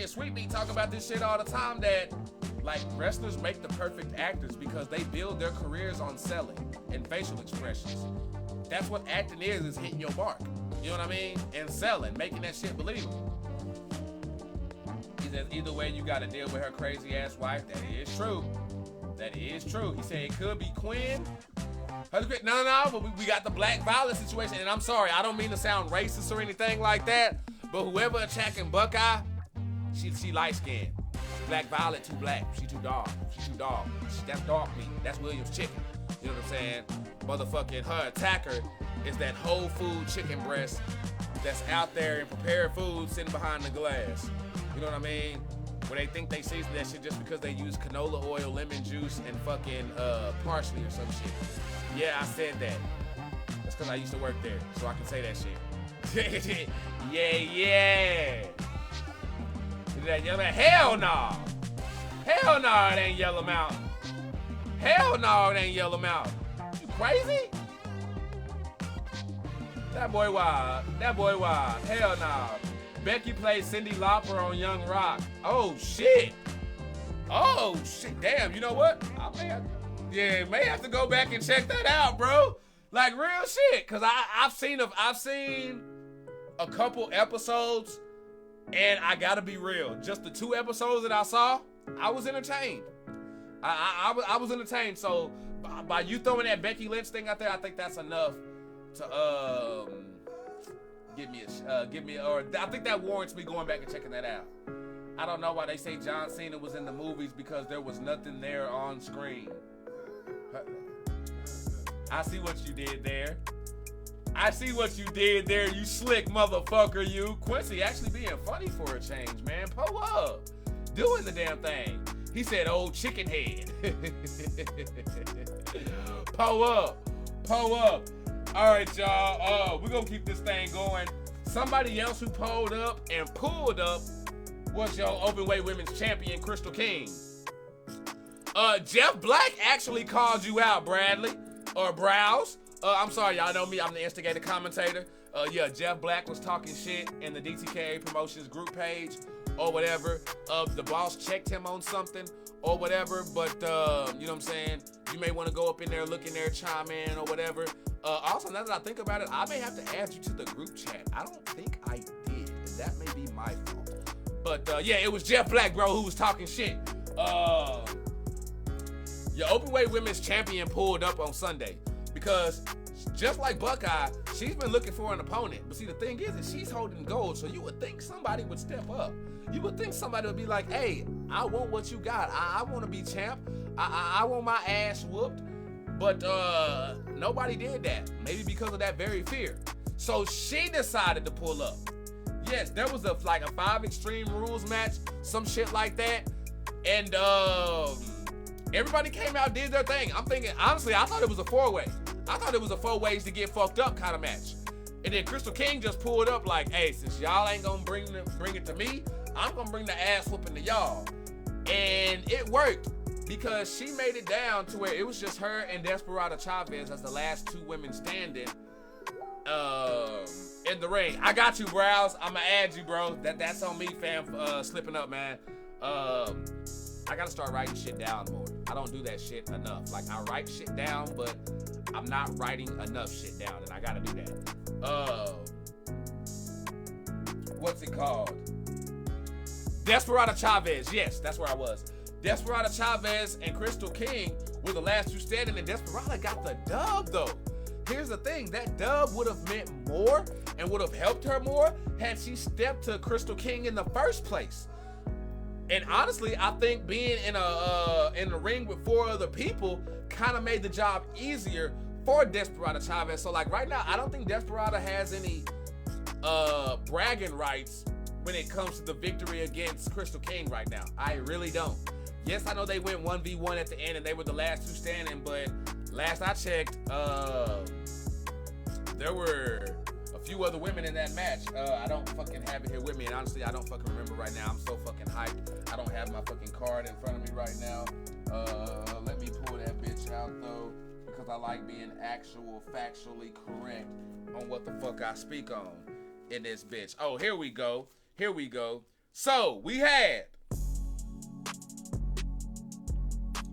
Sweet Meat talk about this shit all the time that like wrestlers make the perfect actors because they build their careers on selling and facial expressions. That's what acting is hitting your mark. You know what I mean? And selling, making that shit believable. He says either way you gotta deal with her crazy ass wife. That is true. That is true. He said it could be Quinn. No, but we got the Black Violet situation. And I'm sorry, I don't mean to sound racist or anything like that, but whoever attacking Buckeye, she light skinned. Black Violet too black. She too dark. That's dark meat. That's Williams chicken. You know what I'm saying? Motherfucking her attacker is that whole food chicken breast that's out there in prepared food sitting behind the glass. You know what I mean? Where they think they season that shit just because they use canola oil, lemon juice, and fucking parsley or some shit. Yeah, I said that. That's because I used to work there, so I can say that shit. Yeah. Is that Yellow Mountain? Hell no! Hell no, it ain't Yellow Mountain. Hell no, it ain't Yellow Mountain. You crazy? That boy wild. Hell no. Becky played Cyndi Lauper on Young Rock. Oh shit. Damn, you know what? I may have to go back and check that out, bro. Like real shit. Cause I've seen a couple episodes, and I gotta be real. Just the 2 episodes that I saw, I was entertained. I was entertained. So by you throwing that Becky Lynch thing out there, I think that's enough to I think that warrants me going back and checking that out. I don't know why they say John Cena was in the movies because there was nothing there on screen. I see what you did there. I see what you did there, you slick motherfucker, you. Quincy actually being funny for a change, man. Pull up. Doing the damn thing. He said, old chicken head. Pull up. Pull up. All right, y'all. We're going to keep this thing going. Somebody else who pulled up and pulled up was your openweight women's champion, Crystal King. Jeff Black actually called you out, Bradley. Or Browse. I'm sorry, y'all know me. I'm the instigator commentator. Yeah, Jeff Black was talking shit in the DTKA Promotions group page or whatever. The boss checked him on something or whatever. But, you know what I'm saying? You may want to go up in there, look in there, chime in or whatever. Also, now that I think about it, I may have to add you to the group chat. I don't think I did. And that may be my fault. But, yeah, it was Jeff Black, bro, who was talking shit. Your openweight women's champion pulled up on Sunday. Because just like Buckeye, she's been looking for an opponent. But see, the thing is she's holding gold, so you would think somebody would step up. You would think somebody would be like, hey, I want what you got. I want to be champ. I want my ass whooped. But nobody did that. Maybe because of that very fear. So she decided to pull up. Yes, there was a 5 Extreme Rules match, some shit like that. And everybody came out, did their thing. I'm thinking, honestly, I thought it was a 4-way. I thought it was a 4 ways to get fucked up kind of match. And then Crystal King just pulled up like, hey, since y'all ain't gonna bring it to me, I'm gonna bring the ass whooping to y'all. And it worked because she made it down to where it was just her and Desperado Chavez as the last 2 women standing in the ring. I got you, Browse. I'ma add you, bro. That's on me, fam, slipping up, man. I gotta start writing shit down more. I don't do that shit enough. Like, I write shit down, but I'm not writing enough shit down, and I gotta do that. What's it called? Desperado Chavez. Yes, that's where I was. Desperado Chavez and Crystal King were the last 2 standing, and Desperado got the dub, though. Here's the thing. That dub would have meant more and would have helped her more had she stepped to Crystal King in the first place. And honestly, I think being in the ring with 4 other people kind of made the job easier for Desperado Chavez. So like right now, I don't think Desperado has any bragging rights when it comes to the victory against Crystal King right now. I really don't. Yes, I know they went 1v1 at the end and they were the last 2 standing, but last I checked, there were a few other women in that match. I don't fucking have it here with me, and honestly, I don't fucking remember right now. I'm so fucking hyped. I don't have my fucking card in front of me right now. Let me pull that bitch out, though, because I like being factually correct on what the fuck I speak on in this bitch. Oh, here we go. Here we go. So, we had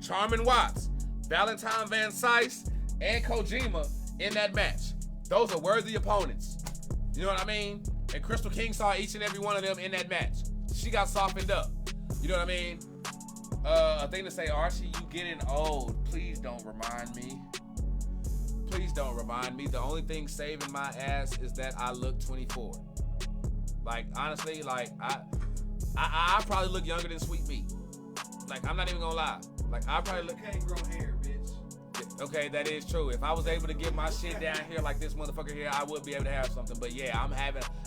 Charmin Watts, Valentine Van Cise, and Kojima in that match. Those are worthy opponents. You know what I mean? And Crystal King saw each and every one of them in that match. She got softened up. You know what I mean? A thing to say, Archie, you getting old. Please don't remind me. Please don't remind me. The only thing saving my ass is that I look 24. Like, honestly, like, I probably look younger than Sweet Meat. Like, I'm not even gonna lie. Like, I probably look... You can't grow hair, bitch. Okay, that is true. If I was able to get my shit down here like this motherfucker here, I would be able to have something. But yeah, I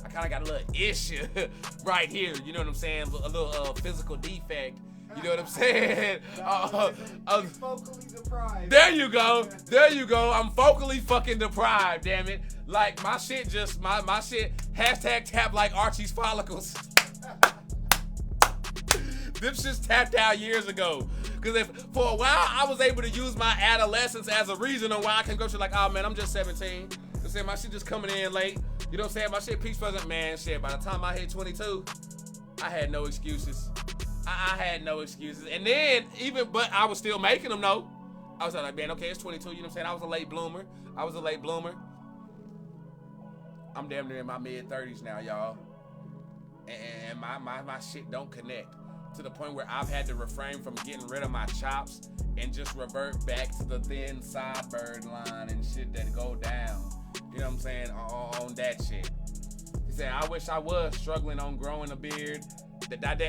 kind of got a little issue right here. You know what I'm saying? A little physical defect. You know what I'm saying? Focally deprived. There you go. There you go. I'm focally fucking deprived, damn it. Like, my shit just, my shit, hashtag tap like Archie's follicles. Them shits tapped out years ago. Because if for a while I was able to use my adolescence as a reason on why I can go to like, oh man, I'm just 17. You saying my shit just coming in late. You know what I'm saying? My shit peach fuzzy. Man, shit, by the time I hit 22, I had no excuses. I had no excuses. And then but I was still making them though. I was like, man, okay, it's 22. You know what I'm saying? I was a late bloomer. I'm damn near in my mid 30s now, y'all. And my shit don't connect. To the point where I've had to refrain from getting rid of my chops and just revert back to the thin sideburn line and shit that go down. You know what I'm saying? On that shit. He said, I wish I was struggling on growing a beard.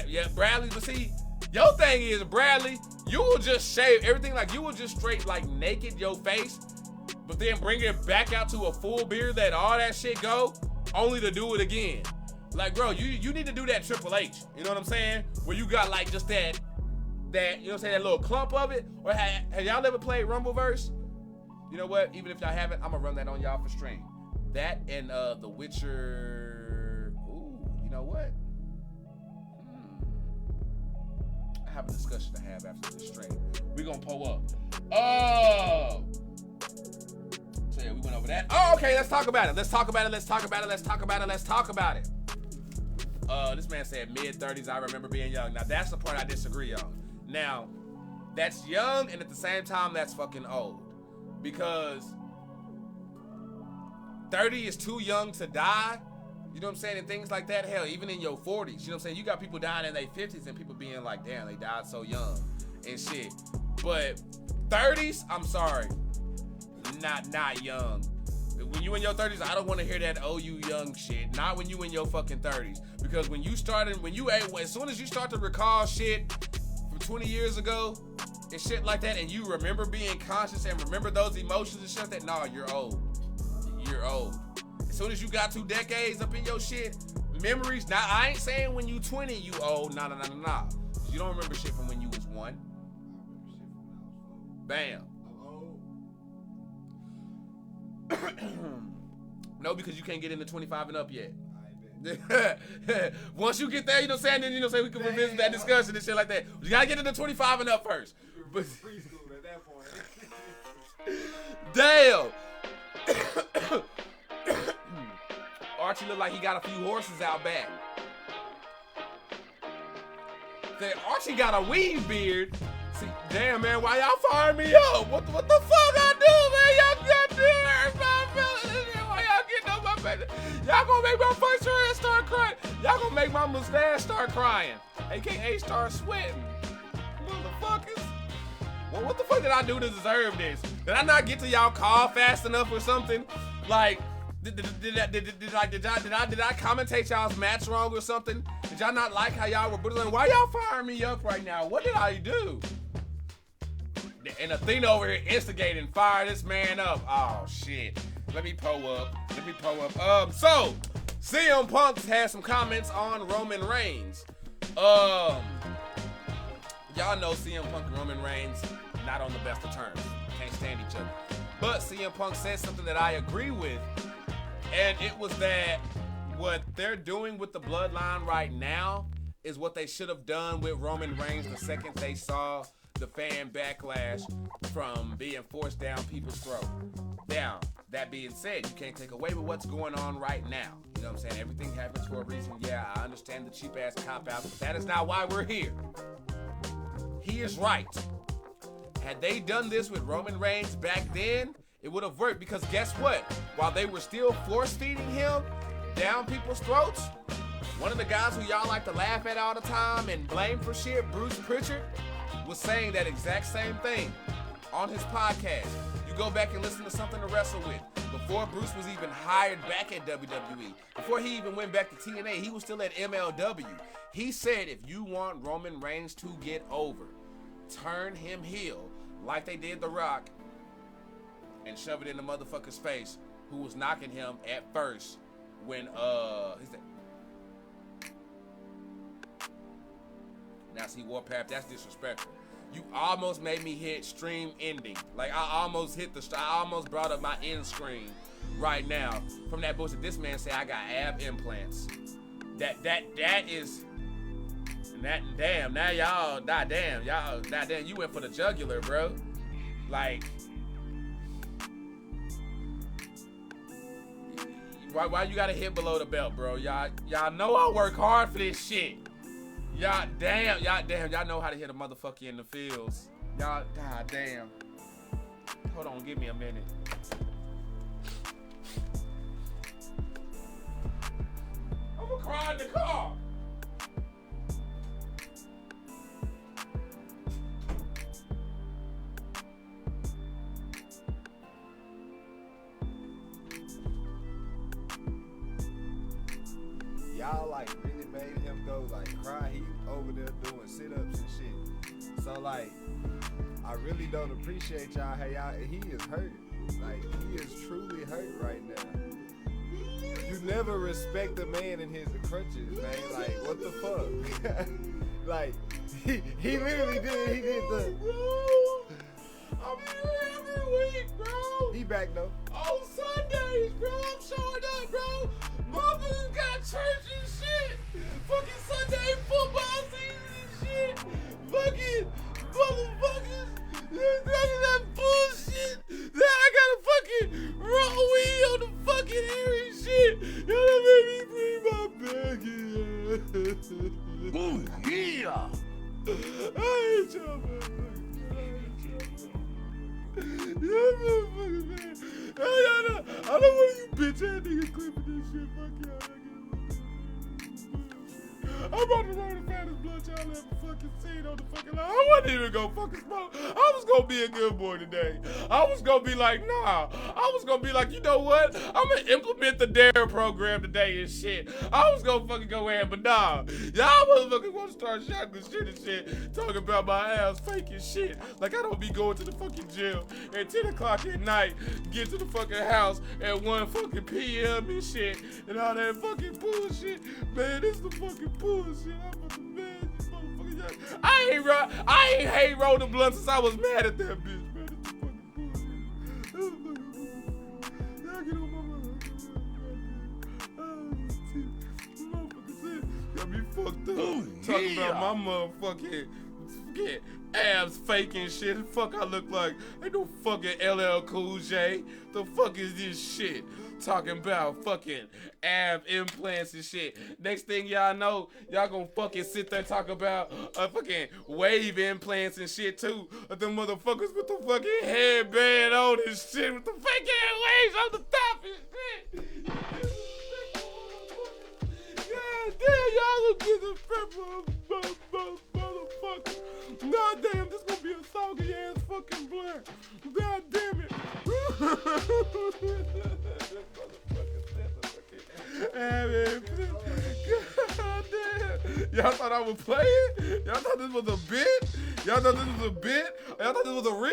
Yeah, Bradley, but see, your thing is, Bradley, you will just shave everything, like you will just straight like naked your face but then bring it back out to a full beard that all that shit go, only to do it again. Like, bro, you need to do that Triple H. You know what I'm saying? Where you got like just that you know what I'm saying, that little clump of it. Or have y'all ever played Rumbleverse? You know what? Even if y'all haven't, I'm gonna run that on y'all for stream. That and The Witcher. Ooh, you know what? I have a discussion to have after this stream. We gonna pull up. Oh. So yeah, we went over that. Oh, okay, let's talk about it. Let's talk about it. Let's talk about it. Let's talk about it. Let's talk about it. This man said mid-30s. I remember being young. Now that's the part I disagree on. Now, that's young, and at the same time, that's fucking old. Because 30 is too young to die. You know what I'm saying? And things like that. Hell, even in your 40s. You know what I'm saying? You got people dying in their 50s and people being like, damn, they died so young and shit. But 30s, I'm sorry. Not young. When you in your 30s, I don't want to hear that, oh, you young shit. Not when you in your fucking 30s. Because when you started, as soon as you start to recall shit from 20 years ago and shit like that, and you remember being conscious and remember those emotions and shit like that, nah, you're old. You're old. As soon as you got 2 decades up in your shit, memories, now I ain't saying when you 20, you old, nah. You don't remember shit from when you was 1. Bam. No, because you can't get into 25 and up yet. Once you get there, you know what I'm saying, then you know what I'm saying, we can revisit that discussion and shit like that. You gotta get into 25 and up first. But preschool at that point. Damn. Archie look like he got a few horses out back. Archie got a weave beard. See, damn, man, why y'all firing me up? What the fuck I do, man? Y'all do why y'all getting on my face? Y'all gonna make my face hair start crying. Y'all gonna make my mustache start crying. AKA start sweating. Motherfuckers. Well, what the fuck did I do to deserve this? Did I not get to y'all call fast enough or something? Like, did I commentate y'all's match wrong or something? Did y'all not like how y'all were building? Why y'all firing me up right now? What did I do? And Athena over here instigating, fire this man up. Oh shit. Let me pull up. So CM Punk has some comments on Roman Reigns. Y'all know CM Punk and Roman Reigns not on the best of terms. Can't stand each other. But CM Punk said something that I agree with. And it was that what they're doing with the bloodline right now is what they should have done with Roman Reigns the second they saw the fan backlash from being forced down people's throat. Now, that being said, you can't take away with what's going on right now. You know what I'm saying? Everything happens for a reason. Yeah, I understand the cheap ass cop out, but that is not why we're here. He is right. Had they done this with Roman Reigns back then, it would have worked, because guess what? While they were still force feeding him down people's throats, one of the guys who y'all like to laugh at all the time and blame for shit, Bruce Pritchard, was saying that exact same thing on his podcast. You go back and listen to Something to Wrestle With. Before Bruce was even hired back at WWE, before he even went back to TNA, he was still at MLW. He said, if you want Roman Reigns to get over, turn him heel like they did The Rock and shove it in the motherfucker's face who was knocking him at first when he said, now see, Warpath, that's disrespectful. You almost made me hit stream ending. Like I almost brought up my end screen right now from that bullshit. This man said I got ab implants. That is that damn. Now y'all you went for the jugular, bro. Like why you gotta hit below the belt, bro? Y'all know I work hard for this shit. Y'all know how to hit a motherfucker in the fields. Y'all, god damn. Hold on, give me a minute. I'm gonna cry in the car. Y'all like really made him go like cry. He over there doing sit-ups and shit. So like, I really don't appreciate y'all. Hey, y'all, he is hurt. Like, he is truly hurt right now. You never respect a man in his crutches, man. Like, what the fuck? Like, he literally did. He did the. I'm here every week, bro. He back though. On Sundays, bro. I'm showing up, bro. Motherfuckers got church and shit. Fucking Sunday football season and shit. Fucking motherfuckers. None of that bullshit. Then I gotta fucking roll weed on the fucking air and shit. Y'all made me bring my bag in. Ooh, yeah. I hate y'all, motherfuckers. Y'all motherfuckers, man. Hey, I don't want you bitch ass niggas clipping this shit. Fuck y'all. I'm about to roll the fattest blunt y'all ever fucking seen on the fucking line. I wasn't even gonna fucking smoke. I was gonna be a good boy today. I was gonna be like, nah. I was gonna be like, you know what? I'm gonna implement the DARE program today and shit. I was gonna fucking go in, but nah. Y'all motherfuckers wanna start shotgun shit and shit. Talking about my ass faking shit. Like I don't be going to the fucking gym at 10 o'clock at night, get to the fucking house at 1 fucking p.m. and shit. And all that fucking bullshit. Man, this the fucking bullshit. I'm a man, this motherfucker. I ain't hate rolling blunt since I was mad at that bitch, man. This the fucking bullshit. Y'all get on my motherfucking got me fucked up. Talking about my motherfucking abs faking shit. The fuck I look like? Ain't no fucking LL Cool J. The fuck is this shit? Talking about fucking ab implants and shit. Next thing y'all know, y'all gonna fucking sit there talk about fucking wave implants and shit too. The motherfuckers with the fucking headband on and shit with the fake ass waves on the top and shit. God damn, y'all gonna get the motherfucker. God damn, this gonna be a soggy ass fucking blunt. God damn it. God damn. Y'all thought I was playing? Y'all thought this was a bit? Y'all thought this was a bit? Y'all thought this was a rib?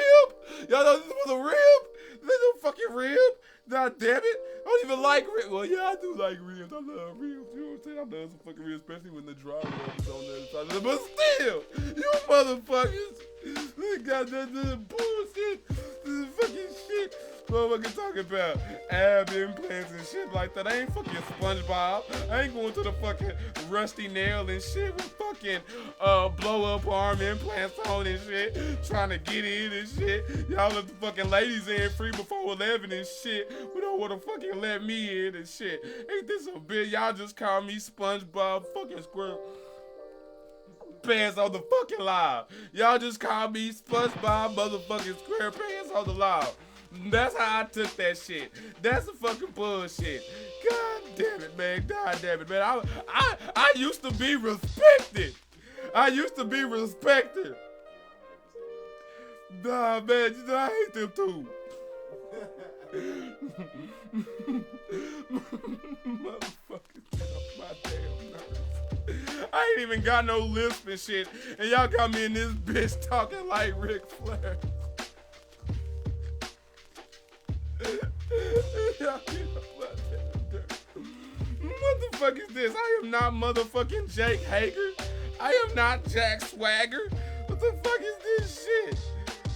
Y'all thought this was a rib? This is a fucking rib? God damn it. I don't even like ribs. Well, yeah, I do like ribs. I love ribs. You know what I'm saying? I love some fucking ribs, especially when the dry rub is on the other side of it. But still, you motherfuckers. Got that bullshit. This fucking shit. Motherfucker talking about ab implants and shit like that. I ain't fucking SpongeBob. I ain't going to the fucking Rusty Nail and shit with fucking blow up arm implants on and shit. Trying to get in and shit. Y'all let the fucking ladies in free before 11 and shit. We don't want to fucking let me in and shit. Ain't this a bit? Y'all just call me SpongeBob fucking Squirrel Pants on the fucking live. Y'all just call me SpongeBob motherfucking SquarePants on the live. That's how I took that shit. That's the fucking bullshit. God damn it, man. God damn it, man. I used to be respected. I used to be respected. Nah, man. You know, I hate them too. Motherfuckers, get off my damn nerves. I ain't even got no lisp and shit. And y'all got me in this bitch talking like Ric Flair. What the fuck is this? I am not motherfucking Jake Hager. I am not Jack Swagger. What the fuck is this shit?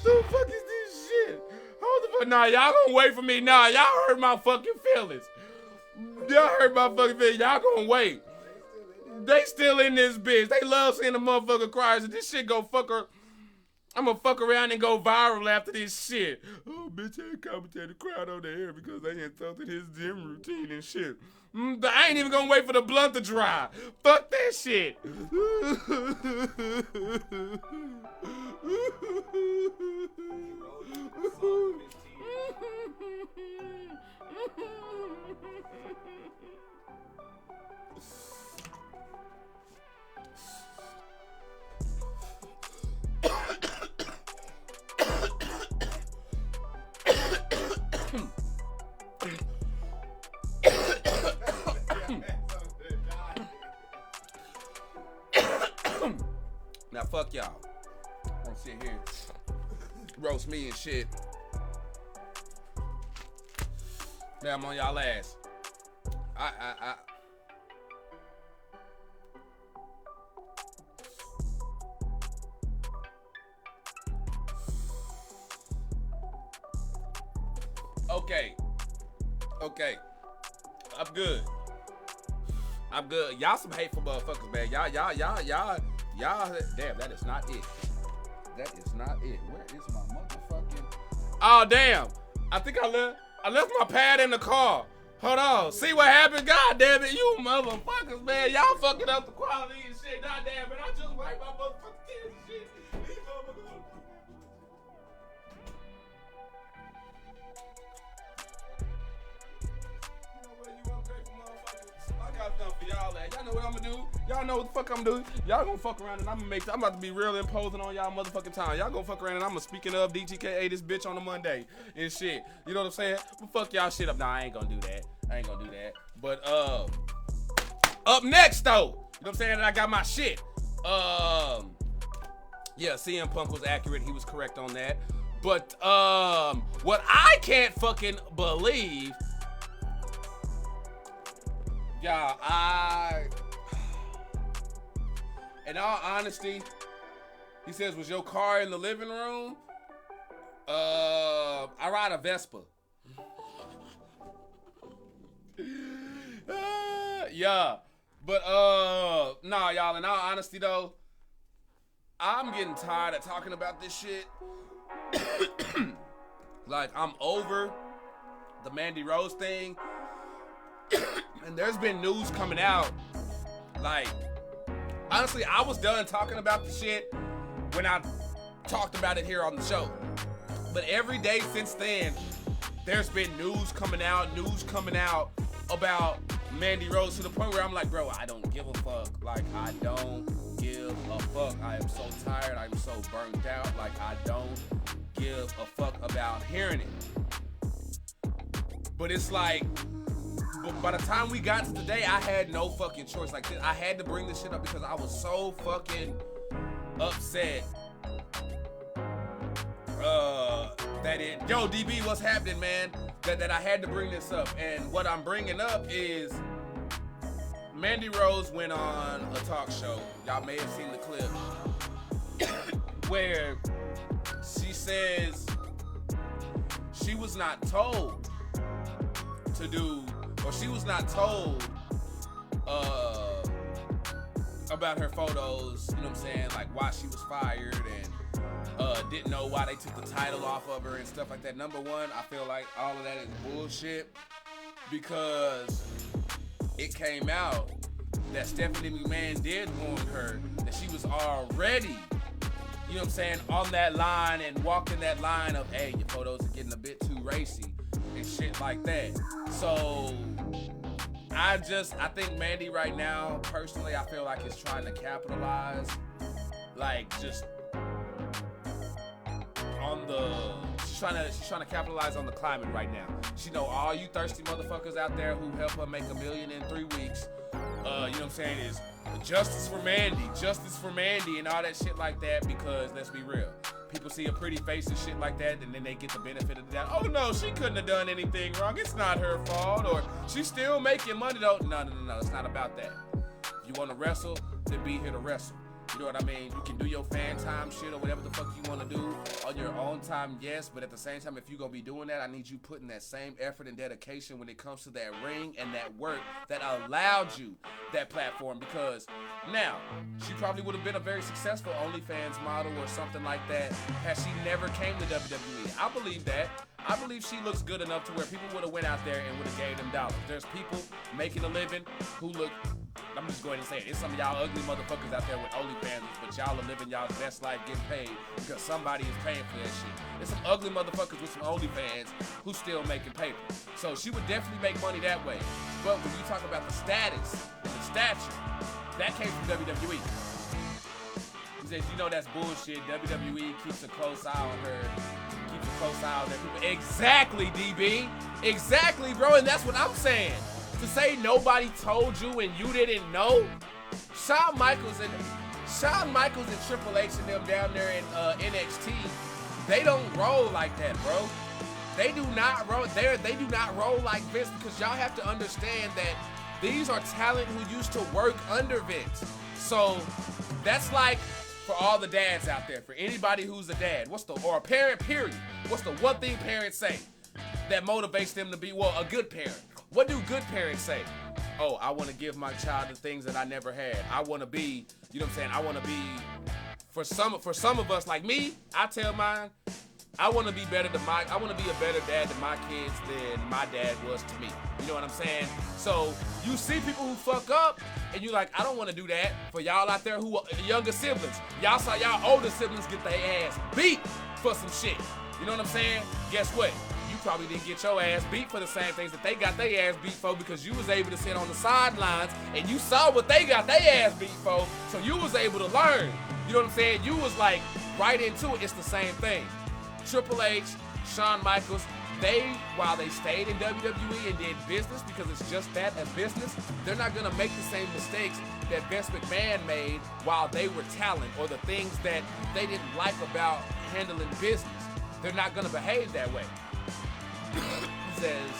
What the fuck is this shit? Hold the fuck. Nah, y'all gonna wait for me. Nah, y'all hurt my fucking feelings. Y'all hurt my fucking feelings. Y'all gonna wait. They still in this bitch. They love seeing the motherfucker cry. So this shit go fuck her. I'm gonna fuck around and go viral after this shit. Oh, bitch, I commentated the crowd on the air because they insulted his gym routine and shit. I ain't even gonna wait for the blunt to dry. Fuck that shit. Now fuck y'all. I'm gonna sit here, roast me and shit. Yeah, I'm on y'all ass. Okay. I'm good. Y'all some hateful motherfuckers, man. Y'all. Damn, that is not it. That is not it. Where is my motherfucking? Oh, damn. I think I left my pad in the car. Hold on. See what happened? God damn it, you motherfuckers, man. Y'all fucking up the quality and shit. God damn it. I just wiped my motherfucking tears and shit. These motherfuckers. For y'all, y'all know what I'm gonna do. Y'all know what the fuck I'm gonna do. Y'all gonna fuck around and I'm about to be real imposing on y'all motherfucking time. Y'all gonna fuck around and I'm gonna speaking of DGKA this bitch on a Monday and shit. You know what I'm saying? But fuck y'all shit up. Nah, I ain't gonna do that. But up next though, you know what I'm saying? I got my shit. Yeah, CM Punk was accurate. He was correct on that. But what I can't fucking believe. Yeah, in all honesty, he says, was your car in the living room? I ride a Vespa. Yeah, but nah, y'all, in all honesty though, I'm getting tired of talking about this shit. Like, I'm over the Mandy Rose thing. And there's been news coming out. Like, honestly, I was done talking about the shit when I talked about it here on the show. But every day since then, there's been news coming out about Mandy Rose to the point where I'm like, bro, I don't give a fuck. Like, I don't give a fuck. I am so tired. I'm so burnt out. Like, I don't give a fuck about hearing it. But it's like, by the time we got to today, I had no fucking choice. Like, I had to bring this shit up because I was so fucking upset. Yo, DB, what's happening, man? That I had to bring this up. And what I'm bringing up is Mandy Rose went on a talk show. Y'all may have seen the clip where she says she was not told to do, or she was not told about her photos, you know what I'm saying, like why she was fired and didn't know why they took the title off of her and stuff like that. Number one, I feel like all of that is bullshit because it came out that Stephanie McMahon did warn her that she was already, you know what I'm saying, on that line and walking that line of, hey, your photos are getting a bit too racy and shit like that. So I think Mandy right now, personally, I feel like is trying to capitalize, like just on she's trying to capitalize on the climate right now. She know all you thirsty motherfuckers out there who help her make $1 million in 3 weeks. You know what I'm saying, is justice for Mandy and all that shit like that, because let's be real. People see a pretty face and shit like that, and then they get the benefit of that. Oh no, she couldn't have done anything wrong. It's not her fault, or she's still making money though. No, it's not about that. If you want to wrestle, then be here to wrestle. You know what I mean? You can do your fan time shit or whatever the fuck you want to do on your own time, yes. But at the same time, if you're going to be doing that, I need you putting that same effort and dedication when it comes to that ring and that work that allowed you that platform. Because now, she probably would have been a very successful OnlyFans model or something like that had she never came to WWE. I believe that. I believe she looks good enough to where people would have went out there and would have gave them dollars. There's people making a living who look, I'm just going to say it, it's some of y'all ugly motherfuckers out there with OnlyFans, but y'all are living y'all's best life getting paid because somebody is paying for that shit. There's some ugly motherfuckers with some OnlyFans who still making paper. So she would definitely make money that way. But when you talk about the status, the stature, that came from WWE. He says, you know that's bullshit. WWE keeps a close eye on her. Keeps a close eye on their people. Exactly, DB. Exactly, bro. And that's what I'm saying. To say nobody told you and you didn't know. Shawn Michaels and Triple H and them down there in NXT, they don't roll like that, bro. They do not roll. They do not roll like Vince because y'all have to understand that these are talent who used to work under Vince. So that's like for all the dads out there, for anybody who's a dad, or a parent, period. What's the one thing parents say that motivates them to be, a good parent? What do good parents say? Oh, I want to give my child the things that I never had. I want to be, you know what I'm saying? I want to be, for some of us like me, I tell mine, I want to be better than I want to be a better dad to my kids than my dad was to me. You know what I'm saying? So you see people who fuck up and you like, I don't want to do that. For y'all out there who are the younger siblings, y'all saw y'all older siblings get their ass beat for some shit. You know what I'm saying? Guess what? You probably didn't get your ass beat for the same things that they got their ass beat for because you was able to sit on the sidelines and you saw what they got their ass beat for, so you was able to learn. You know what I'm saying? You was like right into it. It's the same thing. Triple H, Shawn Michaels, while they stayed in WWE and did business because it's just that, a business, they're not going to make the same mistakes that Vince McMahon made while they were talent or the things that they didn't like about handling business. They're not going to behave that way. He says,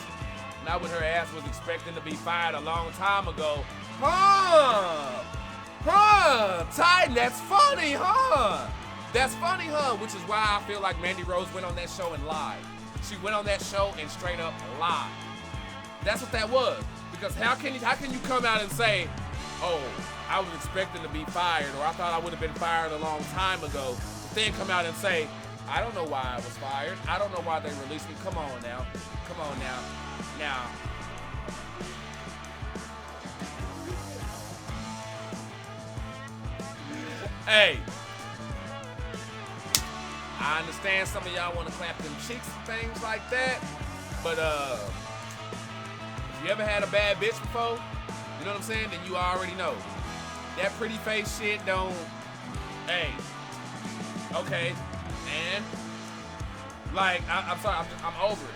not when her ass was expecting to be fired a long time ago. Titan, that's funny, That's funny, Which is why I feel like Mandy Rose went on that show and lied. She went on that show and straight up lied. That's what that was. Because how can you come out and say, oh, I was expecting to be fired, or I thought I would have been fired a long time ago, but then come out and say, I don't know why I was fired. I don't know why they released me. Come on now. Now. Hey. I understand some of y'all want to clap them cheeks and things like that, but if you ever had a bad bitch before, you know what I'm saying, then you already know. That pretty face shit don't, hey, okay, man. Like, I'm sorry, I'm over it.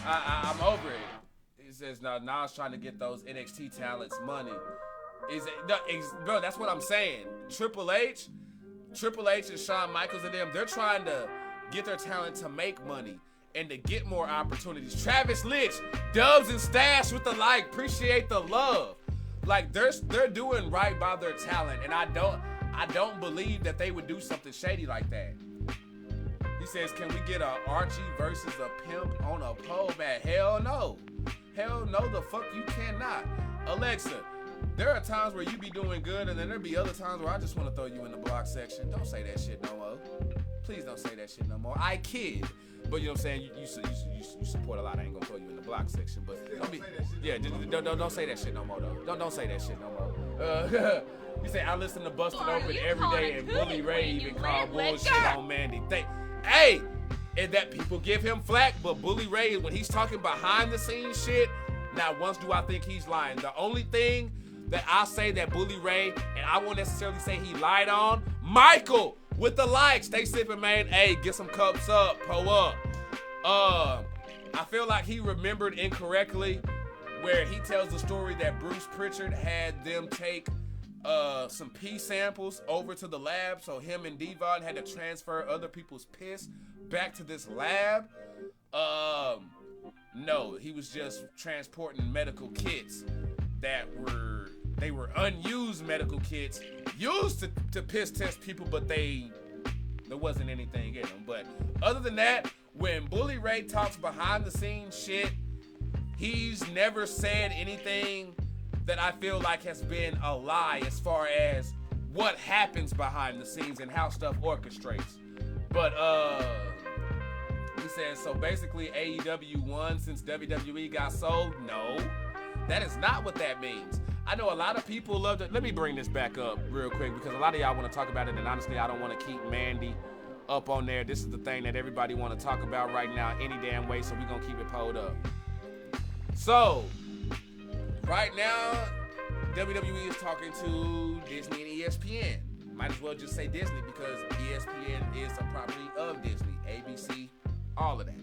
I'm over it. It says, now Nas trying to get those NXT talents money. Bro, that's what I'm saying. Triple H and Shawn Michaels and them, they're trying to get their talent to make money and to get more opportunities. Travis Litch, Dubs and Stash with the like, appreciate the love. Like they're doing right by their talent, and I don't believe that they would do something shady like that. He says, can we get a Archie versus a pimp on a pole match? Hell no. Hell no, the fuck you cannot. Alexa, there are times where you be doing good, and then there be other times where I just want to throw you in the block section. Don't say that shit no more. Please don't say that shit no more. I kid. But you know what I'm saying? You support a lot. I ain't gonna throw you in the block section. But don't be, yeah, don't say that shit no more though. Don't say that shit no more. You say I listen to Busted Open every day, and Bully Ray even called bullshit on Mandy. Hey, and that people give him flack, but Bully Ray, when he's talking behind the scenes shit, not once do I think he's lying. The only thing that I say that Bully Ray, and I won't necessarily say he lied on, Michael with the likes. Stay sipping, man. Hey, get some cups up, pull up. I feel like he remembered incorrectly where he tells the story that Bruce Pritchard had them take some pee samples over to the lab, so him and Devon had to transfer other people's piss back to this lab. No, he was just transporting medical kits that were unused medical kits used to piss test people, but there wasn't anything in them. But other than that, when Bully Ray talks behind the scenes shit, he's never said anything that I feel like has been a lie as far as what happens behind the scenes and how stuff orchestrates. But he says, so basically AEW won since WWE got sold? No, that is not what that means. I know a lot of people love to, let me bring this back up real quick because a lot of y'all want to talk about it, and honestly I don't want to keep Mandy up on there. This is the thing that everybody want to talk about right now any damn way, so we're going to keep it pulled up. So, right now, WWE is talking to Disney and ESPN. Might as well just say Disney because ESPN is a property of Disney. ABC, all of that.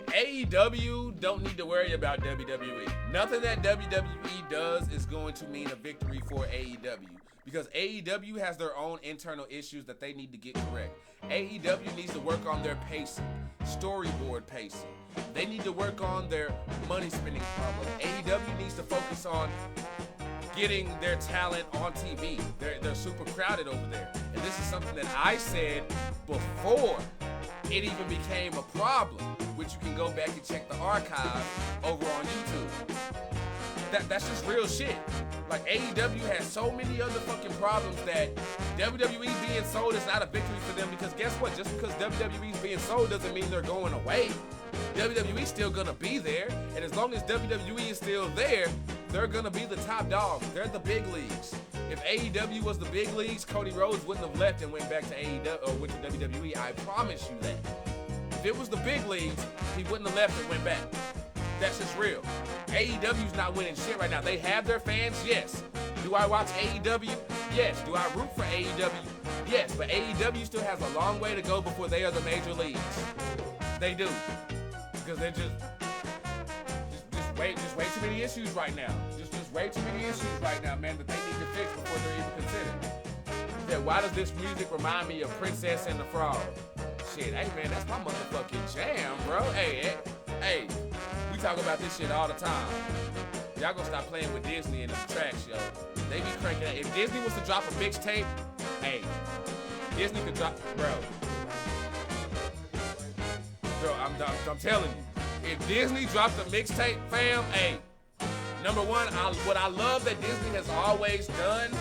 AEW don't need to worry about WWE. Nothing that WWE does is going to mean a victory for AEW. because AEW has their own internal issues that they need to get correct. AEW needs to work on their pacing, storyboard pacing. They need to work on their money spending problem. AEW needs to focus on getting their talent on TV. They're super crowded over there. And this is something that I said before it even became a problem, which you can go back and check the archive over on YouTube. That's just real shit. Like, AEW has so many other fucking problems that WWE being sold is not a victory for them, because guess what? Just because WWE's being sold doesn't mean they're going away. WWE's still gonna be there, and as long as WWE is still there, they're gonna be the top dog. They're the big leagues. If AEW was the big leagues, Cody Rhodes wouldn't have left and went back to AEW or went to WWE. I promise you that. If it was the big leagues, he wouldn't have left and went back. That's just real. AEW's not winning shit right now. They have their fans, yes. Do I watch AEW? Yes. Do I root for AEW? Yes. But AEW still has a long way to go before they are the major leagues. They do. Because they're just way too many issues right now. Just way too many issues right now, man, that they need to fix before they're even considered. That why does this music remind me of Princess and the Frog? Shit, hey man, that's my motherfucking jam, bro. Hey, we talk about this shit all the time. Y'all gonna stop playing with Disney and the tracks, yo. They be cranking that. If Disney was to drop a mixtape, hey, Disney could drop, bro, I'm telling you, if Disney dropped a mixtape, fam, hey, number one, what I love that Disney has always done,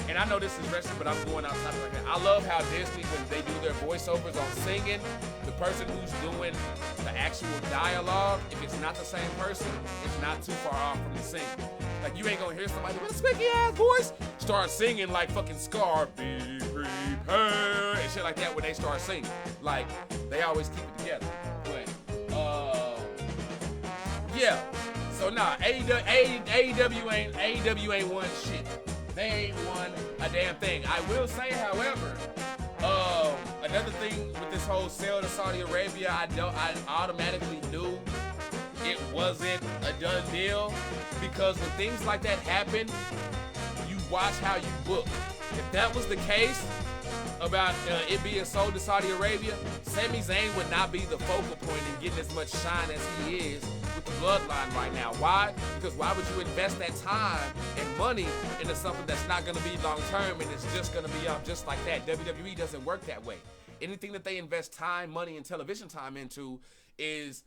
and I know this is wrestling, but I'm going outside right now. I love how Disney, when they do their voiceovers on singing, the person who's doing the actual dialogue, if it's not the same person, it's not too far off from the singing. Like, you ain't gonna hear somebody with a squeaky ass voice start singing like fucking Scar, be prepared, and shit like that when they start singing. Like, they always keep it together. But, yeah. So nah, AEW ain't won shit. They ain't won a damn thing. I will say, however, another thing with this whole sale to Saudi Arabia, I automatically knew it wasn't a done deal, because when things like that happen, you watch how you book. If that was the case about it being sold to Saudi Arabia, Sami Zayn would not be the focal point and getting as much shine as he is with the bloodline right now. Why? Because why would you invest that time and money into something that's not going to be long term and it's just going to be up just like that? WWE doesn't work that way. Anything that they invest time, money, and television time into is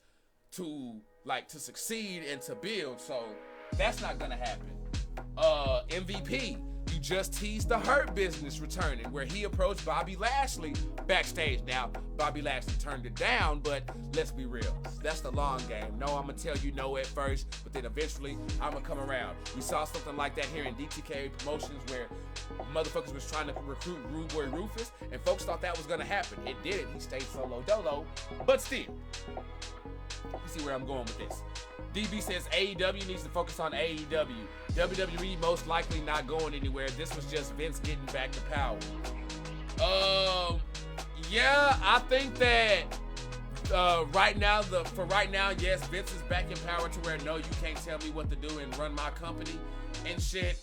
to succeed and to build. So that's not going to happen. MVP. You just teased the Hurt Business returning, where he approached Bobby Lashley backstage. Now, Bobby Lashley turned it down, but let's be real. That's the long game. No, I'm going to tell you no at first, but then eventually I'm going to come around. We saw something like that here in DTK Promotions where motherfuckers was trying to recruit Rude Boy Rufus, and folks thought that was going to happen. It didn't. He stayed solo dolo, but still. You see where I'm going with this. DB says AEW needs to focus on AEW. WWE most likely not going anywhere. This was just Vince getting back to power. Yeah, I think that right now, yes, Vince is back in power to where no, you can't tell me what to do and run my company and shit.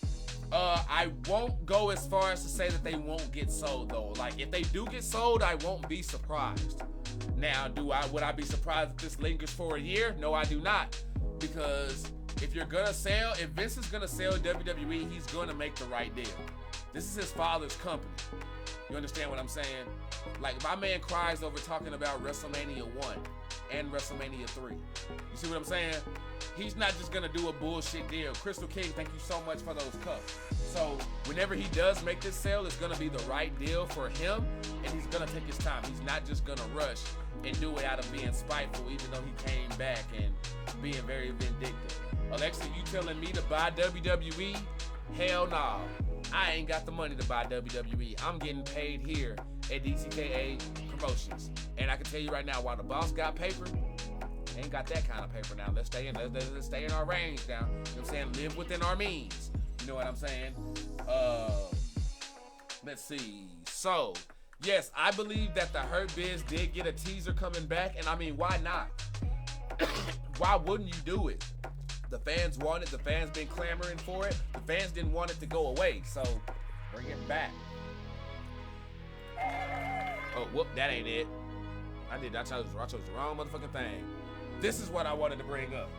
I won't go as far as to say that they won't get sold though. Like, if they do get sold, I won't be surprised. Now, would I be surprised if this lingers for a year? No, I do not. Because if Vince is gonna sell WWE, he's gonna make the right deal. This is his father's company. You understand what I'm saying? Like, my man cries over talking about WrestleMania 1 and WrestleMania 3. You see what I'm saying? He's not just gonna do a bullshit deal. Crystal King, thank you so much for those cups. So whenever he does make this sale, it's gonna be the right deal for him, and he's gonna take his time. He's not just gonna rush and do it out of being spiteful, even though he came back and being very vindictive. Alexa, you telling me to buy WWE? Hell nah. I ain't got the money to buy WWE. I'm getting paid here at DTKA Promotions. And I can tell you right now, while the boss got paper, ain't got that kind of paper now. Let's stay in our range now. You know what I'm saying? Live within our means. You know what I'm saying? Let's see. So, yes, I believe that the Hurt Biz did get a teaser coming back. And I mean, why not? Why wouldn't you do it? The fans want it. The fans been clamoring for it. The fans didn't want it to go away. So Bring it back. Oh, whoop, that ain't it. I chose the wrong motherfucking thing. This is what I wanted to bring up.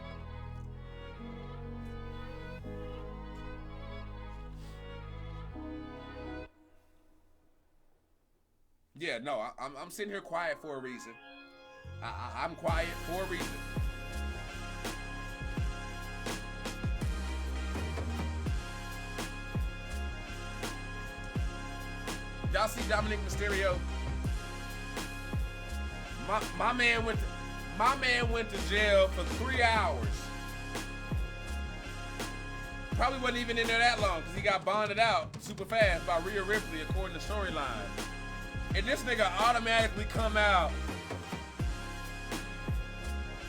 Yeah, no, I'm sitting here quiet for a reason. I'm quiet for a reason. Y'all see Dominic Mysterio? My man went to jail for 3 hours. Probably wasn't even in there that long because he got bonded out super fast by Rhea Ripley according to storyline. And this nigga automatically come out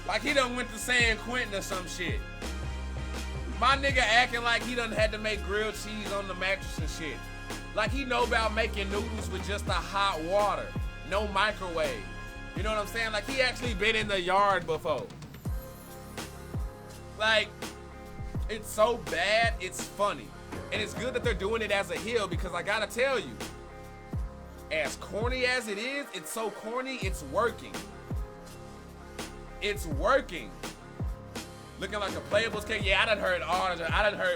like he done went to San Quentin or some shit. My nigga acting like he done had to make grilled cheese on the mattress and shit. Like he know about making noodles with just the hot water, no microwave. You know what I'm saying? Like he actually been in the yard before. Like, it's so bad, it's funny. And it's good that they're doing it as a heel because I gotta tell you, as corny as it is, it's so corny, it's working. It's working. Looking like a Playables character. Yeah, I done heard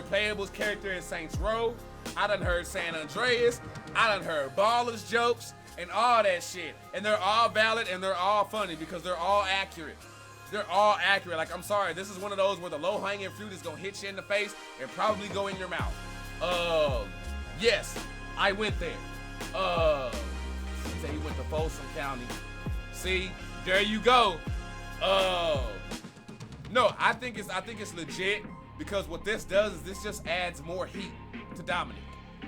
Playables character in Saints Row. I done heard San Andreas. I done heard Ballers jokes and all that shit. And they're all valid and they're all funny because they're all accurate. They're all accurate. Like, I'm sorry, this is one of those where the low-hanging fruit is gonna hit you in the face and probably go in your mouth. Yes, I went there. He said he went to Folsom County. See, there you go. No, I think it's legit because what this does is this just adds more heat to Dominic.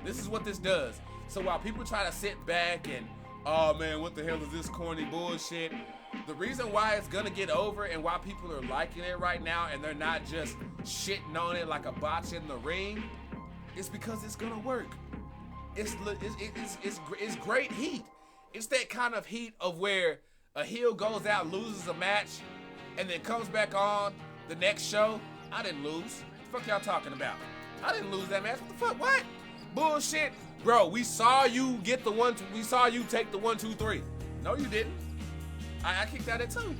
This is what this does. So while people try to sit back and, oh man, what the hell is this corny bullshit? The reason why it's gonna get over and why people are liking it right now and they're not just shitting on it like a botch in the ring is because it's gonna work. It's great heat. It's that kind of heat of where a heel goes out, loses a match, and then comes back on the next show. I didn't lose. What the fuck y'all talking about? I didn't lose that match. What the fuck? What? Bullshit. Bro, we saw you get the one, we saw you take the 1, 2, 3. No, you didn't. I kicked out at 2.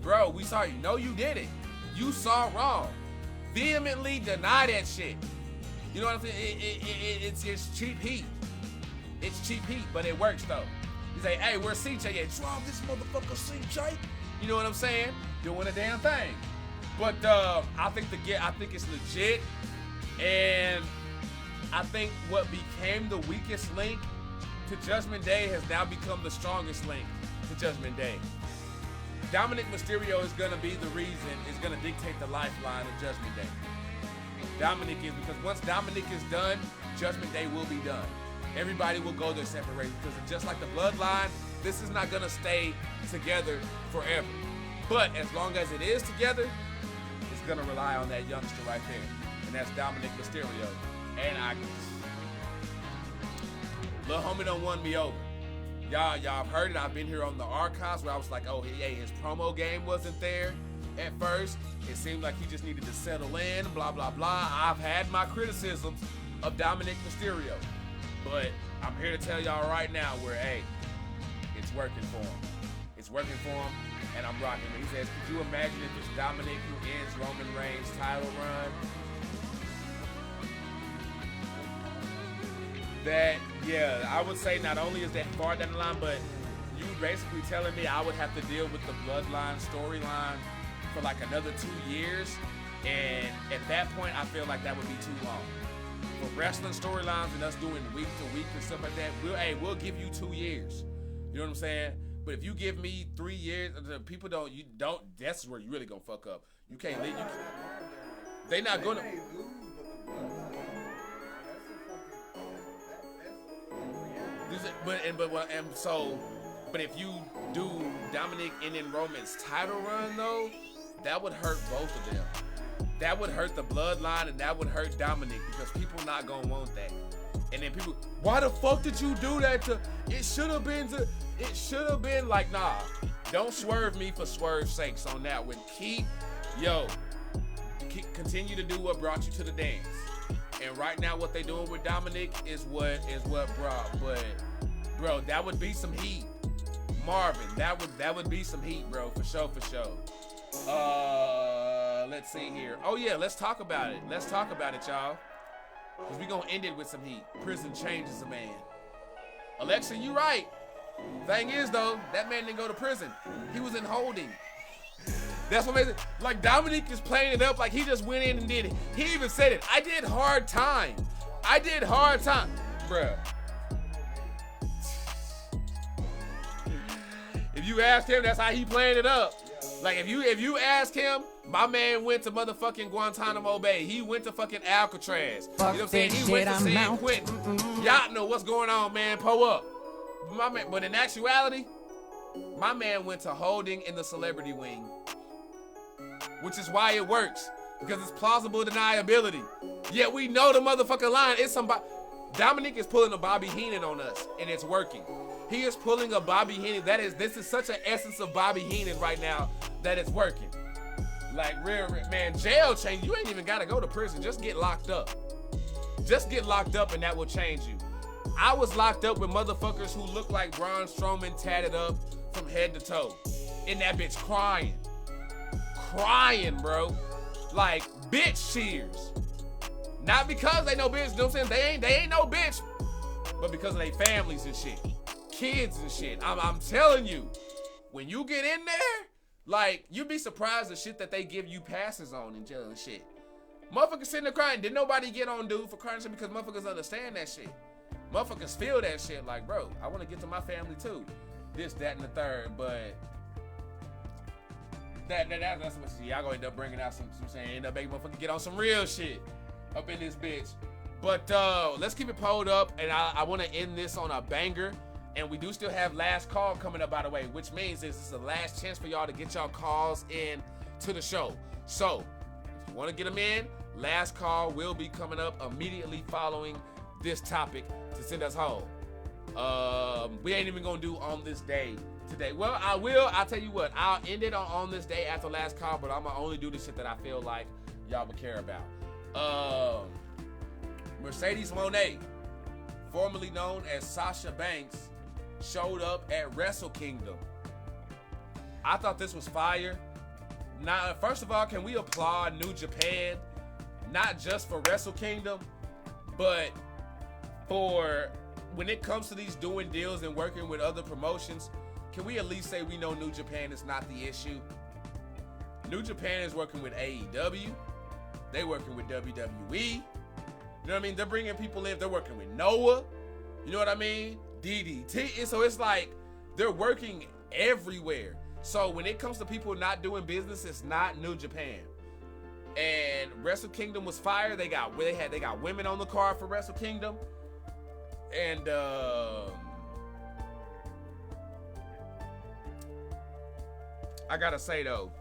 Bro, we saw you. No, you didn't. You saw wrong. Vehemently deny that shit. You know what I'm saying? It's cheap heat. It's cheap heat, but it works though. You say, hey, where's CJ? Yeah, drop this motherfucker CJ. You know what I'm saying? Doing a damn thing. But I think it's legit, and I think what became the weakest link to Judgment Day has now become the strongest link to Judgment Day. Dominic Mysterio is gonna be the reason, is gonna dictate the lifeline of Judgment Day. Dominic is, because once Dominic is done, Judgment Day will be done. Everybody will go their separate ways because just like the Bloodline, this is not gonna stay together forever. But as long as it is together, it's gonna rely on that youngster right there, and that's Dominic Mysterio. And Lil Homie done won me over. Y'all have heard it. I've been here on the archives where I was like, oh, hey, his promo game wasn't there at first. It seemed like he just needed to settle in, blah, blah, blah. I've had my criticisms of Dominic Mysterio, but I'm here to tell y'all right now where, hey, it's working for him. It's working for him, and I'm rocking it. He says, could you imagine if it's Dominic who ends Roman Reigns' title run? That, yeah, I would say not only is that far down the line, but you basically telling me I would have to deal with the Bloodline storyline for like another 2 years, and at that point, I feel like that would be too long. For wrestling storylines and us doing week to week and stuff like that, we'll give you 2 years. You know what I'm saying? But if you give me 3 years, people don't, that's where you really gonna fuck up. You can't leave. They not gonna. But if you do Dominic and then Roman's title run though, that would hurt both of them. That would hurt the Bloodline and that would hurt Dominic because people not gonna want that. And then people, why the fuck did you do that to? It should have been like, nah. Don't swerve me for swerve's sakes on that one. Continue to do what brought you to the dance. And right now, what they doing with Dominic is what brought. But bro, that would be some heat. Marvin, that would be some heat, bro, for sure. Let's see here. Oh yeah, let's talk about it. Let's talk about it, y'all. Cause we gonna end it with some heat. Prison changes a man. Alexa, you right. Thing is though, that man didn't go to prison. He was in holding. That's what makes it, like Dominic is playing it up like he just went in and did it. He even said it. I did hard time. Bruh. If you ask him, that's how he playing it up. Like if you ask him, my man went to motherfucking Guantanamo Bay. He went to fucking Alcatraz. You know what I'm saying? He went to San Quentin. Y'all know what's going on, man. Pull up. My man, but in actuality, my man went to holding in the celebrity wing. Which is why it works. Because it's plausible deniability. Yet we know the motherfucking line. It's somebody. Dominic is pulling a Bobby Heenan on us, and it's working. He is pulling a Bobby Heenan. This is such an essence of Bobby Heenan right now that it's working. Like, real, man, jail change. You ain't even got to go to prison. Just get locked up. Just get locked up, and that will change you. I was locked up with motherfuckers who look like Braun Strowman tatted up from head to toe. And that bitch crying. Crying, bro. Like, bitch cheers. Not because they no bitch, you know what I'm saying? They ain't no bitch. But because of their families and shit. Kids and shit. I'm telling you, when you get in there, like, you'd be surprised the shit that they give you passes on in jail and shit. Motherfuckers sitting there crying. Did nobody get on dude for crying shit? Because motherfuckers understand that shit. Motherfuckers feel that shit. Like, bro, I want to get to my family too. This, that, and the third. But that's what y'all gonna end up bringing out some saying, end up making motherfuckers get on some real shit up in this bitch. But let's keep it pulled up, and I want to end this on a banger. And we do still have last call coming up, by the way, which means this is the last chance for y'all to get y'all calls in to the show. So if you want to get them in, last call will be coming up immediately following this topic to send us home. We ain't even gonna do on this day today. Well, I'll tell you what, I'll end it on this day after last call, but I'm gonna only do the shit that I feel like y'all would care about. Mercedes Moné, formerly known as Sasha Banks, showed up at Wrestle Kingdom. I thought this was fire. Now, first of all, can we applaud New Japan, not just for Wrestle Kingdom, but for when it comes to these doing deals and working with other promotions? Can we at least say we know New Japan is not the issue? New Japan is working with AEW. They working with WWE. You know what I mean? They're bringing people in. They're working with Noah. You know what I mean? DDT. So it's like they're working everywhere. So when it comes to people not doing business, it's not New Japan. And Wrestle Kingdom was fire. They got women on the card for Wrestle Kingdom. And I gotta say though,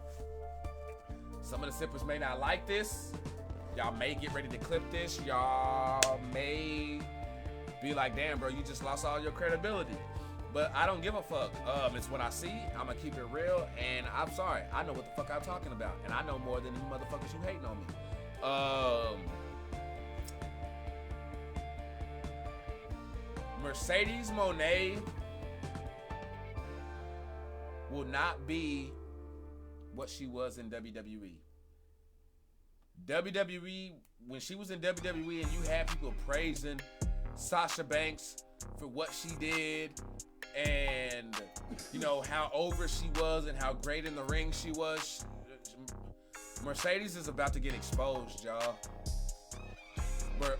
some of the sippers may not like this. Y'all may get ready to clip this. Y'all may be like, damn, bro, you just lost all your credibility. But I don't give a fuck. It's what I see. I'm gonna keep it real, and I'm sorry. I know what the fuck I'm talking about, and I know more than you motherfuckers who hating on me. Mercedes Moné will not be what she was in WWE. WWE, when she was in WWE and you had people praising Sasha Banks for what she did and, you know, how over she was and how great in the ring she was, Mercedes is about to get exposed, y'all.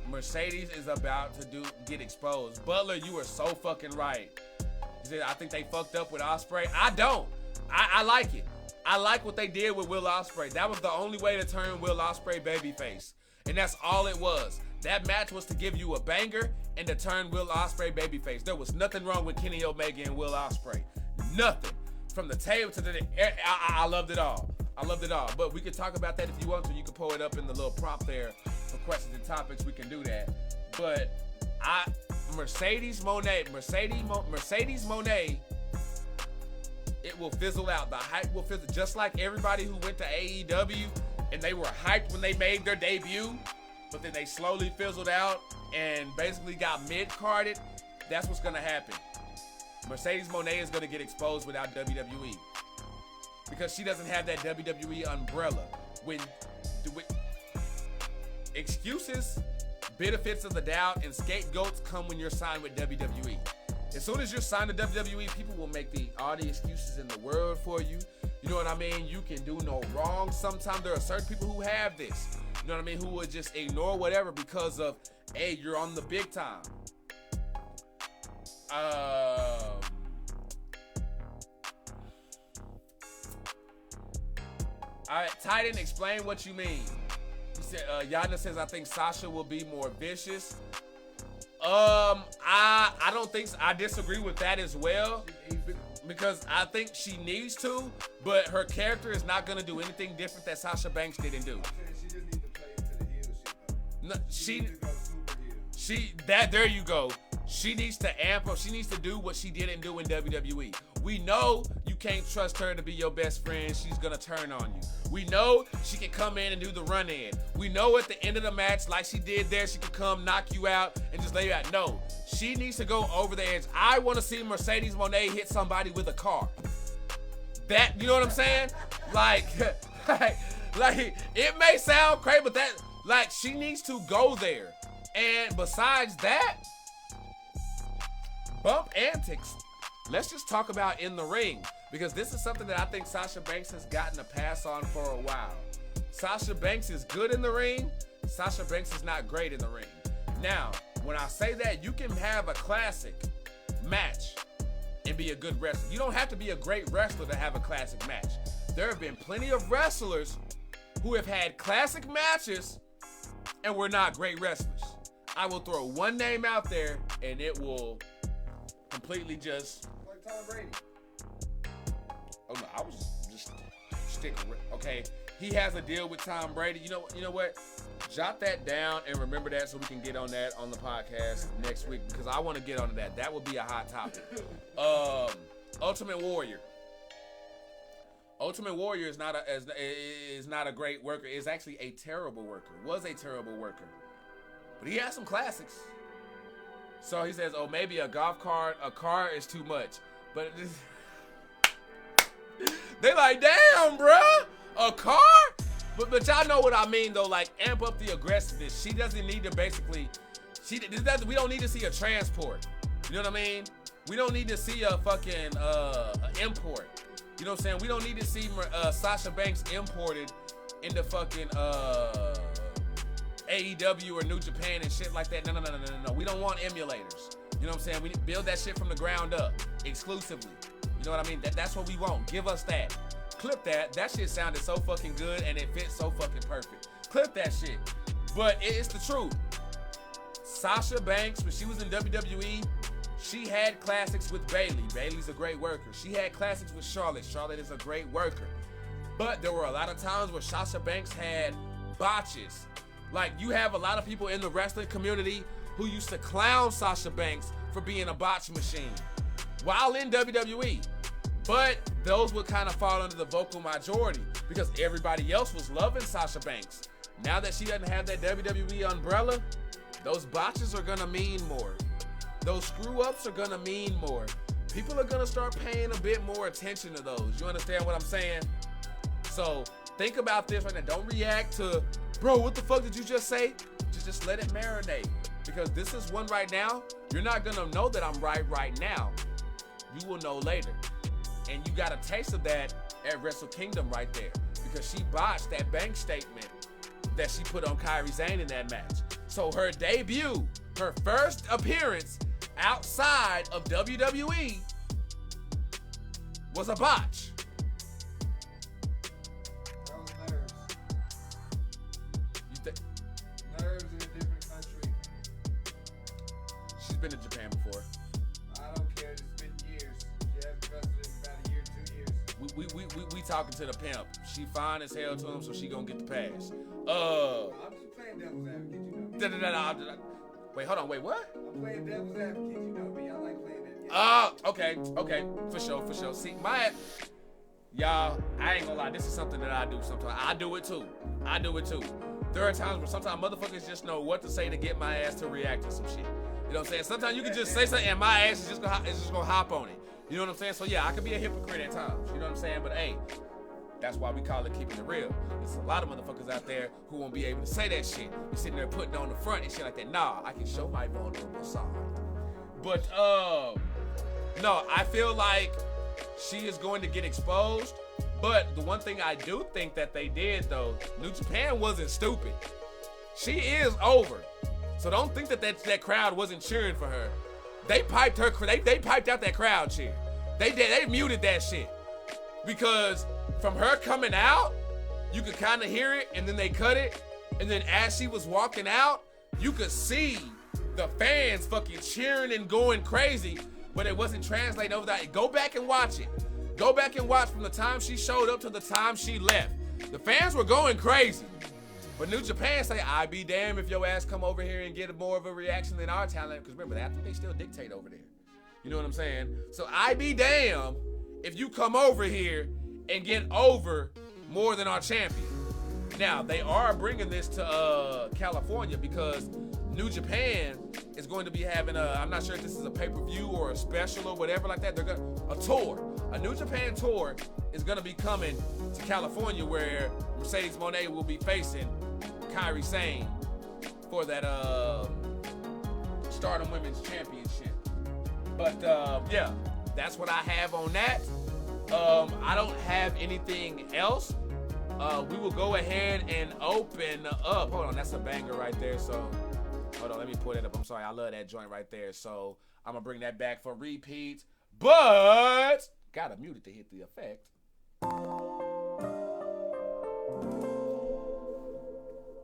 Mercedes is about to get exposed. Butler, you are so fucking right. You said, I think they fucked up with Ospreay. I don't. I like it. I like what they did with Will Ospreay. That was the only way to turn Will Ospreay babyface. And that's all it was. That match was to give you a banger and to turn Will Ospreay babyface. There was nothing wrong with Kenny Omega and Will Ospreay. Nothing. From the table to the... I loved it all. I loved it all. But we can talk about that if you want to. You can pull it up in the little prompt there for questions and topics. We can do that. But Mercedes Moné, it will fizzle out. The hype will fizzle. Just like everybody who went to AEW and they were hyped when they made their debut. but then they slowly fizzled out and basically got mid-carded, that's what's gonna happen. Mercedes Moné is gonna get exposed without WWE because she doesn't have that WWE umbrella. When excuses, benefits of the doubt, and scapegoats come when you're signed with WWE. As soon as you're signed to WWE, people will make all the excuses in the world for you. You know what I mean? You can do no wrong. Sometimes there are certain people who have this. You know what I mean? Who would just ignore whatever because of, hey, you're on the big time. Alright, Titan, explain what you mean. He said, Yana says, I think Sasha will be more vicious. I don't think so. I disagree with that as well. Because I think she needs to, but her character is not gonna do anything different that Sasha Banks didn't do. There you go. She needs to amp up. She needs to do what she didn't do in WWE. We know you can't trust her to be your best friend. She's gonna turn on you. We know she can come in and do the run in. We know at the end of the match, like she did there, she could come knock you out and just lay you out. No, she needs to go over the edge. I want to see Mercedes Moné hit somebody with a car. That, you know what I'm saying? Like it may sound crazy, but that, like, she needs to go there. And besides that, bump antics. Let's just talk about in the ring, because this is something that I think Sasha Banks has gotten a pass on for a while. Sasha Banks is good in the ring. Sasha Banks is not great in the ring. Now, when I say that, you can have a classic match and be a good wrestler. You don't have to be a great wrestler to have a classic match. There have been plenty of wrestlers who have had classic matches and were not great wrestlers. I will throw one name out there and it will completely just... Like Tom Brady. Oh no, I was just sticking with... Okay, he has a deal with Tom Brady. You know what? Jot that down and remember that so we can get on that on the podcast next week, because I want to get onto that. That would be a hot topic. Ultimate Warrior. Ultimate Warrior is not a great worker. Is actually a terrible worker. Was a terrible worker. But he has some classics. So he says, oh, maybe a car is too much. But they like, damn, bruh, a car? But y'all know what I mean, though. Like, amp up the aggressiveness. She doesn't need to basically, we don't need to see a transport. You know what I mean? We don't need to see a fucking import. You know what I'm saying? We don't need to see Sasha Banks imported into fucking AEW or New Japan and shit like that. No. We don't want emulators. You know what I'm saying? We need to build that shit from the ground up exclusively. You know what I mean? That's what we want. Give us that. Clip that. That shit sounded so fucking good and it fits so fucking perfect. Clip that shit. But it's the truth. Sasha Banks, when she was in WWE, she had classics with Bayley. Bayley's a great worker. She had classics with Charlotte. Charlotte is a great worker. But there were a lot of times where Sasha Banks had botches. Like, you have a lot of people in the wrestling community who used to clown Sasha Banks for being a botch machine while in WWE. But those would kind of fall under the vocal majority because everybody else was loving Sasha Banks. Now that she doesn't have that WWE umbrella, those botches are gonna mean more. Those screw-ups are gonna mean more. People are gonna start paying a bit more attention to those. You understand what I'm saying? So think about this right now. Don't react to, bro, what the fuck did you just say? Just let it marinate. Because this is one right now. You're not gonna know that I'm right now. You will know later. And you got a taste of that at Wrestle Kingdom right there. Because she botched that bank statement that she put on Kairi Sane in that match. So her debut, her first appearance outside of WWE was a botch. That was nerves. Nerves in a different country. She's been to Japan before. I don't care. It's been years. She hasn't wrestled in about a year, 2 years. We talking to the pimp. She fine as hell to him, so she gonna get the pass. I'm just playing devil's advocate, you know. Wait, hold on. Wait, what? I'm playing devil's advocate, you know me. I like playing that. Okay. For sure. See, y'all, I ain't gonna lie. This is something that I do sometimes. I do it too. there are times where sometimes motherfuckers just know what to say to get my ass to react to some shit. You know what I'm saying? Sometimes you can just say something and my ass is just gonna hop on it. You know what I'm saying? So yeah, I can be a hypocrite at times. You know what I'm saying? But hey, that's why we call it keeping it real. There's a lot of motherfuckers out there who won't be able to say that shit. You're sitting there putting on the front and shit like that. Nah, I can show my vulnerable side. But no, I feel like she is going to get exposed. But the one thing I do think that they did though, New Japan wasn't stupid. She is over. So don't think that crowd wasn't cheering for her. They piped her. They piped out that crowd cheer. They did. They muted that shit because from her coming out, you could kind of hear it, and then they cut it, and then as she was walking out, you could see the fans fucking cheering and going crazy, but it wasn't translating over that. Go back and watch it. Go back and watch from the time she showed up to the time she left. The fans were going crazy. But New Japan say, I be damned if your ass come over here and get more of a reaction than our talent. Because remember, I think they still dictate over there. You know what I'm saying? So I be damned if you come over here and get over more than our champion. Now, they are bringing this to California because New Japan is going to be having I'm not sure if this is a pay-per-view or a special or whatever like that. A tour. A New Japan tour is going to be coming to California where Mercedes Moné will be facing Kairi Sane for that Stardom Women's Championship. But yeah, that's what I have on that. I don't have anything else. We will go ahead and open up. Hold on, that's a banger right there. So hold on, let me pull it up. I'm sorry, I love that joint right there. So I'm gonna bring that back for repeat, but gotta mute it to hit the effect.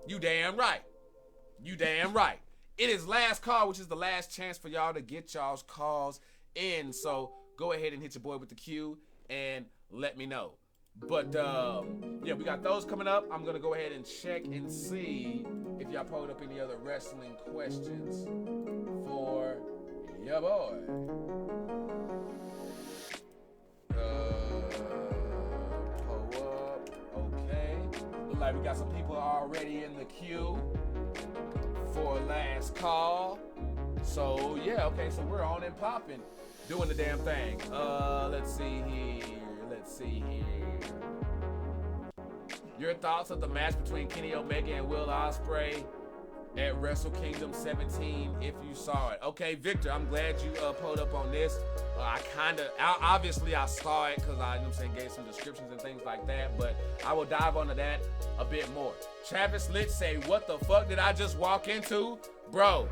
You damn right. You damn right. It is last call, which is the last chance for y'all to get y'all's calls in. So go ahead and hit your boy with the cue and let me know. But yeah, we got those coming up. I'm gonna go ahead and check and see if y'all pulled up any other wrestling questions for ya boy. Pull up. Okay. Look like we got some people already in the queue for last call. So yeah, okay, so we're on and popping, doing the damn thing. Let's see here. Your thoughts of the match between Kenny Omega and Will Ospreay at Wrestle Kingdom 17, if you saw it. Okay, Victor, I'm glad you pulled up on this. Obviously I saw it because I, gave some descriptions and things like that, but I will dive onto that a bit more. Travis Litch say, what the fuck did I just walk into? Bro,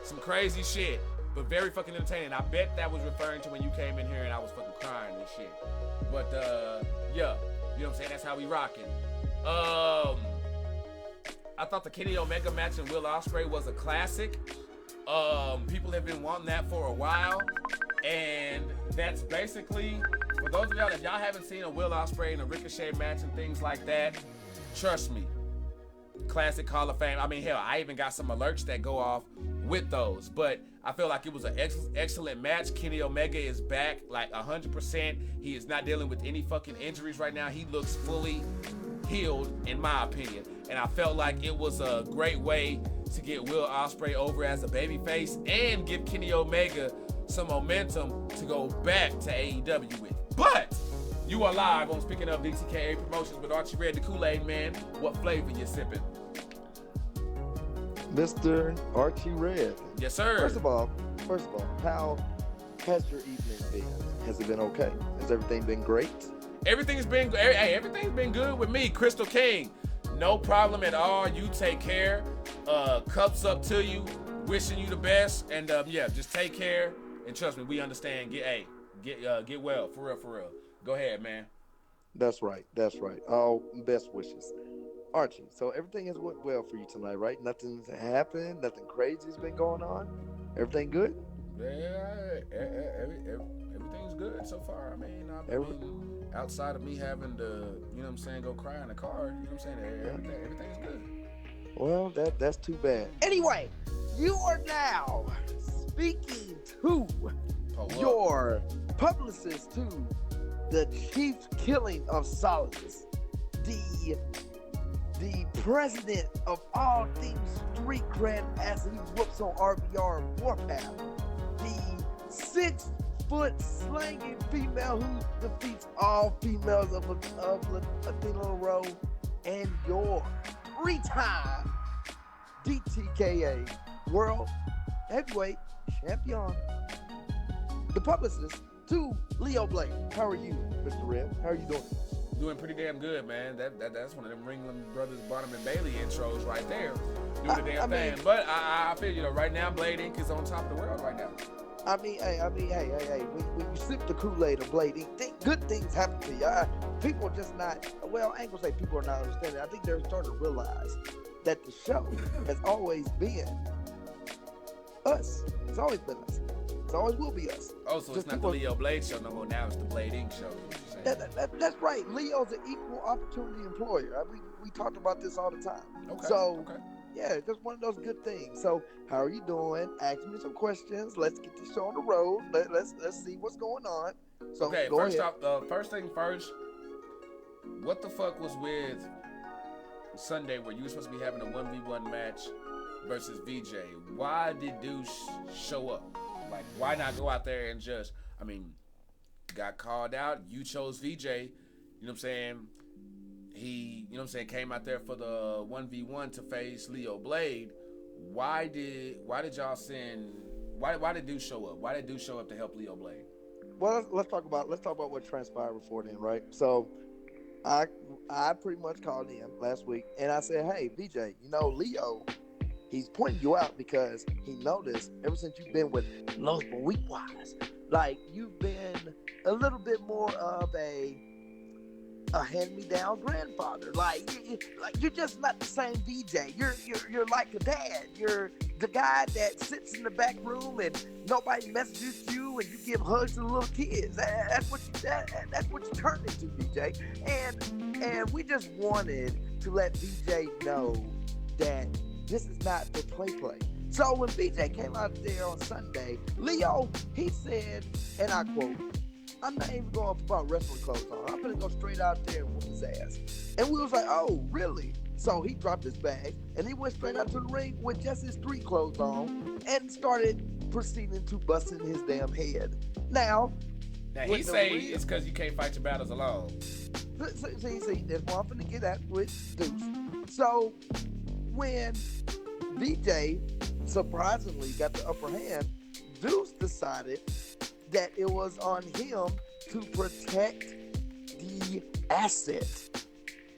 some crazy shit, but very fucking entertaining. I bet that was referring to when you came in here and I was fucking crying and shit. But yeah, you know what I'm saying? That's how we rocking. I thought the Kenny Omega match and Will Ospreay was a classic. People have been wanting that for a while, and that's basically, for those of y'all, if y'all haven't seen a Will Ospreay and a Ricochet match and things like that, trust me, classic Hall of Fame. I mean, hell, I even got some alerts that go off with those, but I feel like it was an excellent match. Kenny Omega is back like 100%. He is not dealing with any fucking injuries right now. He looks fully healed, in my opinion, and I felt like it was a great way to get Will Ospreay over as a babyface and give Kenny Omega some momentum to go back to AEW with. But you are live on Speaking of DTKA Promotions with Archie Red, the Kool-Aid Man. What flavor you sipping? Mr. Archie Red. Yes, sir. First of all, how has your evening been? Has it been okay? Has everything been great? Everything's been good with me, Crystal King. No problem at all. You take care. Cups up to you. Wishing you the best. And yeah, just take care. And trust me, we understand. Get well. For real. Go ahead, man. That's right. All best wishes. Archie, so everything has went well for you tonight, right? Nothing's happened. Nothing crazy's been going on. Everything good? Yeah, everything's good so far. I mean, outside of me having to, go cry in the car, everything's good. Well, that's too bad. Anyway, you are now speaking to your publicist to the chief killing of Solidus, the the president of all things street cred as he whoops on RBR Warpath, the 6-foot slanging female who defeats all females of Athena Row, and your 3-time DTKA World Heavyweight Champion, the publicist to Leo Blade. How are you, Mr. Red? How are you doing? Doing pretty damn good, man. That's one of them Ringling Brothers, Barnum and Bailey intros right there. Doing the damn thing. But I feel, you know, right now Blade Inc. is on top of the world right now. I mean, hey. When you sip the Kool-Aid of Blade Inc., good things happen to you. People are just not, well, I ain't gonna say people are not understanding. I think they're starting to realize that the show has always been us. It's always been us. It always will be us. Oh, so it's not the Leo Blade show no more. Now it's the Blade Inc. show. That's right. Leo's an equal opportunity employer. We talked about this all the time. Okay. Yeah, just one of those good things. So, how are you doing? Ask me some questions. Let's get this show on the road. Let's see what's going on. So, okay, go first ahead. off, first thing first, what the fuck was with Sunday where you were supposed to be having a 1v1 match versus VJ? Why did Deuce show up? Like, why not go out there and just, I mean, got called out, you chose VJ, you know what I'm saying? He, you know what I'm saying, came out there for the 1v1 to face Leo Blade. Why did y'all send, why did Deuce show up? Why did Deuce show up to help Leo Blade? Well, let's talk about what transpired before then, right? So I pretty much called in last week and I said, hey, VJ, you know, Leo, he's pointing you out because he noticed ever since you've been with Los Boricuas, like you've been a little bit more of a hand-me-down grandfather. Like you're just not the same DJ. You're like a dad. You're the guy that sits in the back room and nobody messages you, and you give hugs to the little kids. That's what you turned into, DJ. And we just wanted to let DJ know that this is not for play. So when BJ came out there on Sunday, Leo, he said, and I quote, I'm not even going to put wrestling clothes on. I'm going to go straight out there and whoop his ass. And we was like, oh, really? So he dropped his bag and he went straight out to the ring with just his street clothes on and started proceeding to busting his damn head. Now he say it's because you can't fight your battles alone. See, there's one I'm going to get at with Deuce. So when VJ surprisingly got the upper hand, Deuce decided that it was on him to protect the assets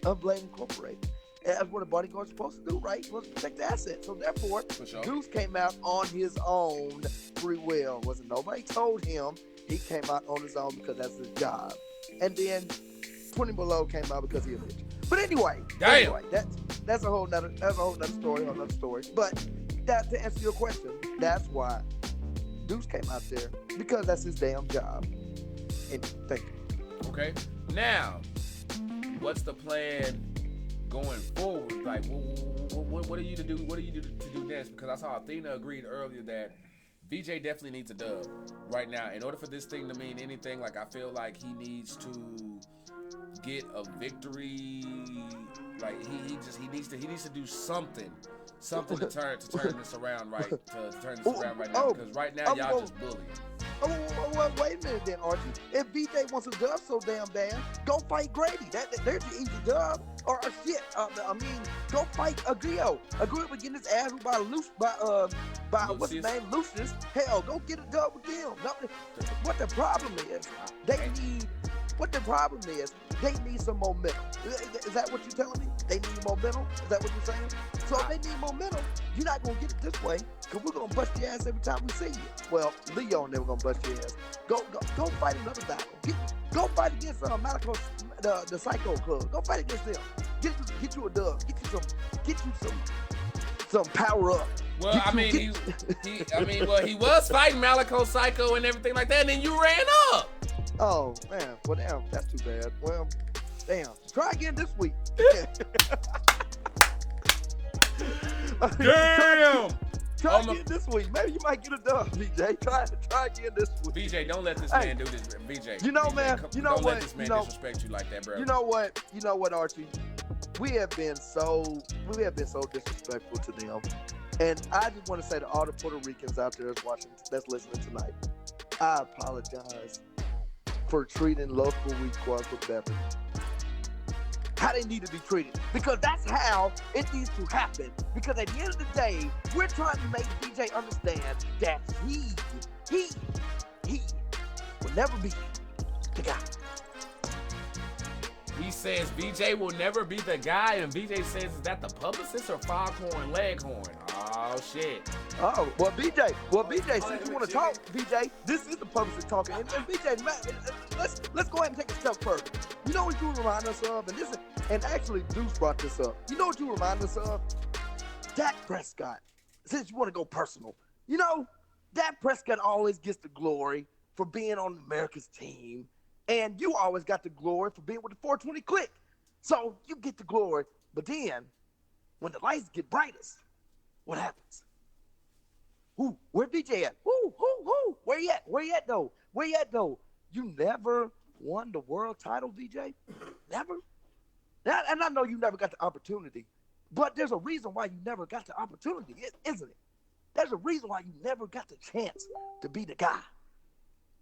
of Blade Incorporated. That's what a bodyguard's supposed to do, right? He wants to protect the assets. So therefore, Deuce came out on his own free will. Wasn't nobody told him. He came out on his own because that's his job. And then 20 Below came out because he a bitch. But anyway, that's a whole nother story. But to answer your question, that's why Deuce came out there, because that's his damn job. And thank you. Okay. Now, what's the plan going forward? Like, what are you to do? What are you to do next? Because I saw Athena agreed earlier that VJ definitely needs a dub right now. In order for this thing to mean anything, like I feel like he needs to get a victory. Like he needs to do something to turn this around right now. Because right now y'all just bullying. Oh, wait a minute then, Archie. If VJ wants a dub so damn bad, go fight Grady. There's the easy dub. Or shit. Go fight Agrio. Agrio was getting his ass by what's his name, Lucius. Hell, go get a dub with them. What the problem is, they need some momentum. Is that what you're telling me? They need momentum? Is that what you're saying? So if they need momentum, you're not going to get it this way, because we're going to bust your ass every time we see you. Well, Leo and them going to bust your ass. Go fight another battle. Go fight against Malachi, the Psycho Club. Go fight against them. Get you a dub. Get you some power up. Well, he was fighting Malachi Psycho and everything like that, and then you ran up. Oh, man. Well, damn, that's too bad. Well, damn. Try again this week. Damn! Try again this week. Maybe you might get a dub, VJ. Try again this week. VJ, don't let this man do this. VJ. You know, man. You know don't what? Let this man disrespect you like that, bro. You know what, Archie? we have been so disrespectful to them. And I just want to say to all the Puerto Ricans out there that's listening tonight, I apologize for treating Los Boricuas better. How they need to be treated. Because that's how it needs to happen. Because at the end of the day, we're trying to make BJ understand that he will never be the guy. He says BJ will never be the guy, and BJ says, is that the publicist or Foghorn Leghorn? Oh, shit. Oh, well, BJ, since you want to talk, BJ, this is the publicist talking. And BJ, let's go ahead and take a step further. You know what you remind us of? And actually, Deuce brought this up. You know what you remind us of? Dak Prescott. Since you want to go personal. You know, Dak Prescott always gets the glory for being on America's team. And you always got the glory for being with the 420 click. So you get the glory. But then, when the lights get brightest, what happens? Ooh, where BJ at? Ooh, where you at? Where you at, though? You never won the world title, BJ? Never? And I know you never got the opportunity. But there's a reason why you never got the opportunity, isn't it? There's a reason why you never got the chance to be the guy.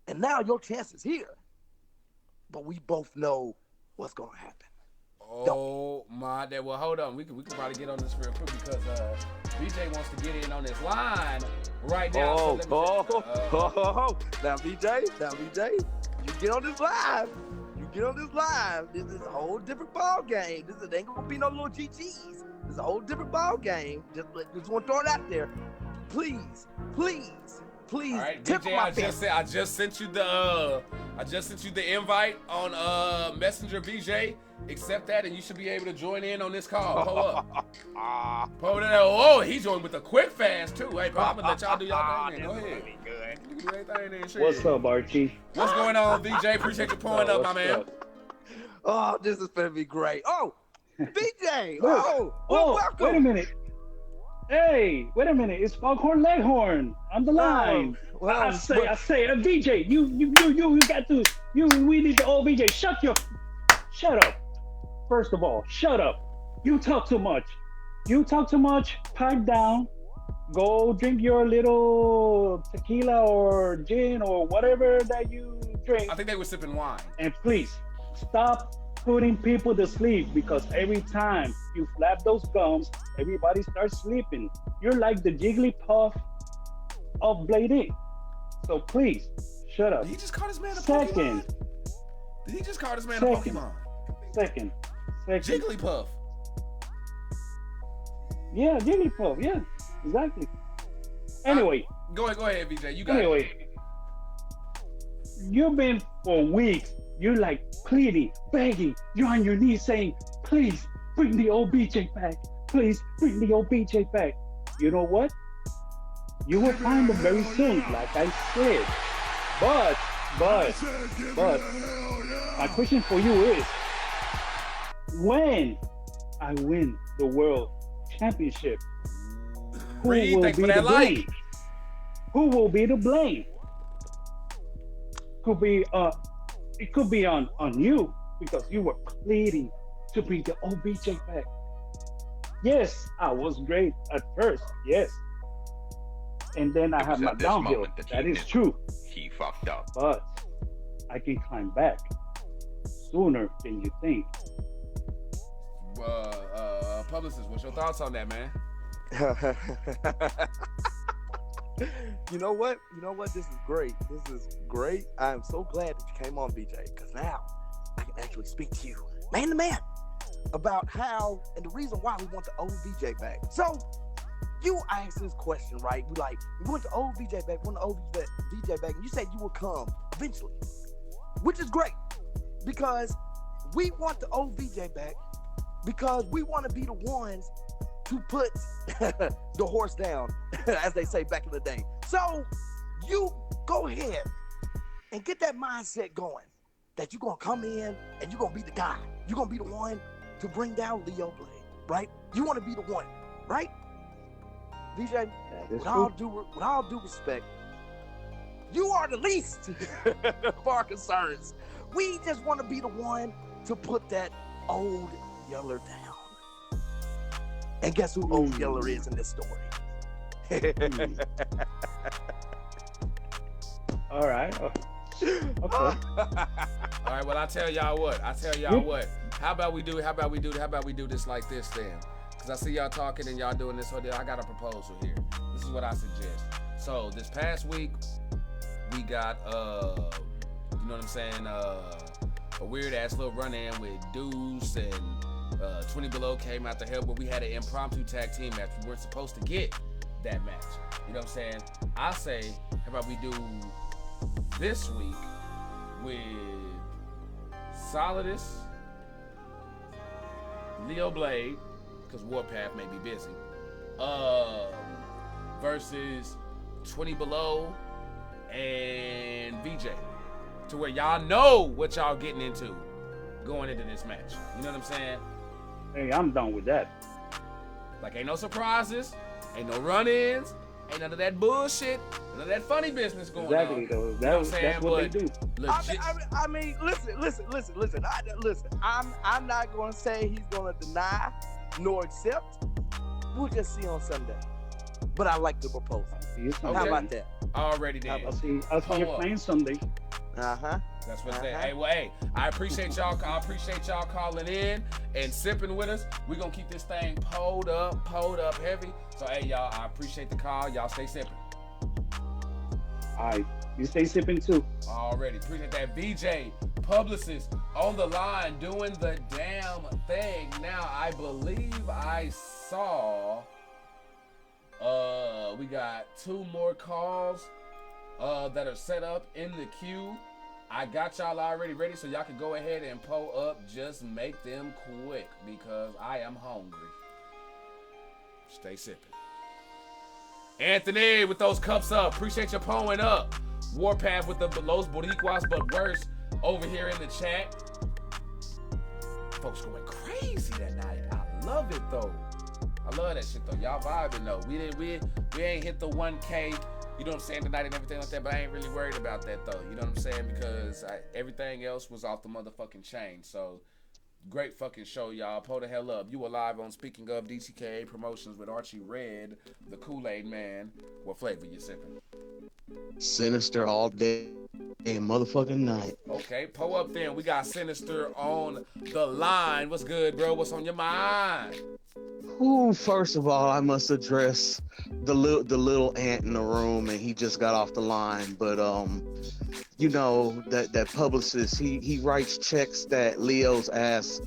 And now your chance is here. But we both know what's going to happen. Oh, my dad. Well, hold on. We can probably get on this real quick because BJ wants to get in on this line right now. Now, BJ, you get on this live. This is a whole different ball game. This ain't going to be no little GGs. This is a whole different ball game. Just want to throw it out there. Please. All right, BJ, I just sent you the invite on Messenger, BJ. Accept that, and you should be able to join in on this call. Pull up. Oh, he joined with a quick fast too. Hey, I'm gonna let y'all do y'all thing. Go ahead. You can do anything then. What's up, Archie? What's going on, BJ? Appreciate you pulling up, my man. Oh, this is gonna be great. Oh, BJ. Welcome. Wait a minute. Hey, wait a minute! It's Foghorn Leghorn on the line. I say, VJ, you got to, we need the old VJ. Shut up. First of all, shut up. You talk too much. Pipe down. Go drink your little tequila or gin or whatever that you drink. I think they were sipping wine. And please stop putting people to sleep, because every time you flap those gums, everybody starts sleeping. You're like the Jigglypuff of Blade Inc. So please, shut up. Did he just call this man a Pokemon? Second. Jigglypuff. Yeah, Jigglypuff. Yeah, exactly. Anyway. Go ahead, VJ. You got it. You've been for weeks. You're like pleading, begging. You're on your knees saying, please bring the old BJ back. Please bring the old BJ back. You know what? You will find them very soon, like I said. But, my question for you is, when I win the world championship, who will be the blame? Who will be the blame? It could be on you, because you were pleading to bring the old BJ back. Yes, I was great at first, yes. And then I had my downhill. That is true. He fucked up. But I can climb back sooner than you think. Publicist, what's your thoughts on that, man? You know what? This is great. I am so glad that you came on, BJ, because now I can actually speak to you, man to man, about how and the reason why we want the old BJ back. So, you asked this question, right? We want the old BJ back, and you said you would come eventually, which is great, because we want the old BJ back, because we want to be the ones to put the horse down, as they say back in the day. So you go ahead and get that mindset going, that you're going to come in and you're going to be the guy. You're going to be the one to bring down Leo Blade, right? You want to be the one, right? VJ, with all due respect, you are the least of our concerns. We just want to be the one to put that old Yeller down. And guess who Old Yeller is in this story? All right. Okay. All right. Well, I tell y'all what. How about we do this like this then? Because I see y'all talking and y'all doing this whole deal. I got a proposal here. This is what I suggest. So this past week, we got you know what I'm saying, a weird ass little run in with Deuce and 20 Below came out to help, but we had an impromptu tag team match. We weren't supposed to get that match. You know what I'm saying? I say, how about we do this week with Solidus, Leo Blade, because Warpath may be busy, versus 20 Below and VJ, to where y'all know what y'all getting into going into this match. You know what I'm saying? Hey, I'm done with that. Like, ain't no surprises, ain't no run-ins, ain't none of that bullshit, none of that funny business going Exactly, on. though. You know what I'm saying? That's what they do. Legit. I mean, listen. I'm not gonna say he's gonna deny nor accept. We'll just see on Sunday. But I like the proposal. How about that? Already then. I'll see you playing Sunday. That's what it is. Hey, well, hey, I appreciate y'all calling in and sipping with us. We're gonna keep this thing pulled up heavy. So hey, y'all, I appreciate the call. Y'all stay sipping. All right, you stay sipping too. Already appreciate that. VJ Publicist on the line doing the damn thing. Now I believe I saw we got 2 more calls that are set up in the queue. I got y'all already ready, so y'all can go ahead and pull up. Just make them quick because I am hungry. Stay sipping. Anthony with those cups up. Appreciate you pulling up. Warpath with the Los Boricuas, but worse over here in the chat. Folks going crazy that night. I love it though. I love that shit though. Y'all vibing though. We ain't hit the 1K. You know what I'm saying, tonight and everything like that, but I ain't really worried about that though. You know what I'm saying? Because everything else was off the motherfucking chain. So, great fucking show, y'all. Pull the hell up. You were live on Speaking of DTKA Promotions with Archie Red, the Kool-Aid Man. What flavor you sipping? Sinister all day and motherfucking night. Okay, pull up then. We got Sinister on the line. What's good, bro? What's on your mind? Ooh, first of all, I must address the little ant in the room, and he just got off the line. But you know that publicist, he writes checks that Leo's ass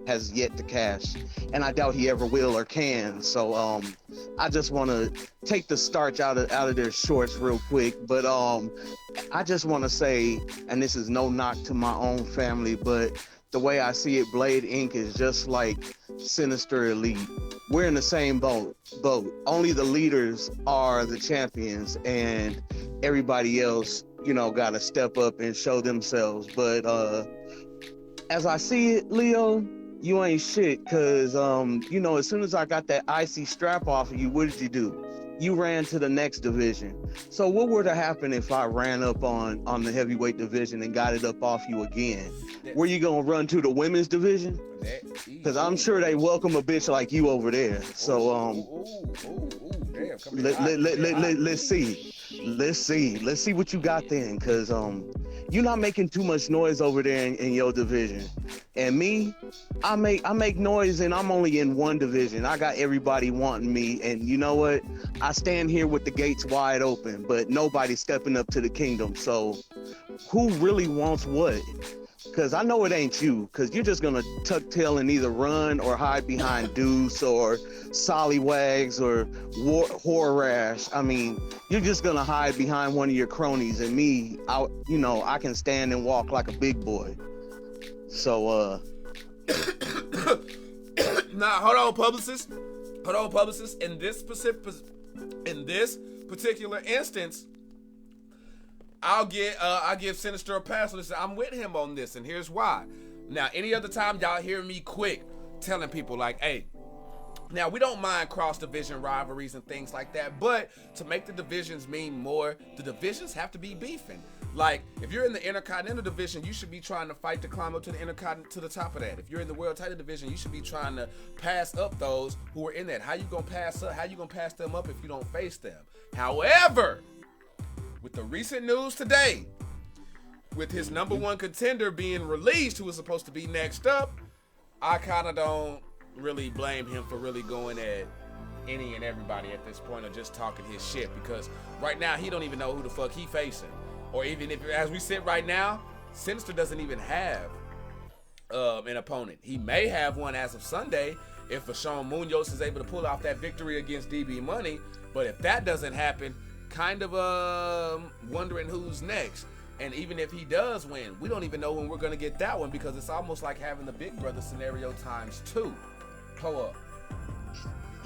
has yet to cash, and I doubt he ever will or can. So I just want to take the starch out of their shorts real quick. But I just want to say, and this is no knock to my own family, but the way I see it, Blade Inc. is just like Sinister Elite. We're in the same boat. Only the leaders are the champions, and everybody else, you know, got to step up and show themselves. But as I see it, Leo, you ain't shit, because, you know, as soon as I got that icy strap off of you, what did you do? You ran to the next division. So what were to happen if I ran up on the heavyweight division and got it up off you again? Were you gonna run to the women's division? Because I'm sure they welcome a bitch like you over there. So let's see what you got then, because you're not making too much noise over there in your division. And me, I make noise, and I'm only in one division. I got everybody wanting me, and you know what? I stand here with the gates wide open, but nobody's stepping up to the kingdom. So who really wants what? Because I know it ain't you, because you're just going to tuck tail and either run or hide behind Deuce or Sollywags or Horrash. I mean, you're just going to hide behind one of your cronies, and me, I can stand and walk like a big boy. So, Nah, hold on, publicist. In this particular instance, I'll give Sinister a pass. Listen, I'm with him on this, and here's why. Now, any other time y'all hear me quick telling people like, hey, now we don't mind cross-division rivalries and things like that, but to make the divisions mean more, the divisions have to be beefing. Like, if you're in the Intercontinental Division, you should be trying to fight to climb up to the top of that. If you're in the World Title Division, you should be trying to pass up those who are in that. How you gonna pass up? How you gonna pass them up if you don't face them? However, with the recent news today, with his number one contender being released, who was supposed to be next up, I kind of don't really blame him for really going at any and everybody at this point, or just talking his shit, because right now he don't even know who the fuck he facing. Or even if, as we sit right now, Sinister doesn't even have an opponent. He may have one as of Sunday if Sean Munoz is able to pull off that victory against DB Money. But if that doesn't happen, kind of wondering who's next. And even if he does win, we don't even know when we're going to get that one, because it's almost like having the Big Brother scenario times 2. Pull up.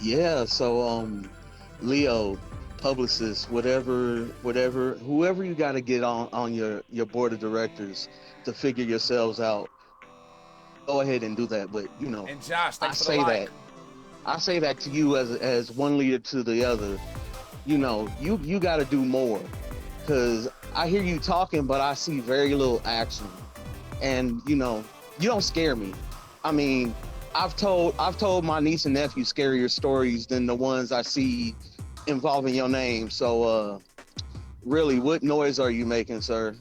Yeah, so Leo, publicist, whatever, whoever you got to get on your board of directors to figure yourselves out, go ahead and do that. But you know, and Josh, I say that to you as one leader to the other. You know, you got to do more, because I hear you talking, but I see very little action. And you know, you don't scare me. I mean, I've told my niece and nephew scarier stories than the ones I see involving your name. So really, what noise are you making, sir?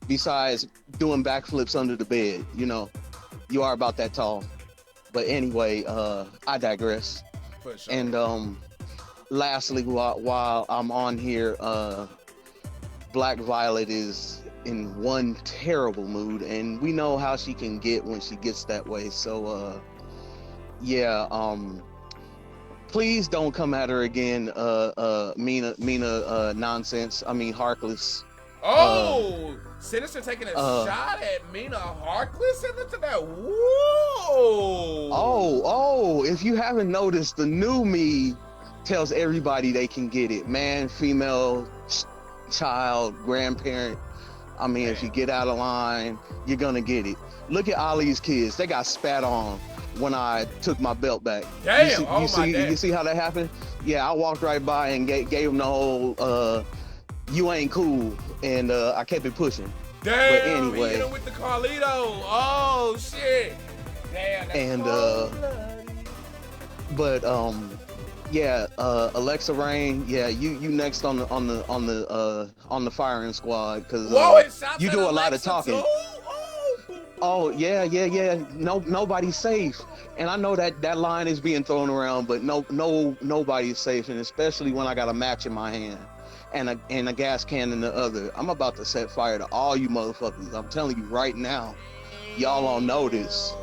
Besides doing backflips under the bed, you know, you are about that tall. But anyway, I digress. For sure. And lastly, while I'm on here, Black Violet is in one terrible mood, and we know how she can get when she gets that way. So please don't come at her again, Mina nonsense. I mean Harkless. Sinister taking a shot at Mina Harkless into that. Whoa! Oh, if you haven't noticed, the new me tells everybody they can get it. Man, female, child, grandparent. I mean, if you get out of line, you're gonna get it. Look at Ali's kids. They got spat on when I took my belt back. Damn! You see how that happened? Yeah, I walked right by and gave them the whole, you ain't cool, and I kept it pushing. Damn! But anyway, he hit him with the Carlito. Oh shit! Damn. That's and Alexa Rain, yeah, you next on the firing squad, because you do a lot of talking. Oh yeah. Nobody's safe, and I know that line is being thrown around, but nobody's safe, and especially when I got a match in my hand and a gas can in the other. I'm about to set fire to all you motherfuckers. I'm telling you right now, y'all don't know this.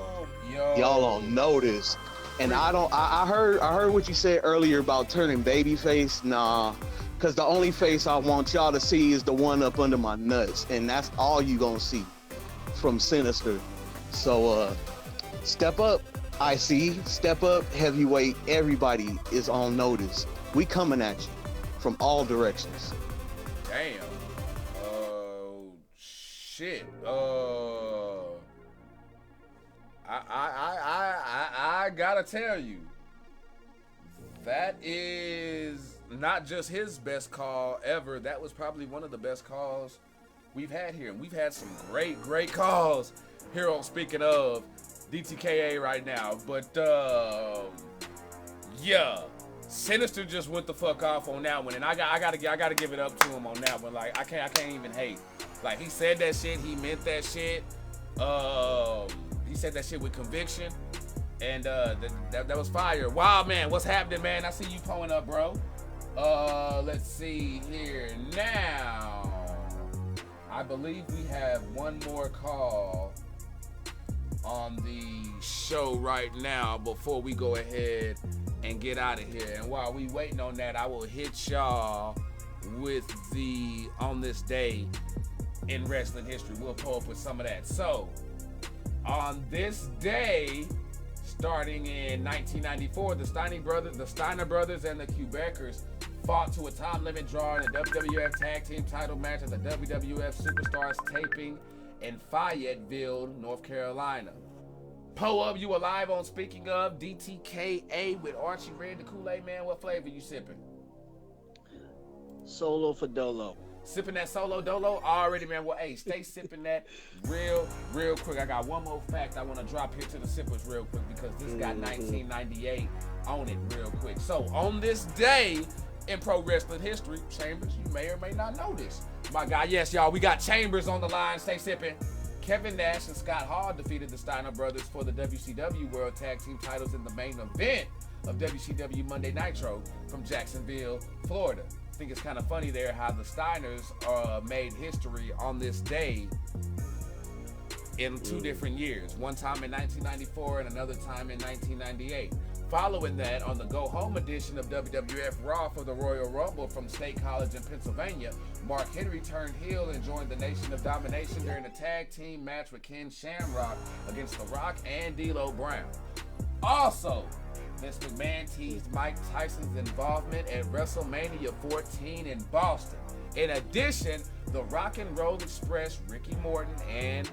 Y'all don't know this. And I heard what you said earlier about turning babyface. Nah, because the only face I want y'all to see is the one up under my nuts, and that's all you gonna see from Sinister. So step up, IC, step up, heavyweight. Everybody is on notice. We coming at you from all directions. Damn. Shit. I gotta tell you, that is not just his best call ever. That was probably one of the best calls we've had here. And we've had some great calls here on Speaking of DTKA right now. But yeah, Sinister just went the fuck off on that one, and I gotta give it up to him on that one. Like I can't even hate. Like he said that shit, he meant that shit. He said that shit with conviction, and that was fire. Wow, man, what's happening, man? I see you pulling up, bro. Let's see here now. I believe we have one more call on the show right now before we go ahead and get out of here. And while we waiting on that, I will hit y'all with the on this day in wrestling history. We'll pull up with some of that. So on this day, starting in 1994, the Steiner brothers and the Quebecers fought to a time limit draw in a WWF Tag Team title match at the WWF Superstars taping in Fayetteville, North Carolina. Pull up, you alive on Speaking of DTKA with Archie Red, the Kool-Aid Man. What flavor you sipping? Solo for Dolo. Sipping that Solo Dolo already, man. Well, hey, stay sipping that real quick. I got one more fact I want to drop here to the sippers real quick because this got 1998 on it real quick. So on this day in pro wrestling history, Chambers, you may or may not know this. My guy, yes, y'all, we got Chambers on the line. Stay sipping. Kevin Nash and Scott Hall defeated the Steiner brothers for the WCW World Tag Team titles in the main event of WCW Monday Nitro from Jacksonville, Florida. I think it's kind of funny there how the Steiners made history on this day in 2 different years. One time in 1994 and another time in 1998. Following that, on the go-home edition of WWF Raw for the Royal Rumble from State College in Pennsylvania, Mark Henry turned heel and joined the Nation of Domination during a tag team match with Ken Shamrock against The Rock and D'Lo Brown. Also, Vince McMahon teased Mike Tyson's involvement at WrestleMania 14 in Boston. In addition, the Rock and Roll Express, Ricky Morton, and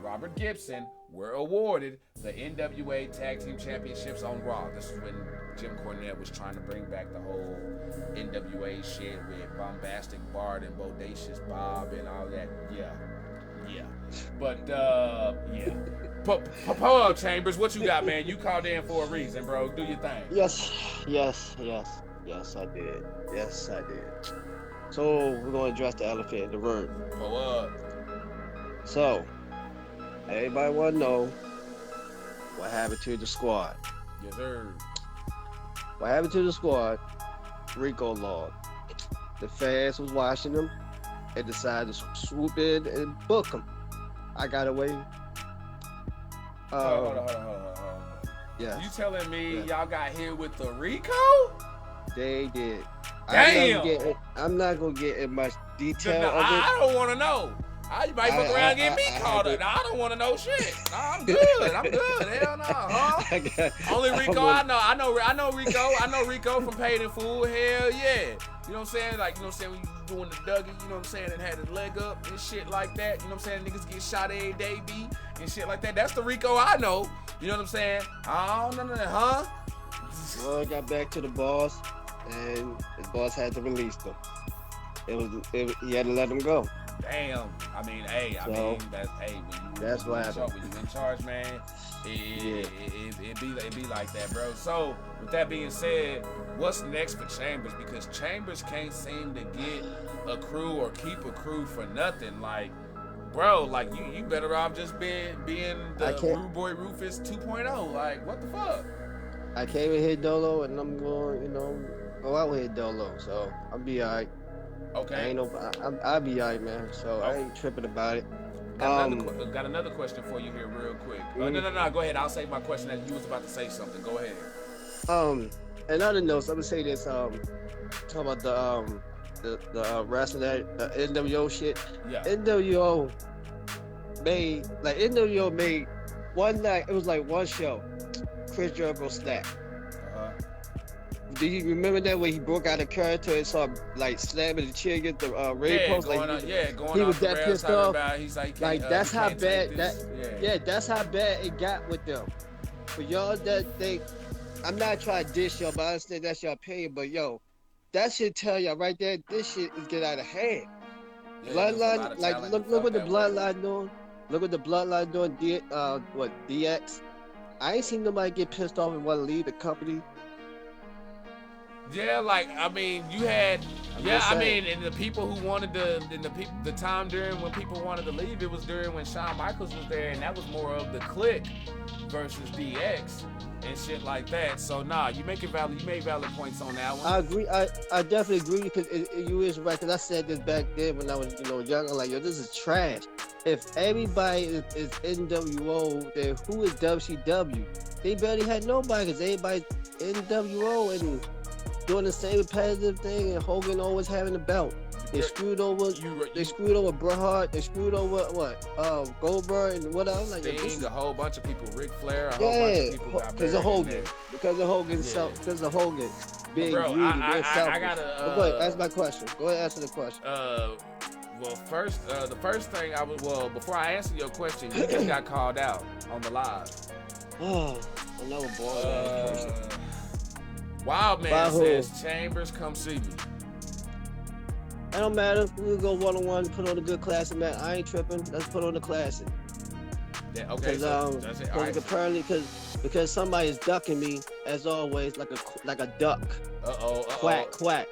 Robert Gibson were awarded the NWA Tag Team Championships on Raw. This is when Jim Cornette was trying to bring back the whole NWA shit with Bombastic Bart and Bodacious Bob and all that. Yeah. But, yeah. Polo Chambers, what you got, man? You called in for a reason, bro. Do your thing. Yes, I did. Yes, I did. So, we're going to address the elephant in the room. Pull up. So, everybody want to know what happened to the squad. Yes, sir. What happened to the squad? Rico Law. The fans was watching them and decided to swoop in and book them. I got away. Hold on. Yeah. You telling me y'all got hit with the Rico? They did. Damn. I'm not gonna get in much detail of it. I don't want to know. I might fuck around and get me caught up. I don't want to know shit. Nah, I'm good. Hell no, huh? Only Rico I know. I know Rico. I know Rico from Paid in Full. Hell yeah. You know what I'm saying? Like, you know what I'm saying? When you doing the Dougie, you know what I'm saying? And had his leg up and shit like that. You know what I'm saying? Niggas get shot every day, B, and shit like that. That's the Rico I know. You know what I'm saying? I don't know that, huh? Well, I got back to the boss, and his boss had to release them. He had to let them go. Damn. I mean, that's what happened. When you in charge, man, it be like that, bro. So, with that being said, what's next for Chambers? Because Chambers can't seem to get a crew or keep a crew for nothing. Like, bro, like you better off just being the Rude Boy Rufus 2.0. Like, what the fuck? I came in here Dolo, and I'm going, go out here Dolo. So I'll be alright. Okay. I'll be alright, man. So I ain't tripping about it. Got another question for you here, real quick. No. Go ahead. I'll save my question as you was about to say something. Go ahead. And other notes, I'm gonna say this. Talk about the wrestling, the NWO shit. Yeah. NWO made one night. It was like one show. Chris Jericho snap. Do you remember that when he broke out of character and saw like slamming the chair against the ring post? He was that pissed off. He's like that's how bad that's how bad it got with them. For y'all that think, I'm not trying to dish y'all, but I understand that's your opinion. But yo, that should tell y'all right there, this shit is getting out of hand. Bloodline, like look what the Bloodline doing. Look what the Bloodline doing. DX. I ain't seen nobody get pissed off and want to leave the company. Yeah, like I mean, you had and the people who wanted the time during when people wanted to leave, it was during when Shawn Michaels was there, and that was more of the Clique versus DX and shit like that. So you made valid points on that one. I agree. I definitely agree because you is right. Because I said this back then when I was younger. Like, yo, this is trash. If everybody is NWO, then who is WCW? They barely had nobody because everybody's NWO and doing the same repetitive thing, and Hogan always having the belt. They screwed over. They screwed over Bret Hart. They screwed over Goldberg and what else? Like Sting, a whole bunch of people. Ric Flair. A whole bunch of people got because of Hogan. Because of Hogan being greedy, being selfish. Go ahead, ask my question. Go ahead, answer the question. Well, first, the first thing before I answer your question, you just got called out on the live. Oh, another boy. Wild Man says, Chambers, come see me. It don't matter. We'll go 1-on-1, put on a good classic match. I ain't tripping. Let's put on the classic. Yeah, okay. So that's it. All right. Apparently, because somebody is ducking me as always, like a duck. Quack, quack.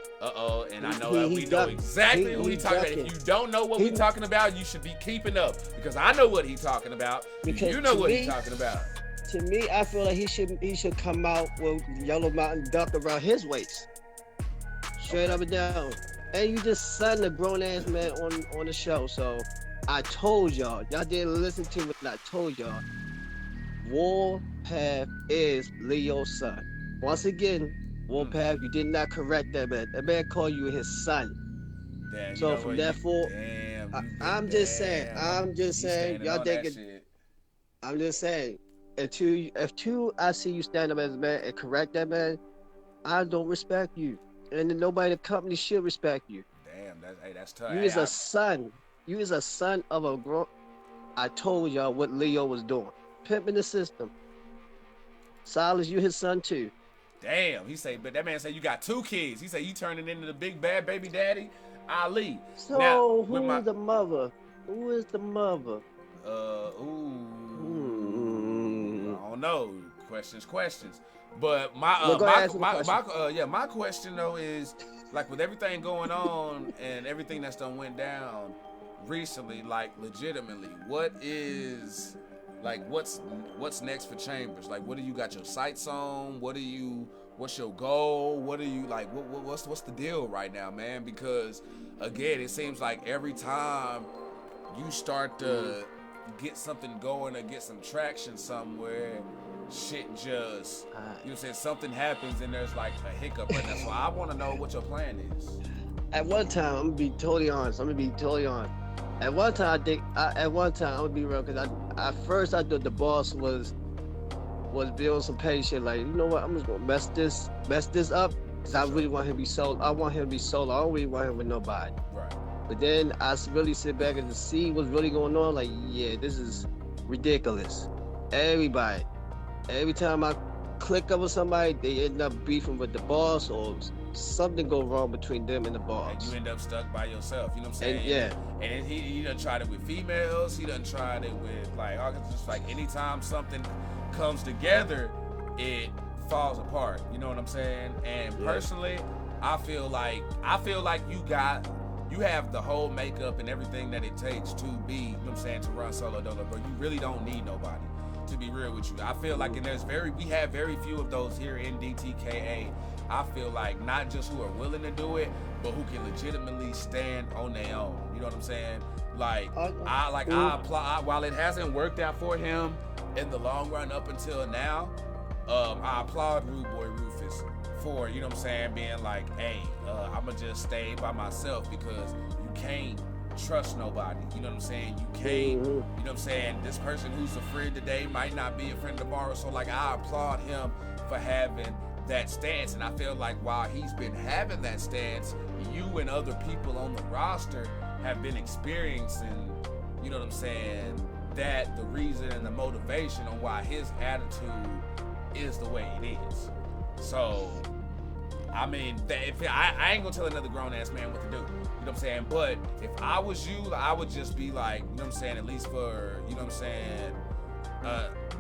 And I know we know exactly who he's talking about. If you don't know what we're talking about, you should be keeping up because I know what he's talking about. Because you know what he's talking about. To me, I feel like he should come out with Yellow Mountain Duck around his waist, straight up and down. And you just son a grown ass man on the show, so I told y'all didn't listen to me. I told y'all, Warpath is Leo's son. Once again, Warpath, you did not correct that man. That man called you his son. Damn, so from that forward, I'm just saying, y'all thinking. I'm just saying, if I see you stand up as a man and correct that man, I don't respect you, and then nobody in the company should respect you. Damn, that's tough. You is a son. You is a son of a grown. I told y'all what Leo was doing, pimping the system. Silas, you his son too. Damn, but that man said you got 2 kids. He said you turning into the big bad baby daddy, Ali. So now, who is the mother? Who is the mother? I don't know. Questions. But my question though is, like, with everything going on and everything that's done went down recently, like, legitimately, what's next for Chambers? Like, what do you got your sights on? What's your goal? What are you like? What's the deal right now, man? Because again, it seems like every time you start to get something going or get some traction somewhere, shit just, you know what I'm saying, something happens and there's like a hiccup right now. So I want to know what your plan is. At one time, I'm gonna be totally honest. At one time, I'm gonna be real, because at first I thought the boss was building some petty shit. Like, you know what? I'm just gonna mess this up, because I really want him to be solo. I want him to be solo. I don't really want him with nobody. Right. But then I really sit back and see what's really going on. Like, yeah, this is ridiculous. Everybody, every time I click up with somebody, they end up beefing with the boss, or something go wrong between them and the boss. And you end up stuck by yourself, you know what I'm saying? And, yeah. And he done tried it with females, he done tried it with, like, just like anytime something comes together, it falls apart, you know what I'm saying? And personally, I feel like you have the whole makeup and everything that it takes to be, you know what I'm saying, to run solo dolo, but you really don't need nobody, to be real with you. I feel like, and we have very few of those here in DTKA. I feel like not just who are willing to do it, but who can legitimately stand on their own. You know what I'm saying? Like, I applaud, while it hasn't worked out for him in the long run up until now, I applaud Rude Boy Rufus for, you know what I'm saying, being like, hey, I'ma just stay by myself, because you can't trust nobody. You know what I'm saying? You can't, you know what I'm saying? This person who's a friend today might not be a friend tomorrow. So, like, I applaud him for having that stance, and I feel like while he's been having that stance, you and other people on the roster have been experiencing, you know what I'm saying, that the reason and the motivation on why his attitude is the way it is. So, I mean, I ain't gonna tell another grown ass man what to do, you know what I'm saying? But if I was you, I would just be like, you know what I'm saying, at least for, you know what I'm saying,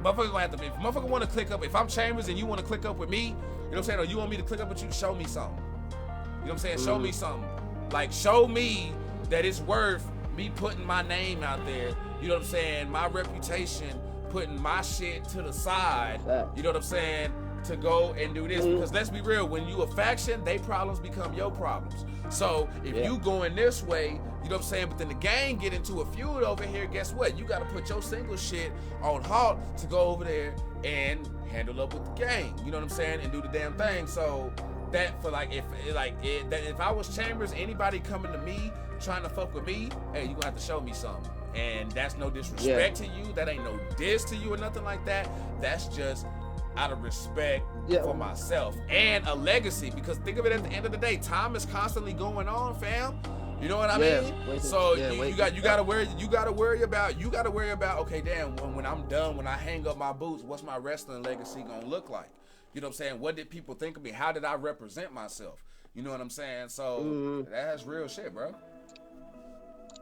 motherfuckers gonna have to, if motherfucker wanna click up, if I'm Chambers and you wanna click up with me, you know what I'm saying, or you want me to click up with you, show me something. You know what I'm saying? Show me something. Like, show me that it's worth me putting my name out there, you know what I'm saying, my reputation, putting my shit to the side, you know what I'm saying, to go and do this. Because let's be real, when you a faction, they problems become your problems. So if you going this way, you know what I'm saying, but then the gang get into a feud over here, guess what? You got to put your single shit on halt to go over there and handle up with the gang, you know what I'm saying, and do the damn thing. So that, for like, if I was Chambers, anybody coming to me trying to fuck with me, hey, you gonna have to show me something. And that's no disrespect to you, that ain't no diss to you or nothing like that. That's just out of respect for myself and a legacy, because think of it, at the end of the day, time is constantly going on, fam. You know what I mean? So you gotta worry about okay, damn, when I'm done, when I hang up my boots, what's my wrestling legacy gonna look like? You know what I'm saying? What did people think of me? How did I represent myself? You know what I'm saying? So that's real shit, bro.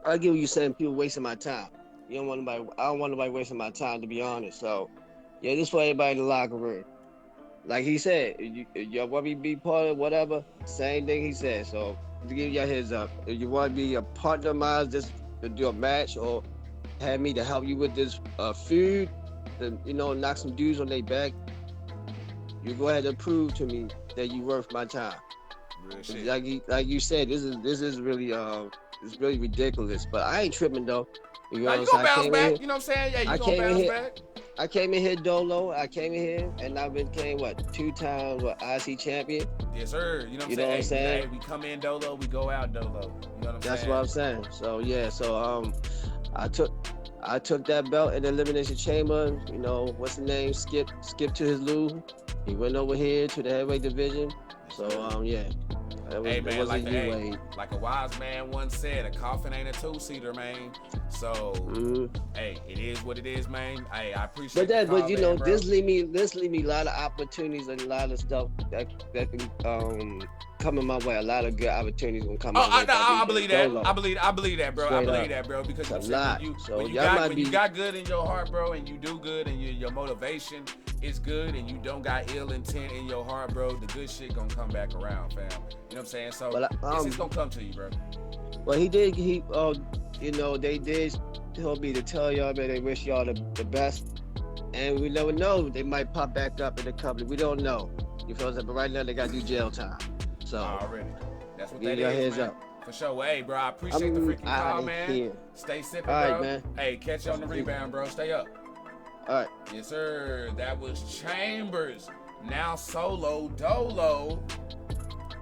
I get what you're saying. People wasting my time. You don't want nobody. I don't want nobody wasting my time, to be honest. So, yeah, this for everybody in the locker room. Like he said, if you want me to be part of whatever, same thing he said. So, to give you a heads up, if you want to be a partner of mine, just to do a match or have me to help you with this food, to, you know, knock some dudes on their back, you go ahead and prove to me that you worth my time. Real shit. Like you said, this is really it's really ridiculous. But I ain't tripping though. You know you gonna bounce back? You know what I'm saying? Yeah, you gonna bounce back. I came in here dolo. I came in here and I became 2-time IC champion. Yes, sir. You know what I'm saying? Hey, we come in dolo, we go out dolo. You know what I'm saying? That's what I'm saying. So yeah, I took that belt in the Elimination Chamber. You know, what's the name? Skip to his loo. He went over here to the heavyweight division. So yeah. Hey man, like a wise man once said, a coffin ain't a two-seater, man. So hey, it is what it is, man. Hey, I appreciate that. But you know, bro. this leave me a lot of opportunities and a lot of stuff that can come in my way. A lot of good opportunities will come. I believe that. I believe that, bro. I believe that, bro. Because when you got good in your heart, bro, and you do good, and your motivation is good, and you don't got ill intent in your heart, bro, the good shit gonna come back around, fam. You know what I'm saying? So it's gonna come to you, bro. Well, you know, they did tell me to tell y'all that they wish y'all the best, and we never know, they might pop back up in the company. We don't know. You feel that? But right now they gotta do jail time. So already, that's what give that your is, heads man. up. For sure. Well, hey, bro, I appreciate the freaking call, man. Here. Stay sipping, all bro. right, man. Hey, catch you on the rebound, bro. Stay up. All right. Yes, sir. That was Chambers. Now solo dolo.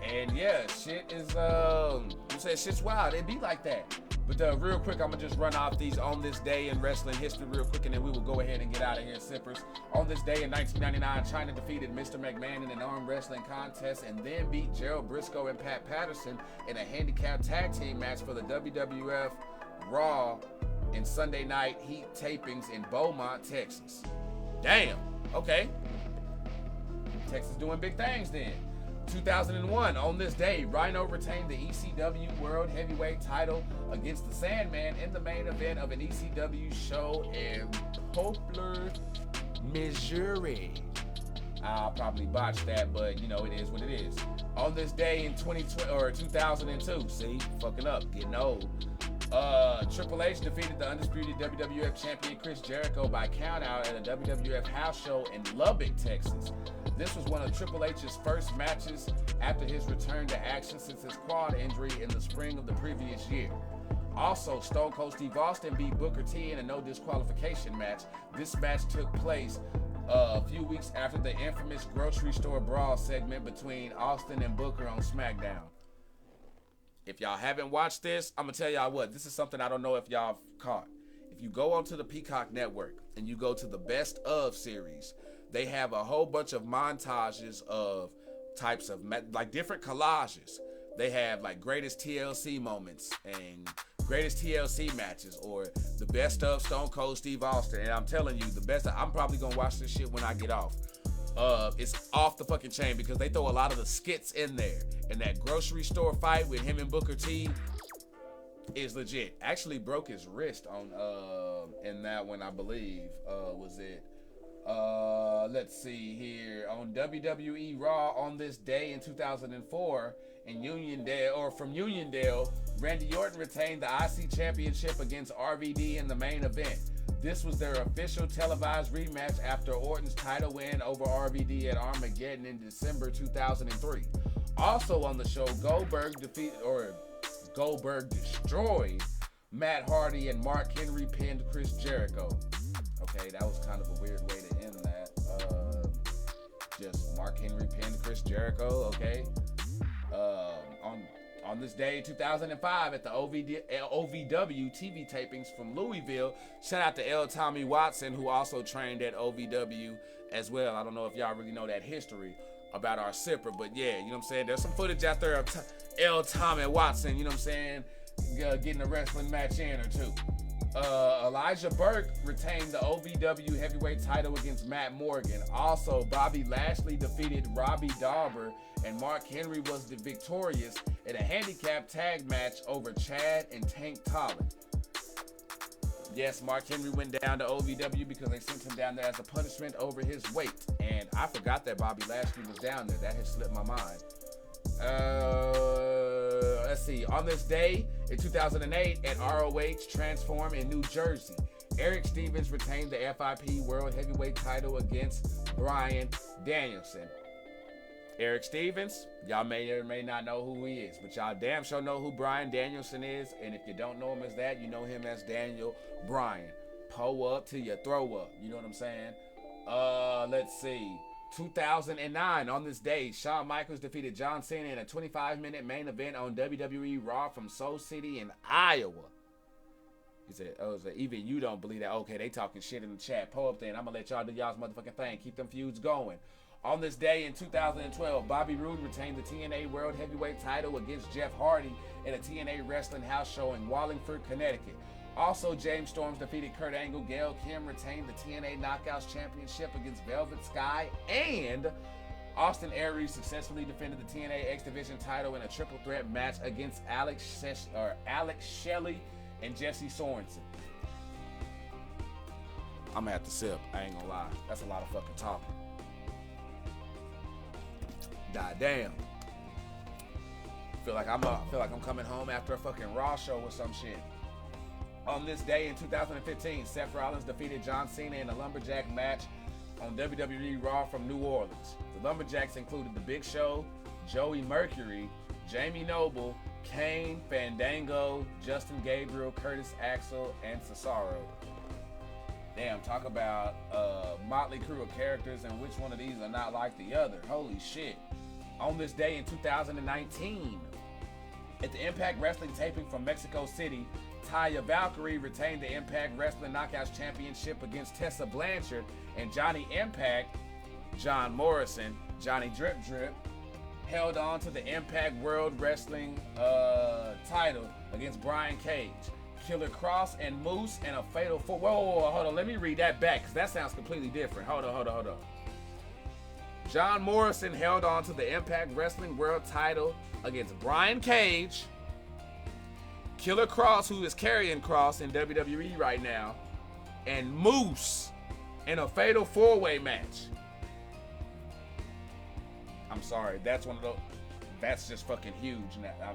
And yeah, shit is you said shit's wild. It be like that. But real quick, I'm gonna just run off these on this day in wrestling history real quick, and then we will go ahead and get out of here, sippers. On this day in 1999, Chyna defeated Mr. McMahon in an arm wrestling contest and then beat Gerald Briscoe and Pat Patterson in a handicap tag team match for the WWF Raw and Sunday Night Heat tapings in Beaumont, Texas. Damn. Okay. Texas doing big things then. 2001, on this day, Rhino retained the ECW World Heavyweight title against the Sandman in the main event of an ECW show in Poplar, Missouri. I'll probably botch that, but you know, it is what it is. On this day in 2002, see, fucking up, getting old. Triple H defeated the undisputed WWF champion Chris Jericho by countout at a WWF house show in Lubbock, Texas. This was one of Triple H's first matches after his return to action since his quad injury in the spring of the previous year. Also, Stone Cold Steve Austin beat Booker T in a no disqualification match. This match took place a few weeks after the infamous grocery store brawl segment between Austin and Booker on SmackDown. If y'all haven't watched this, I'm gonna tell y'all what, this is something I don't know if y'all caught. If you go onto the Peacock Network and you go to the Best Of series, they have a whole bunch of montages of types of like different collages. They have like greatest TLC moments and greatest TLC matches, or the best of Stone Cold Steve Austin. And I'm telling you, the best. I'm probably gonna watch this shit when I get off. It's off the fucking chain because they throw a lot of the skits in there. And that grocery store fight with him and Booker T is legit. Actually broke his wrist on in that one, I believe. Was it? Let's see here. On WWE Raw on this day in 2004 in Uniondale, from Uniondale, Randy Orton retained the IC Championship against RVD in the main event. This was their official televised rematch after Orton's title win over RVD at Armageddon in December 2003. Also on the show, Goldberg destroyed Matt Hardy and Mark Henry pinned Chris Jericho. Okay, that was kind of a weird way to end that. Just Mark Henry pinned Chris Jericho, okay? On this day, 2005, at the OVW TV tapings from Louisville, shout out to L. Tommy Watson, who also trained at OVW as well. I don't know if y'all really know that history about our sipper, but yeah, you know what I'm saying? There's some footage out there of L. Tommy Watson, you know what I'm saying, getting a wrestling match in or two. Elijah Burke retained the OVW heavyweight title against Matt Morgan. Also, Bobby Lashley defeated Robbie Dauber, and Mark Henry was victorious in a handicap tag match over Chad and Tank Tollin. Yes, Mark Henry went down to OVW because they sent him down there as a punishment over his weight. And I forgot that Bobby Lashley was down there. That had slipped my mind. Let's see. On this day in 2008 at ROH Transform in New Jersey, Eric Stevens retained the FIP World Heavyweight title against Bryan Danielson. Eric Stevens, y'all may or may not know who he is, but y'all damn sure know who Bryan Danielson is. And if you don't know him as that, you know him as Daniel Bryan. Pull up till you throw up. You know what I'm saying? Let's see. 2009, on this day, Shawn Michaels defeated John Cena in a 25-minute main event on WWE Raw from Soul City in Iowa. He said, even you don't believe that. Okay, they talking shit in the chat. Pull up then. I'm going to let y'all do y'all's motherfucking thing. Keep them feuds going. On this day in 2012, Bobby Roode retained the TNA World Heavyweight title against Jeff Hardy in a TNA Wrestling house show in Wallingford, Connecticut. Also, James Storms defeated Kurt Angle. Gail Kim retained the TNA Knockouts Championship against Velvet Sky. And Austin Aries successfully defended the TNA X Division title in a triple threat match against Alex Shelley and Jesse Sorensen. I'm gonna have to sip. I ain't gonna lie. That's a lot of fucking talking. God damn. Feel like I'm coming home after a fucking Raw show or some shit. On this day in 2015, Seth Rollins defeated John Cena in a lumberjack match on WWE Raw from New Orleans. The lumberjacks included The Big Show, Joey Mercury, Jamie Noble, Kane, Fandango, Justin Gabriel, Curtis Axel, and Cesaro. Damn, talk about motley crew of characters, and which one of these are not like the other. Holy shit. On this day in 2019, at the Impact Wrestling taping from Mexico City, Taya Valkyrie retained the Impact Wrestling Knockouts Championship against Tessa Blanchard, and Johnny Impact, John Morrison, Johnny Drip Drip, held on to the Impact World Wrestling title against Brian Cage. Killer Cross and Moose and a fatal four. Whoa, hold on. Let me read that back because that sounds completely different. Hold on. John Morrison held on to the Impact Wrestling World title against Brian Cage, Killer Cross, who is Karrion Kross in WWE right now, and Moose in a fatal four-way match. I'm sorry, that's one of those. That's just fucking huge. Now,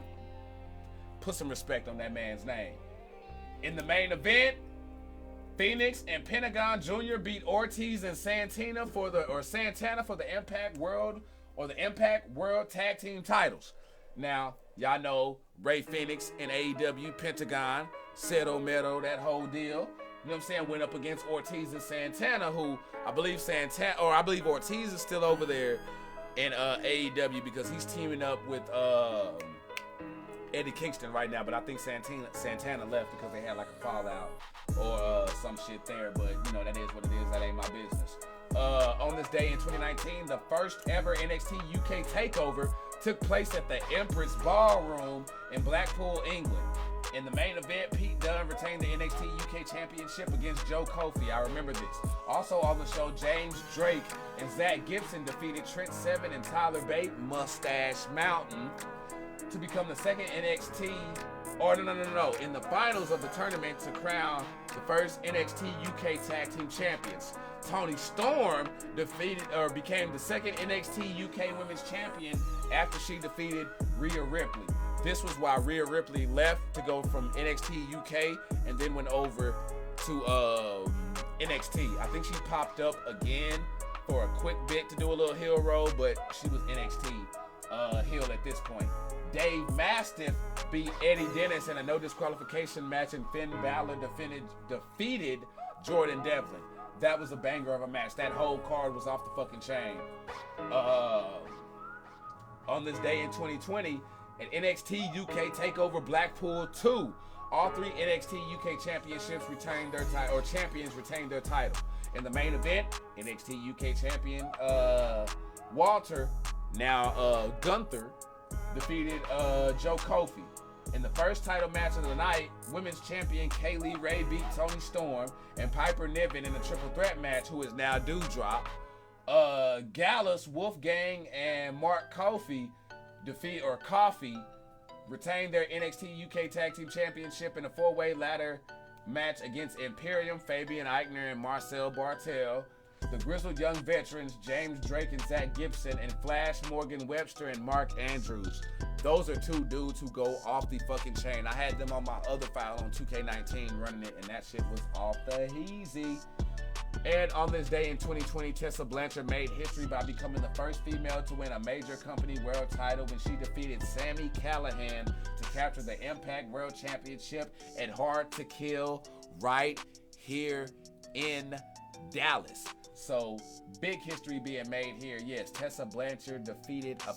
put some respect on that man's name. In the main event, Phoenix and Pentagon Jr. beat Ortiz and Santana for the Impact World Tag Team titles. Now, y'all know Ray Phoenix and AEW, Pentagon, Cero Miedo, that whole deal. You know what I'm saying? Went up against Ortiz and Santana, who I believe Ortiz is still over there in AEW because he's teaming up with Eddie Kingston right now, but I think Santana left because they had like a fallout or some shit there, but you know, that is what it is. That ain't my business. On this day in 2019, the first ever NXT UK takeover took place at the Empress Ballroom in Blackpool, England. In the main event, Pete Dunne retained the NXT UK Championship against Joe Kofi. I remember this. Also on the show, James Drake and Zach Gibson defeated Trent Seven and Tyler Bate, Mustache Mountain, to become the second NXT, in the finals of the tournament to crown the first NXT UK Tag Team Champions. Toni Storm became the second NXT UK Women's Champion after she defeated Rhea Ripley. This was why Rhea Ripley left to go from NXT UK and then went over to NXT. I think she popped up again for a quick bit to do a little heel roll, but she was NXT heel at this point. Dave Mastiff beat Eddie Dennis in a no disqualification match, and Finn Balor defeated Jordan Devlin. That was a banger of a match. That whole card was off the fucking chain. On this day in 2020, at NXT UK TakeOver Blackpool 2, all three NXT UK championships champions retained their title. In the main event, NXT UK champion Walter, now Gunther, defeated Joe Kofi. In the first title match of the night, women's champion Kaylee Ray beat Toni Storm and Piper Niven in a triple threat match, who is now Doudrop. Gallus, Wolfgang, and Mark Coffey retained their NXT UK Tag Team Championship in a 4-way ladder match against Imperium, Fabian Eichner, and Marcel Bartel. The grizzled young veterans James Drake and Zach Gibson, and Flash Morgan Webster and Mark Andrews. Those are two dudes who go off the fucking chain. I had them on my other file on 2K19 running it, and that shit was off the heezy. And on this day in 2020, Tessa Blanchard made history by becoming the first female to win a major company world title when she defeated Sami Callihan to capture the Impact World Championship at Hard to Kill right here in Dallas. So big history being made here. Yes, Tessa Blanchard defeated a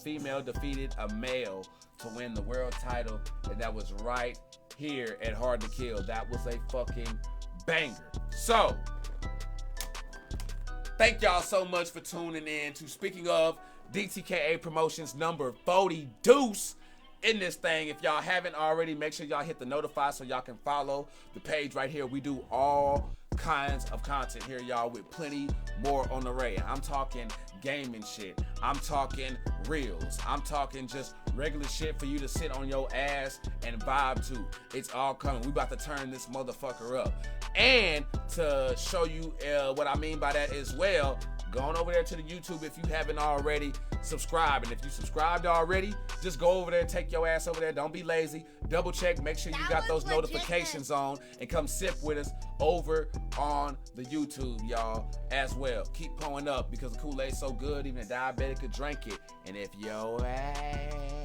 male to win the world title, and that was right here at Hard to Kill. That was a fucking banger. So thank y'all so much for tuning in to Speaking of DTKA Promotions number 40 Deuce in this thing. If y'all haven't already, make sure y'all hit the notify so y'all can follow the page right here. We do all kinds of content here, y'all, with plenty more on the way. I'm talking gaming shit. I'm talking reels. I'm talking just regular shit for you to sit on your ass and vibe to. It's all coming. We about to turn this motherfucker up. And to show you what I mean by that as well, go on over there to the YouTube if you haven't already. Subscribe. And if you subscribed already, just go over there, take your ass over there. Don't be lazy. Double check. Make sure you got those notifications on and come sip with us over on the YouTube, y'all, as well. Keep pulling up because the Kool-Aid's so good, even a diabetic could drink it. And if your ass,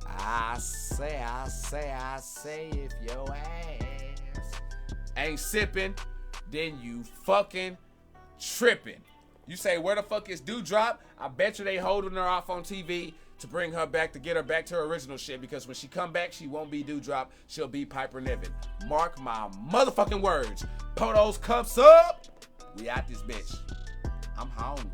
I say, if your ass ain't sipping, then you fucking tripping. You say, where the fuck is Doudrop? I bet you they holding her off on TV to bring her back, to get her back to her original shit, because when she come back, she won't be Doudrop. She'll be Piper Niven. Mark my motherfucking words. Pull those cups up. We out this bitch. I'm hungry.